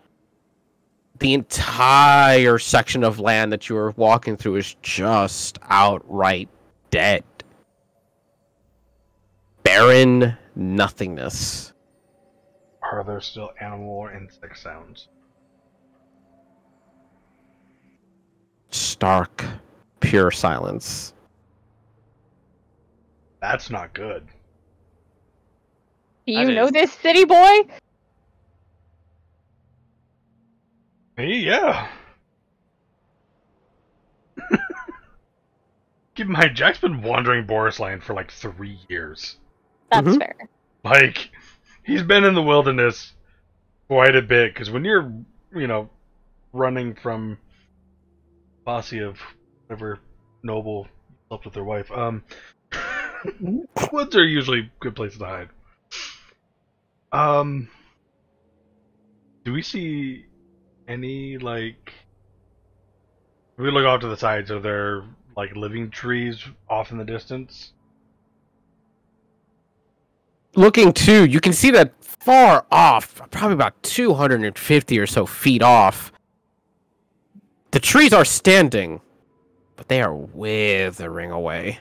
the entire section of land that you are walking through is just outright dead. barren nothingness. Are there still animal or insect sounds? Stark, pure silence. That's not good. Do you That know is- this, city boy? Me, yeah. Keep in mind, Jack's been wandering Boris Land for like 3 years. That's Mhm. fair. Like, he's been in the wilderness quite a bit, because when you're, running from posse of whatever noble slept with their wife, woods are usually good places to hide. Do we see any, like... If we look off to the sides, are there, like, living trees off in the distance? Looking too, you can see that far off, probably about 250 or so feet off. The trees are standing, but they are withering away.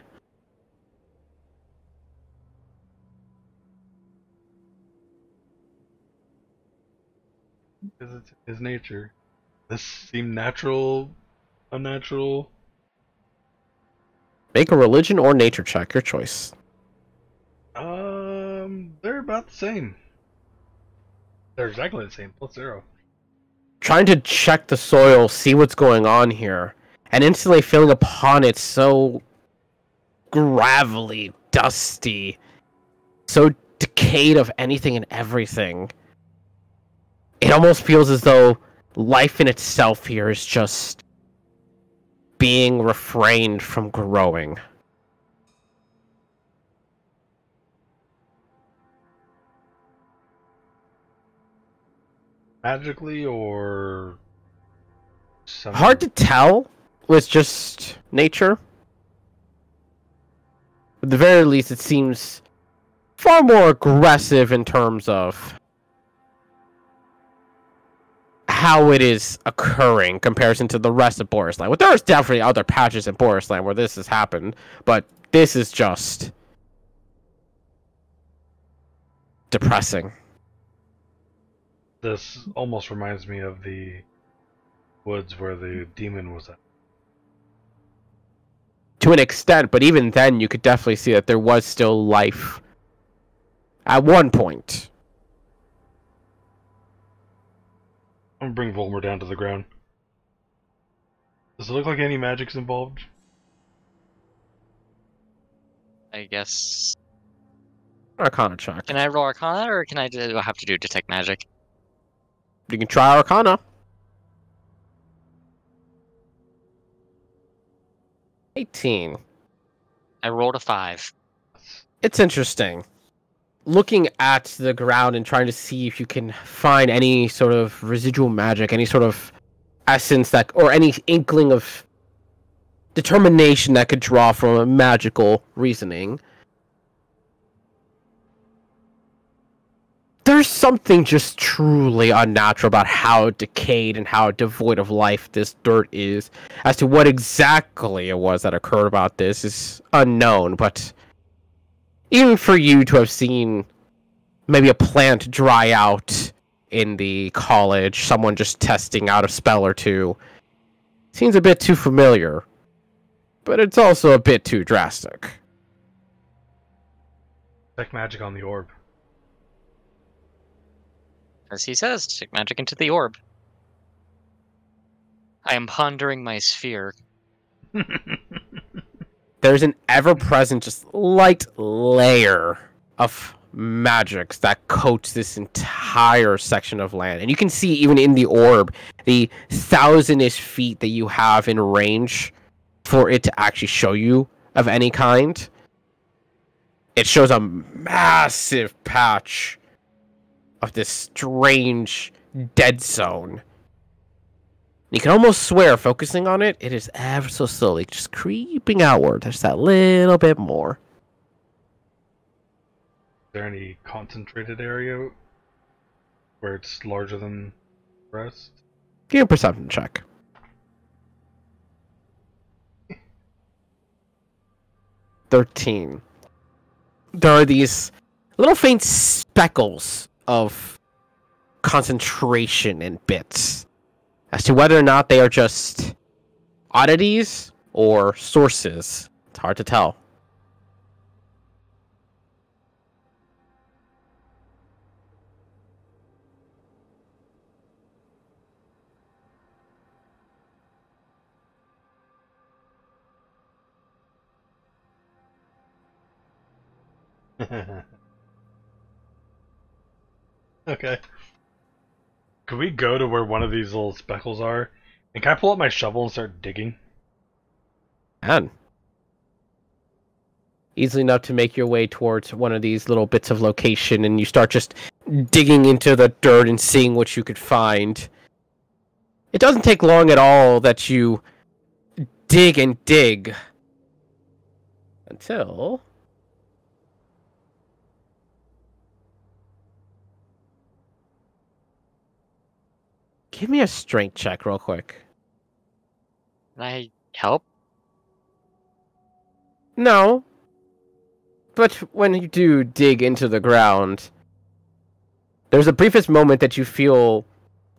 Because it's his nature. This seem natural, unnatural? Make a religion or nature check, your choice. They're about the same. They're exactly the same, +0. Trying to check the soil, see what's going on here, and instantly feeling upon it so gravelly, dusty, so decayed of anything and everything. It almost feels as though life in itself here is just being refrained from growing. Magically or some... Hard to tell with just nature. At the very least, it seems far more aggressive in terms of how it is occurring in comparison to the rest of Boris Land. Well, there's definitely other patches in Boris Land where this has happened, but this is just depressing. This almost reminds me of the woods where the demon was at. To an extent, but even then you could definitely see that there was still life at one point. I'm gonna bring Volmer down to the ground. Does it look like any magic's involved? I guess. Arcana check. Can I roll Arcana, or do I have to do Detect Magic? You can try Arcana. 18. I rolled a 5. It's interesting. Looking at the ground and trying to see if you can find any sort of residual magic, any sort of essence that, or any inkling of determination that could draw from a magical reasoning. There's something just truly unnatural about how decayed and how devoid of life this dirt is. As to what exactly it was that occurred about this is unknown, but even for you to have seen maybe a plant dry out in the college, someone just testing out a spell or two, seems a bit too familiar. But it's also a bit too drastic. Detect magic on the orb. As he says, Detect Magic into the orb. I am pondering my sphere. There's an ever-present, just light layer of magics that coats this entire section of land. And you can see even in the orb, the 1,000-ish feet that you have in range for it to actually show you of any kind. It shows a massive patch of this strange dead zone. You can almost swear, focusing on it, it is ever so slowly just creeping outward. There's that little bit more. Is there any concentrated area where it's larger than the rest? Give me a perception check. 13. there are these little faint speckles of concentration and bits. As to whether or not they are just oddities or sources, it's hard to tell. Okay. Could we go to where one of these little speckles are? And can I pull up my shovel and start digging? And easily enough to make your way towards one of these little bits of location, and you start just digging into the dirt and seeing what you could find. It doesn't take long at all that you dig and dig until give me a strength check real quick. Can I help? No. But when you do dig into the ground, there's a briefest moment that you feel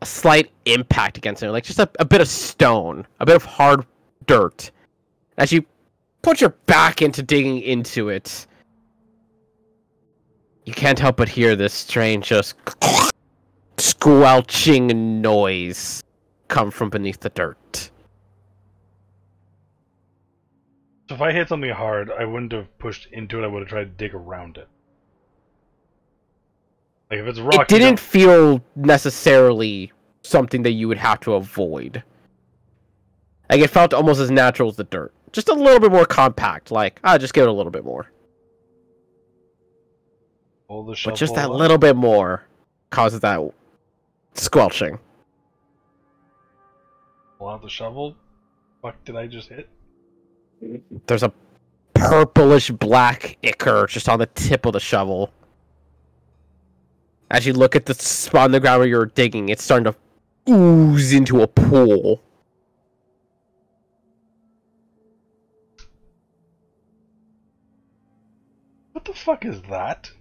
a slight impact against it, like just a bit of stone, a bit of hard dirt. As you put your back into digging into it, you can't help but hear this strange, just squelching noise come from beneath the dirt. So if I hit something hard, I wouldn't have pushed into it, I would have tried to dig around it. Like if it's rock, It didn't feel necessarily something that you would have to avoid. Like it felt almost as natural as the dirt. Just a little bit more compact, like, just give it a little bit more. pull the shovel But just that up. little bit more causes that squelching. Pull out the shovel. Fuck did I just hit? There's a purplish black ichor just on the tip of the shovel. As you look at the spot on the ground where you're digging, it's starting to ooze into a pool. What the fuck is that?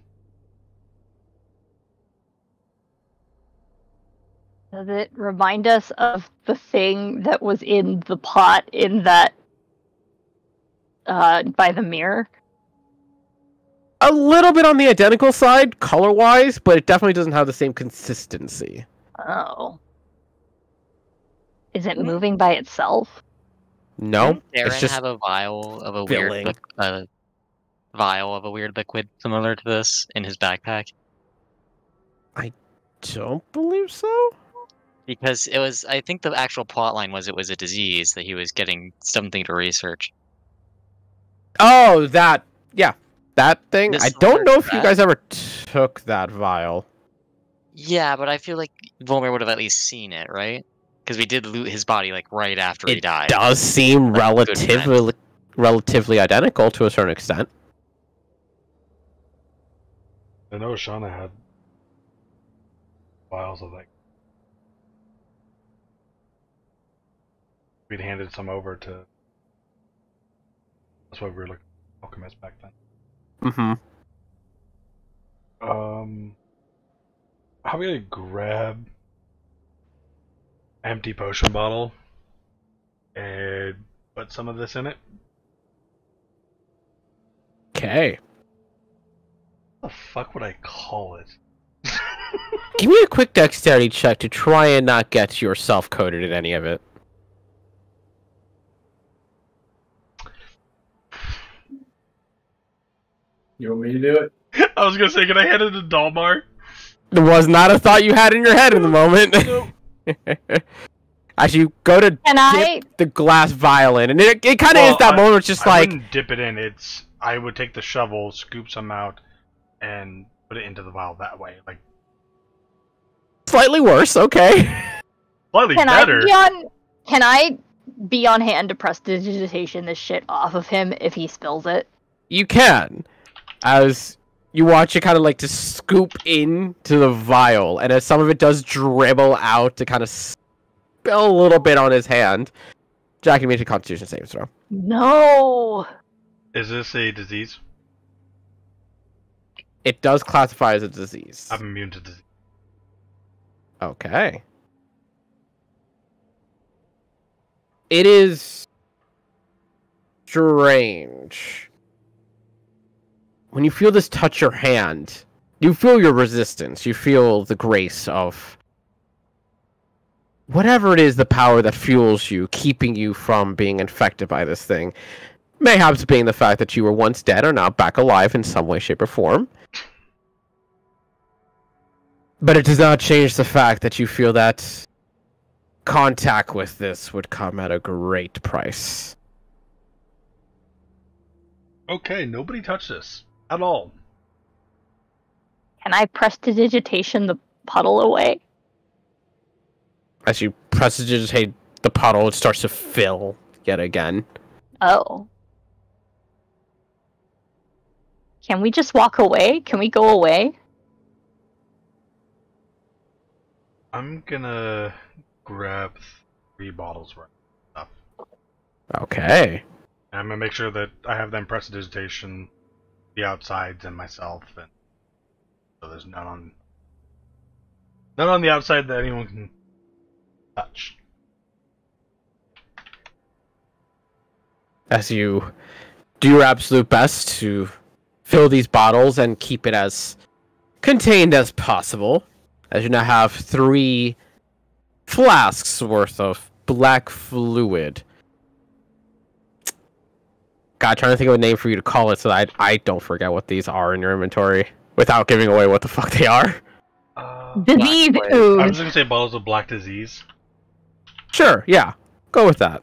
Does it remind us of the thing that was in the pot in that by the mirror? A little bit on the identical side, color-wise, but it definitely doesn't have the same consistency. Oh. Is it moving by itself? No, Didn't Darren it's just have a vial of a filling. weird vial of a weird liquid similar to this in his backpack? don't believe so. Because it was, I think the actual plot line was it was a disease that he was getting something to research. Oh, that thing. This I don't know if you that? guys ever took that vial. Yeah, but I feel like Volmer would have at least seen it, right? Because we did loot his body like right after he It died. does seem Like, good relatively identical to a certain extent. I know Shauna had vials of that. We'd handed some over to. That's why we were looking at alchemists back then. Mm-hmm. How about I grab empty potion bottle and put some of this in it? Okay. What the fuck would I call it? Give me a quick dexterity check to try and not get yourself coated in any of it. You want me to do it? I was gonna say, can I hand it to Dalmar? It was not a thought you had in your head in the moment. As you go to Can I? dip the glass vial in, and it kind of is that moment. It's just I like wouldn't dip it in. I would take the shovel, scoop some out, and put it into the vial that way. Like slightly worse. Okay. slightly Can better. Can I be on hand to prestidigitation this shit off of him if he spills it? You can, as you watch it kind of like to scoop into the vial, and as some of it does dribble out to kind of spill a little bit on his hand, Jackie makes a Constitution saving throw. No. Is this a disease? It does classify as a disease. I'm immune to disease. Okay. It is strange. When you feel this touch your hand, you feel your resistance. You feel the grace of whatever it is, the power that fuels you, keeping you from being infected by this thing. Mayhaps being the fact that you were once dead are now back alive in some way, shape, or form. But it does not change the fact that you feel that contact with this would come at a great price. Okay, nobody touched this at all. Can I prestidigitation the puddle away? As you prestidigitate the puddle, it starts to fill yet again. Oh. Can we just walk away? Can we go away? I'm gonna grab 3 bottles worth of stuff. Okay. And I'm gonna make sure that I have them prestidigitation, the outsides, and myself, and so there's none on the outside that anyone can touch. As you do your absolute best to fill these bottles and keep it as contained as possible, as you now have 3 flasks worth of black fluid. God, trying to think of a name for you to call it so that I don't forget what these are in your inventory without giving away what the fuck they are. Disease I ooze. was gonna say bottles of black disease. Sure, yeah. Go with that.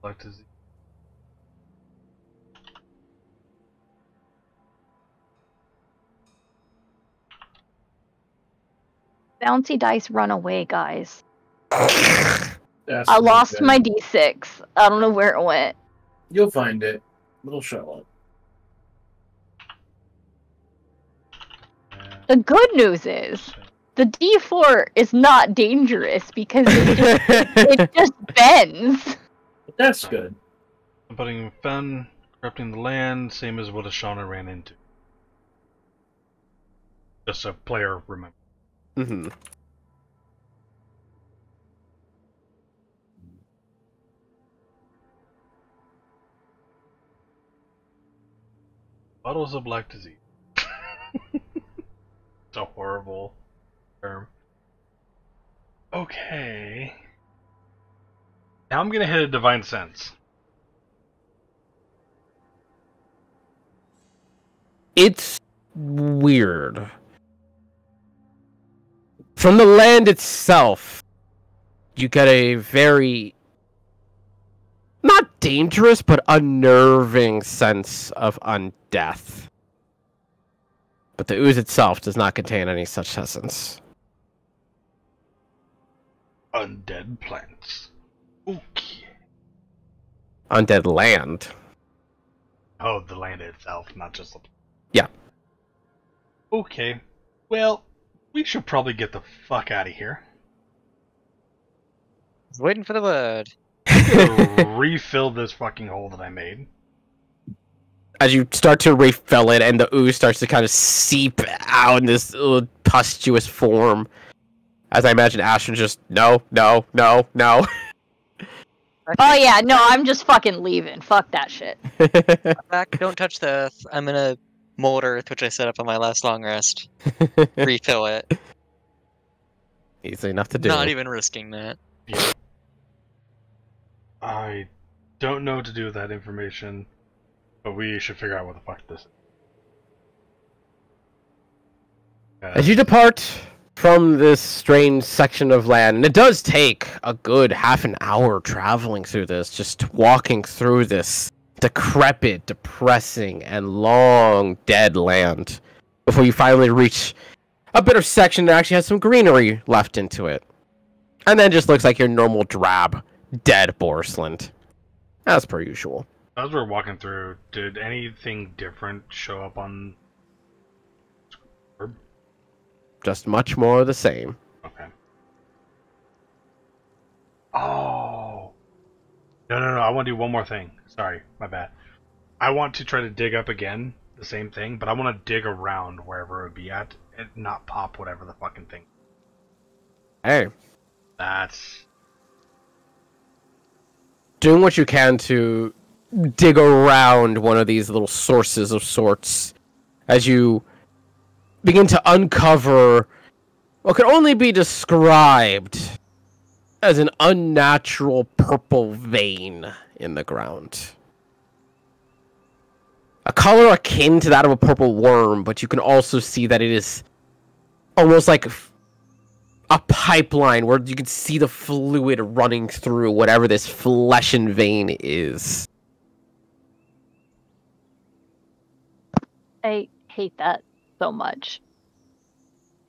Black disease. Bouncy dice run away, guys. That's I lost good. my D6. I don't know where it went. You'll find it. It'll show up. The good news is the D4 is not dangerous because it just bends. But that's good. I'm putting Fen, corrupting the land, same as what Ashana ran into. Just so player remember. Mm-hmm. Bottles of black disease. It's a horrible term. Okay. Now I'm gonna hit a divine sense. It's weird. From the land itself, you get a very not dangerous, but unnerving sense of undeath. But the ooze itself does not contain any such essence. Undead plants. Okay. Undead land. Oh, the land itself, not just the... Yeah. Okay. Well, we should probably get the fuck out of here. I was waiting for the word. Refill this fucking hole that I made. As you start to refill it, and the ooze starts to kind of seep out in this little pustulous form. As I imagine Ashton just, no. Oh yeah, no, I'm just fucking leaving. Fuck that shit. Back, don't touch the earth. I'm gonna mold earth, which I set up on my last long rest. Refill it. Easy enough to do. Not even risking that. Yeah. I don't know what to do with that information, but we should figure out what the fuck this is. As you depart from this strange section of land, and it does take a good half an hour traveling through this, just walking through this decrepit, depressing, and long dead land, before you finally reach a bit of section that actually has some greenery left into it. And then just looks like your normal drab, dead Borsland. As per usual. As we're walking through, did anything different show up on... Just much more of the same. Okay. Oh. No, I want to do one more thing. Sorry, my bad. I want to try to dig up again the same thing, but I want to dig around wherever it would be at and not pop whatever the fucking thing. Hey, That's doing what you can to dig around one of these little sources of sorts as you begin to uncover what could only be described as an unnatural purple vein in the ground. A color akin to that of a purple worm, but you can also see that it is almost like a pipeline where you can see the fluid running through whatever this flesh and vein is. I hate that so much.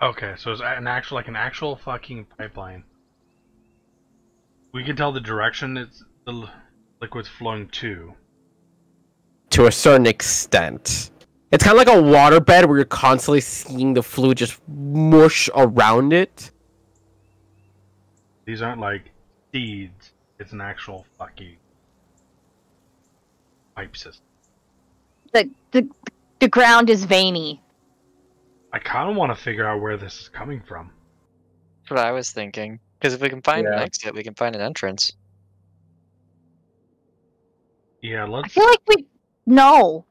okay. So it's an actual fucking pipeline. We can tell the direction the liquid's flowing to. To a certain extent. It's kind of like a waterbed where you're constantly seeing the fluid just mush around it. These aren't like seeds. It's an actual fucking pipe system. The ground is veiny. I kind of want to figure out where this is coming from. That's what I was thinking. Because if we can find an Yeah. exit, we can find an entrance. Yeah, I let's. feel like No,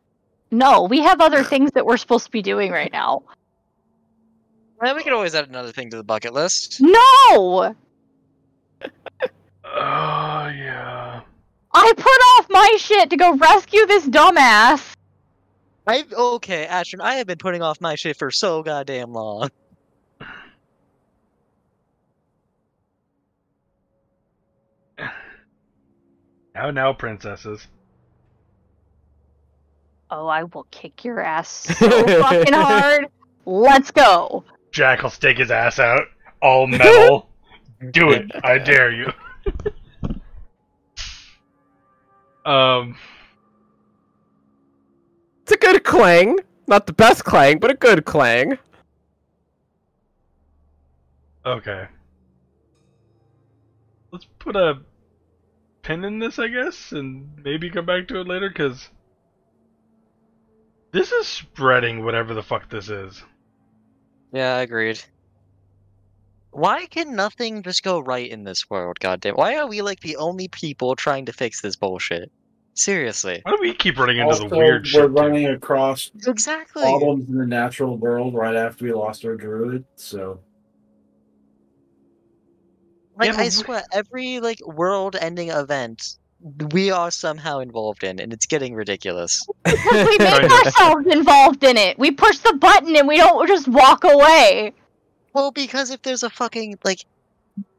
we have other things that we're supposed to be doing right now. Well, we could always add another thing to the bucket list. No! Yeah. I put off my shit to go rescue this dumbass. Okay, Ashton, I have been putting off my shit for so goddamn long. Now, princesses. Oh, I will kick your ass so fucking hard. Let's go. Jack will stake his ass out, all metal. Do it, I dare you. It's a good clang. Not the best clang, but a good clang. Okay. Let's put a pin in this, I guess, and maybe come back to it later, because this is spreading whatever the fuck this is. Yeah, agreed. Why can nothing just go right in this world, goddamn? Why are we like the only people trying to fix this bullshit? Seriously. Why do we keep running into Also, the weird we're shit? running across Exactly. problems in the natural world right after we lost our druid, so Like, Yeah, but I swear, every like world-ending event we are somehow involved in, and it's getting ridiculous. Because we Kind make of. ourselves involved in it. We push the button and we don't just walk away. Well, because if there's a fucking like,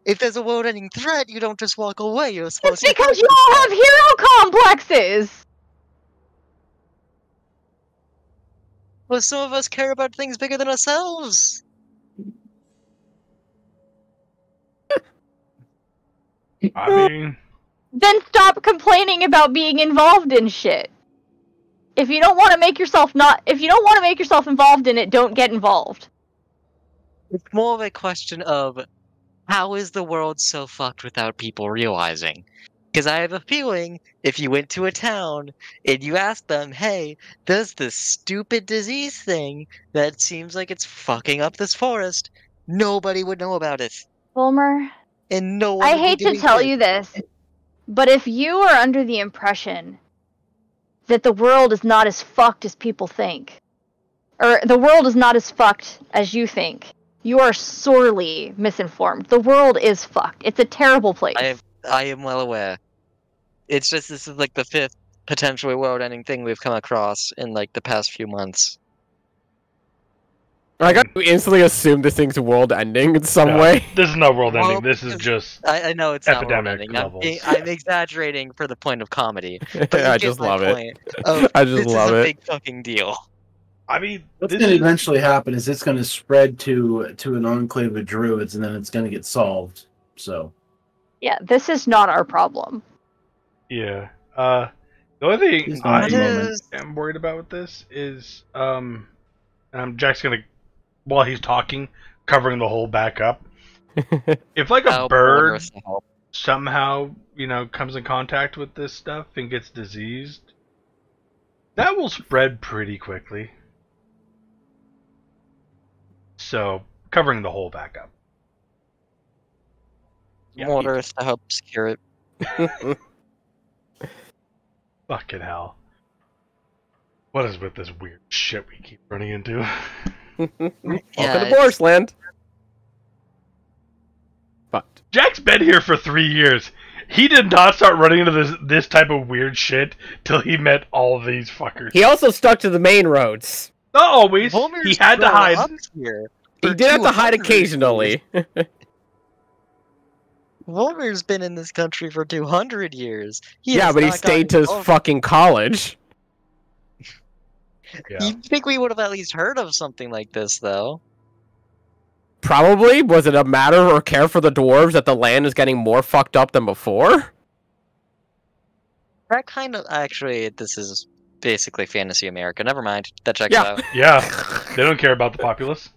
if there's a world-ending threat, you don't just walk away. You're supposed It's to. because you all have hero complexes. Well, some of us care about things bigger than ourselves. I mean, Then stop complaining about being involved in shit. If you don't want to make yourself involved in it, don't get involved. It's more of a question of how is the world so fucked without people realizing? Because I have a feeling if you went to a town and you asked them, hey, does this stupid disease thing that seems like it's fucking up this forest, nobody would know about it. Fulmer, And no one I would be hate to doing tell good. you this, but if you are under the impression that the world is not as fucked as people think, or the world is not as fucked as you think, you are sorely misinformed. The world is fucked. It's a terrible place. I am well aware. It's just this is like the fifth potentially world-ending thing we've come across in like the past few months. I got to instantly assume this thing's world ending in some no, way. this is not world ending. Well, This is just I know it's not epidemic world-ending. levels. I'm exaggerating for the point of comedy. But I you get just my love it. point of I just this love is a it. big fucking deal. I mean, what's this going to is eventually happen is it's going to spread to an enclave of druids, and then it's going to get solved. So Yeah, this is not our problem. yeah. The only thing It's not I at the moment. am worried about with this is Jack's gonna, while he's talking, covering the hole back up. If like a I'll bird wonder if it'll help. somehow, comes in contact with this stuff and gets diseased, That will spread pretty quickly. So, covering the hole back up. Yeah, More Earth to help secure it. Fucking hell. What is with this weird shit we keep running into? Welcome Yeah, to Boris Land. But Jack's been here for 3 years. He did not start running into this type of weird shit till he met all these fuckers. he also stuck to the main roads. Not always. Homer's He had to grown hide. up here He for did have to hide 200 occasionally. Homer's been in this country for 200 years. Yeah, but he stayed to his fucking college. Yeah. You'd think we would have at least heard of something like this, though. Probably. Was it a matter or care for the dwarves that the land is getting more fucked up than before? That kind of... Actually, this is basically Fantasy America. Never mind. That checks Yeah. out. Yeah. They don't care about the populace.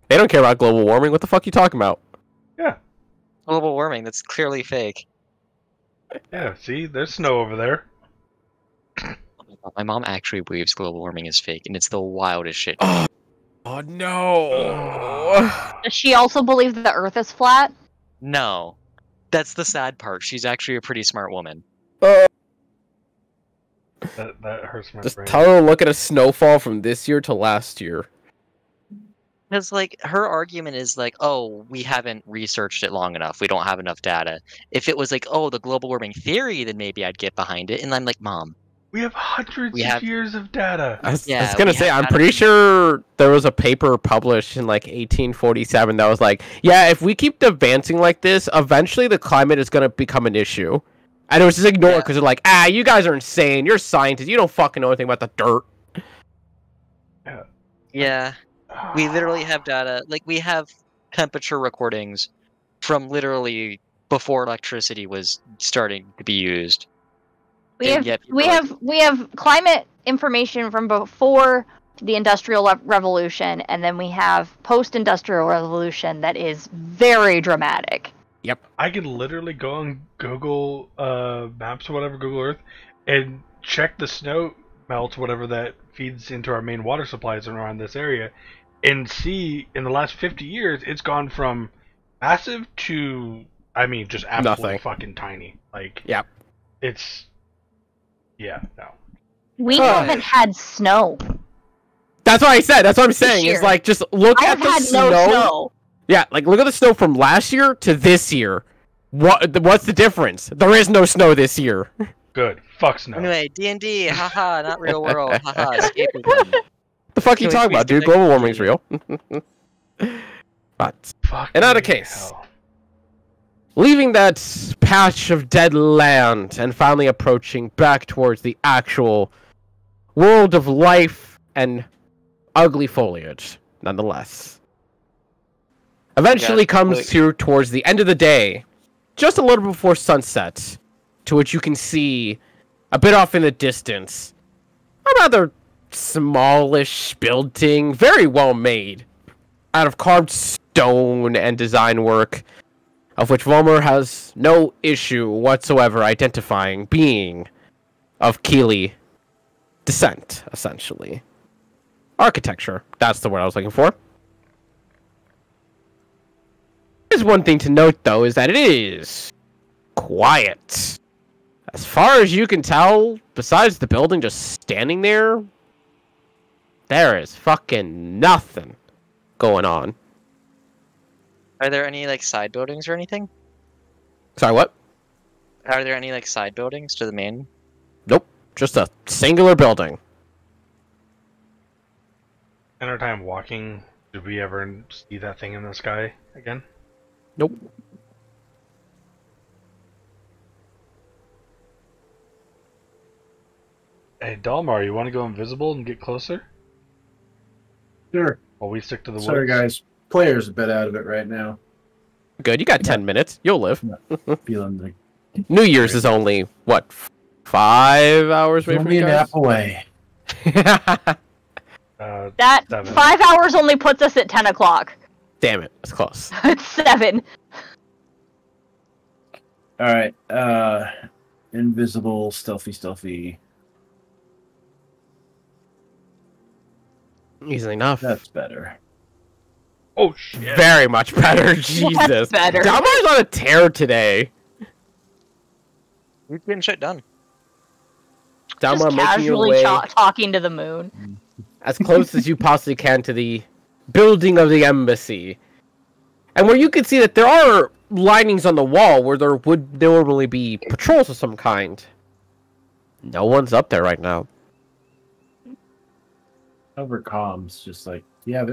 They don't care about global warming. What the fuck are you talking about? Yeah. Global warming, that's clearly fake. Yeah, see? There's snow over there. My mom actually believes global warming is fake, and it's the wildest shit. Oh no. Does she also believe that the Earth is flat? No. That's the sad part. She's actually a pretty smart woman. That hurts my Just brain. tell her to look at a snowfall from this year to last year. Because, like, her argument is like, oh, we haven't researched it long enough. We don't have enough data. If it was like, oh, the global warming theory, then maybe I'd get behind it. And I'm like, Mom. We have hundreds We of have- years of data. I was Yeah, gonna we say, have I'm data. pretty sure there was a paper published in like 1847 that was like, yeah, if we keep advancing like this, eventually the climate is gonna become an issue. And it was just ignored Yeah. because they're like, you guys are insane. You're scientists. You don't fucking know anything about the dirt. Yeah. We literally have data. Like, we have temperature recordings from literally before electricity was starting to be used. We And have yet people we are have we have climate information from before the Industrial Revolution, and then we have post-Industrial Revolution that is very dramatic. I can literally go on Google Maps or whatever, Google Earth, and check the snow melt, whatever that feeds into our main water supplies around this area, and see in the last 50 years it's gone from massive to, I mean, just absolutely Nothing. fucking tiny. Like, Yep. it's, yeah, no. We Huh. haven't had snow. That's what I said. That's what I'm saying. year. Is like, just look I at have the had snow. no snow. Yeah, like look at the snow from last year to this year. What's the difference? There is no snow this year. Good. Fuck snow. Anyway, D&D, haha, not real world, haha, escapism. The fuck you Can we talking about, please dude? get back Global to warming's the- real. But Fucking in either case, hell. leaving that patch of dead land and finally approaching back towards the actual world of life and ugly foliage, nonetheless. Eventually Yeah, comes like- to towards the end of the day, just a little before sunset, to which you can see a bit off in the distance a rather smallish building, very well made, out of carved stone and design work, of which Volmer has no issue whatsoever identifying being of Keeley descent, essentially. Architecture, that's the word I was looking for. There's one thing to note, though, is that it is quiet. As far as you can tell, besides the building just standing there, there is fucking nothing going on. Are there any, like, side buildings or anything? Sorry, what? Are there any, like, side buildings to the main? Nope. Just a singular building. In our time walking, did we ever see that thing in the sky again? Nope. Hey, Dalmar, you want to go invisible and get closer? Sure. While we stick to the Sorry, woods? guys. Player's a bit out of it right now. Good, you got 10 minutes. You'll live. Feeling like New Year's is only, what, 5 hours away from only you a guys? nap away. That 7. 5 hours only puts us at 10 o'clock. Damn it, it's close. It's 7. All right. Invisible, stealthy. Easily enough. That's better. Oh shit! Very much better. Jesus. better. Dalmar's on a tear today. We've been shit done. Just Dalmar making your casually way talking to the moon. as close as you possibly can to the building of the embassy. And where you can see that there are linings on the wall where there would normally be patrols of some kind. No one's up there right now. Over comms, just like, yeah,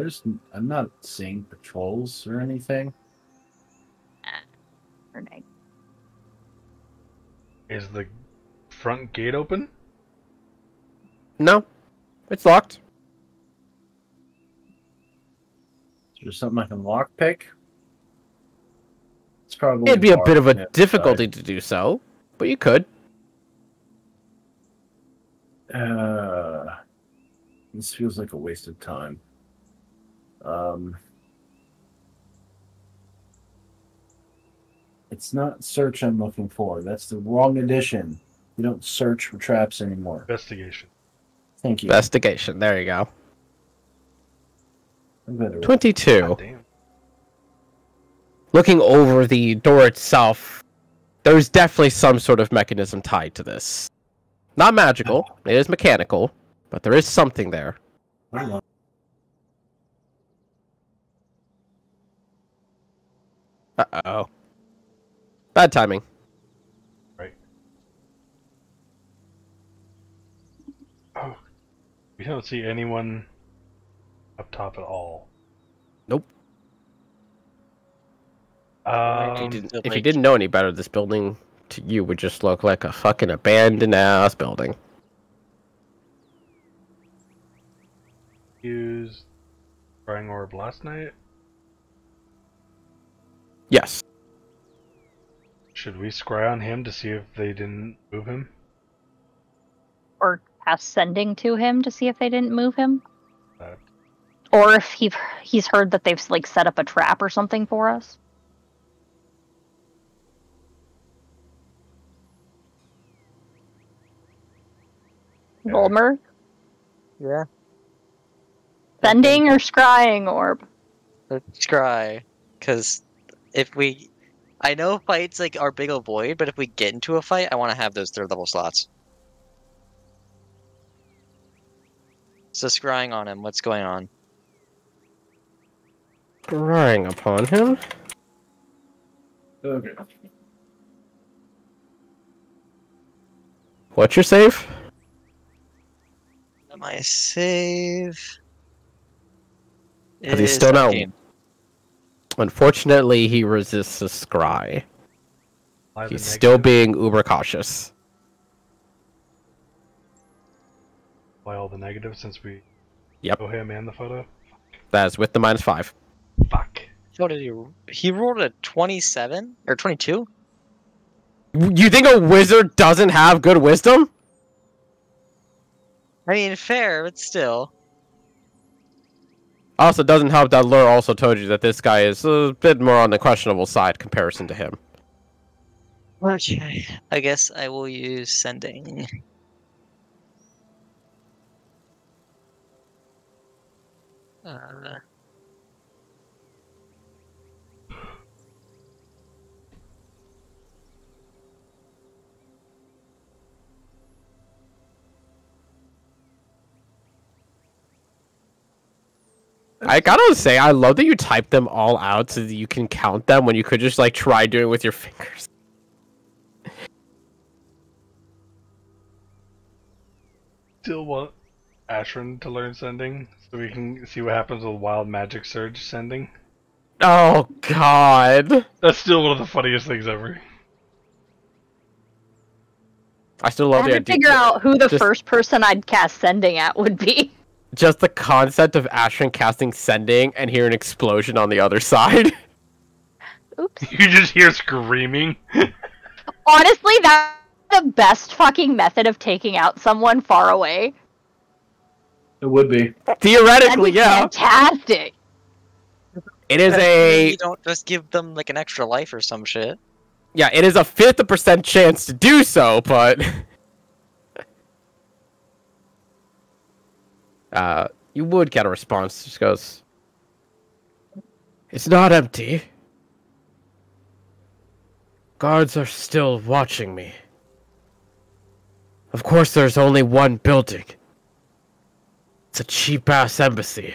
I'm not seeing patrols or anything. Is the front gate open? No. It's locked. Is there something I can lockpick? It's probably It'd be a bit of a barred difficulty to do so, but you could. This feels like a waste of time. It's not search I'm looking for. That's the wrong edition. You don't search for traps anymore. Investigation. Thank you. Investigation. There you go. I better- 22. God damn. Looking over the door itself, there's definitely some sort of mechanism tied to this. Not magical. It is mechanical, but there is something there. Hold on. Uh-oh. Bad timing. Right. Oh, we don't see anyone up top at all. Nope. Um, If you didn't know any better, this building to you would just look like a fucking abandoned ass building. used Scrying Orb last night. Yes. Should we scry on him to see if they didn't move him? Or cast sending to him to see if they didn't move him. That Or if he's heard that they've like set up a trap or something for us. Yeah. Volmer? Yeah. Sending or scrying orb? Let's scry. Because if we... I know fights like are big old void, but if we get into a fight, I want to have those third level slots. So scrying on him, what's going on? Scrying upon him. Okay. What's your save? My save... Because he's is still not... 17. Unfortunately, he resists a scry. live He's and still negative. being uber cautious. Apply all the negatives since we Yep. show him and the photo. That is with the -5. Fuck. What did he rolled a 27? Or 22? You think a wizard doesn't have good wisdom? I mean, fair, but still. Also, doesn't help that Lure also told you that this guy is a bit more on the questionable side comparison to him. Okay. I guess I will use sending. I gotta say, I love that you type them all out so that you can count them when you could just like try doing it with your fingers. Still want Ashrin to learn sending so we can see what happens with Wild Magic Surge sending. Oh god. That's still one of the funniest things ever. I still I love the had to idea. figure out who the just- first person I'd cast sending at would be. Just the concept of Ashrin casting sending and hear an explosion on the other side. Oops. You just hear screaming. Honestly, that's the best fucking method of taking out someone far away. It would be. That'd Theoretically, be yeah. fantastic. It is a You don't just give them like an extra life or some shit. it is a 50% chance to do so, but you would get a response. It just goes, "It's not empty. Guards are still watching me. Of course, there's only one building. It's a cheap-ass embassy."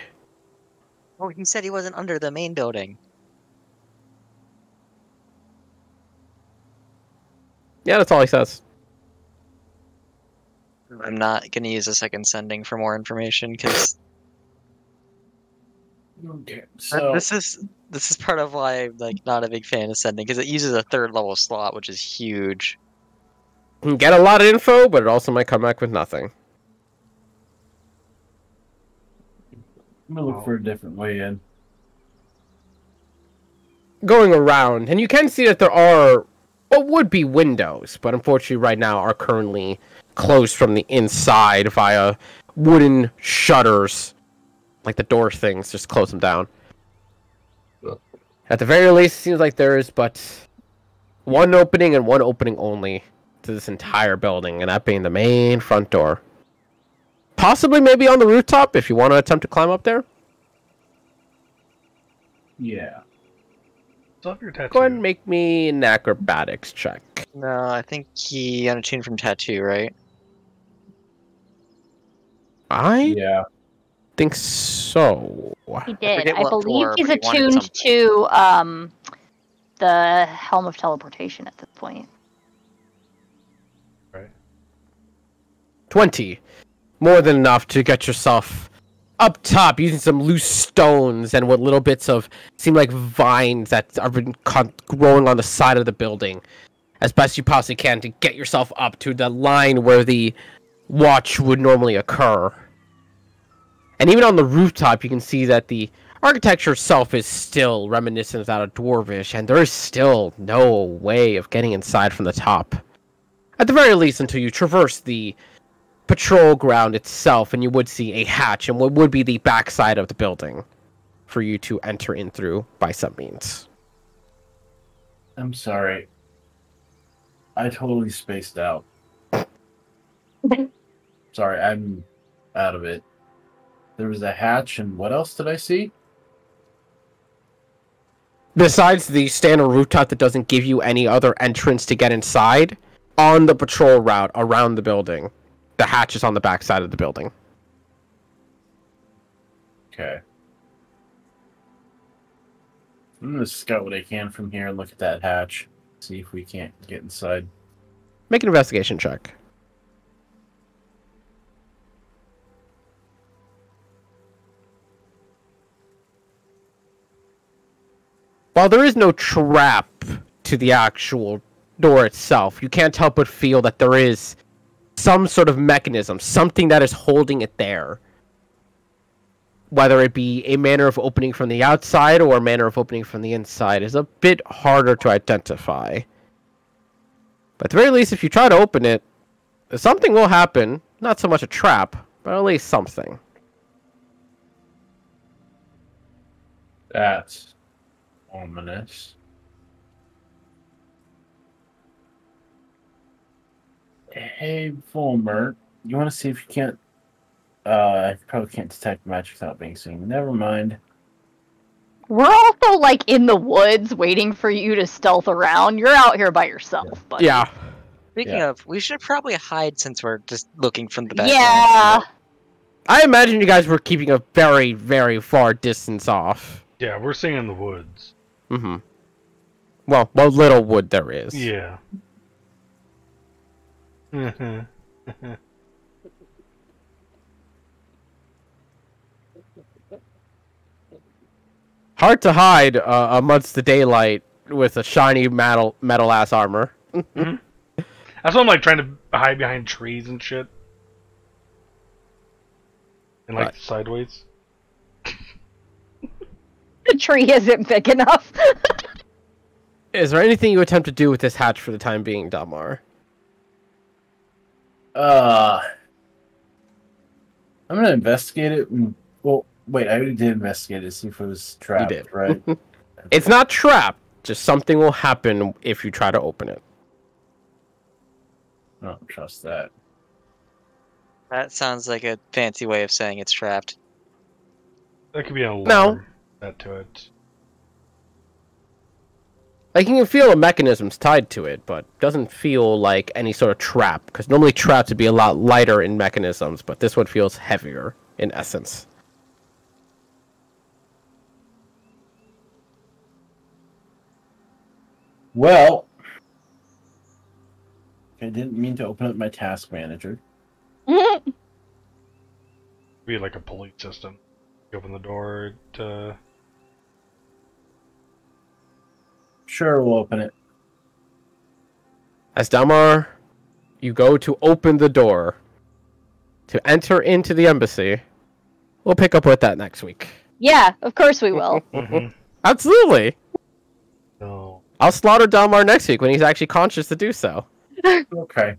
Oh, he said he wasn't under the main building. Yeah, that's all he says. I'm not gonna use a second sending for more information because Okay, so this is part of why I'm like not a big fan of sending because it uses a third level slot, which is huge. You can get a lot of info, but it also might come back with nothing. I'm gonna look for a different way in. Going around, and you can see that there are what would be windows, but unfortunately right now are currently closed from the inside via wooden shutters. Like the door things, just close them down. At the very least, it seems like there is but one opening and one opening only to this entire building, and that being the main front door. Possibly maybe on the rooftop if you want to attempt to climb up there. Yeah. Stop your tattoo. Go ahead and make me an acrobatics check. No, I think he unattuned from tattoo, right? I Yeah. think so. He did. forget I what believe floor, he's but he wanted attuned something. to the Helm of Teleportation at this point. 20. More than enough to get yourself up top using some loose stones and what little bits of seem like vines that have been growing on the side of the building as best you possibly can to get yourself up to the line where the watch would normally occur. And even on the rooftop, you can see that the architecture itself is still reminiscent of that of Dwarvish, and there is still no way of getting inside from the top. At the very least, until you traverse the patrol ground itself, and you would see a hatch and what would be the backside of the building for you to enter in through by some means. I'm sorry. I totally spaced out. Sorry, I'm out of it. There was a hatch, and what else did I see? Besides the standard rooftop that doesn't give you any other entrance to get inside, on the patrol route around the building, the hatch is on the backside of the building. Okay. I'm gonna scout what I can from here and look at that hatch. See if we can't get inside. Make an investigation check. While there is no trap to the actual door itself, you can't help but feel that there is some sort of mechanism, something that is holding it there. Whether it be a manner of opening from the outside or a manner of opening from the inside is a bit harder to identify. But at the very least, if you try to open it, something will happen. Not so much a trap, but at least something. That's ominous. Hey, Fulmer, you want to see if you can't... I probably can't detect magic without being seen. Never mind. We're also like in the woods waiting for you to stealth around. You're out here by yourself, buddy. Yeah. Speaking Yeah. of, we should probably hide since we're just looking from the back. Yeah. I imagine you guys were keeping a very, very far distance off. Yeah, we're staying in the woods. Mm-hmm. Well, what little wood there is. Yeah. Hard to hide amongst the daylight with a shiny metal-ass armor. That's why I'm like trying to hide behind trees and shit. And like Right. sideways. The tree isn't big enough. Is there anything you attempt to do with this hatch for the time being, Dalmar? I'm gonna investigate it. Well, wait, I already did investigate it to see if it was trapped, did. right? It's not trapped. Just something will happen if you try to open it. I don't trust that. That sounds like a fancy way of saying it's trapped. There could be an No. alarm set to it. Like, you can feel the mechanisms tied to it, but doesn't feel like any sort of trap. Because normally traps would be a lot lighter in mechanisms, but this one feels heavier in essence. Well, I didn't mean to open up my task manager. Be like a police system. You open the door to. Sure, we'll open it. As Dalmar, you go to open the door to enter into the embassy. We'll pick up with that next week. Yeah, of course we will. Absolutely. No. I'll slaughter Dalmar next week when he's actually conscious to do so. Okay.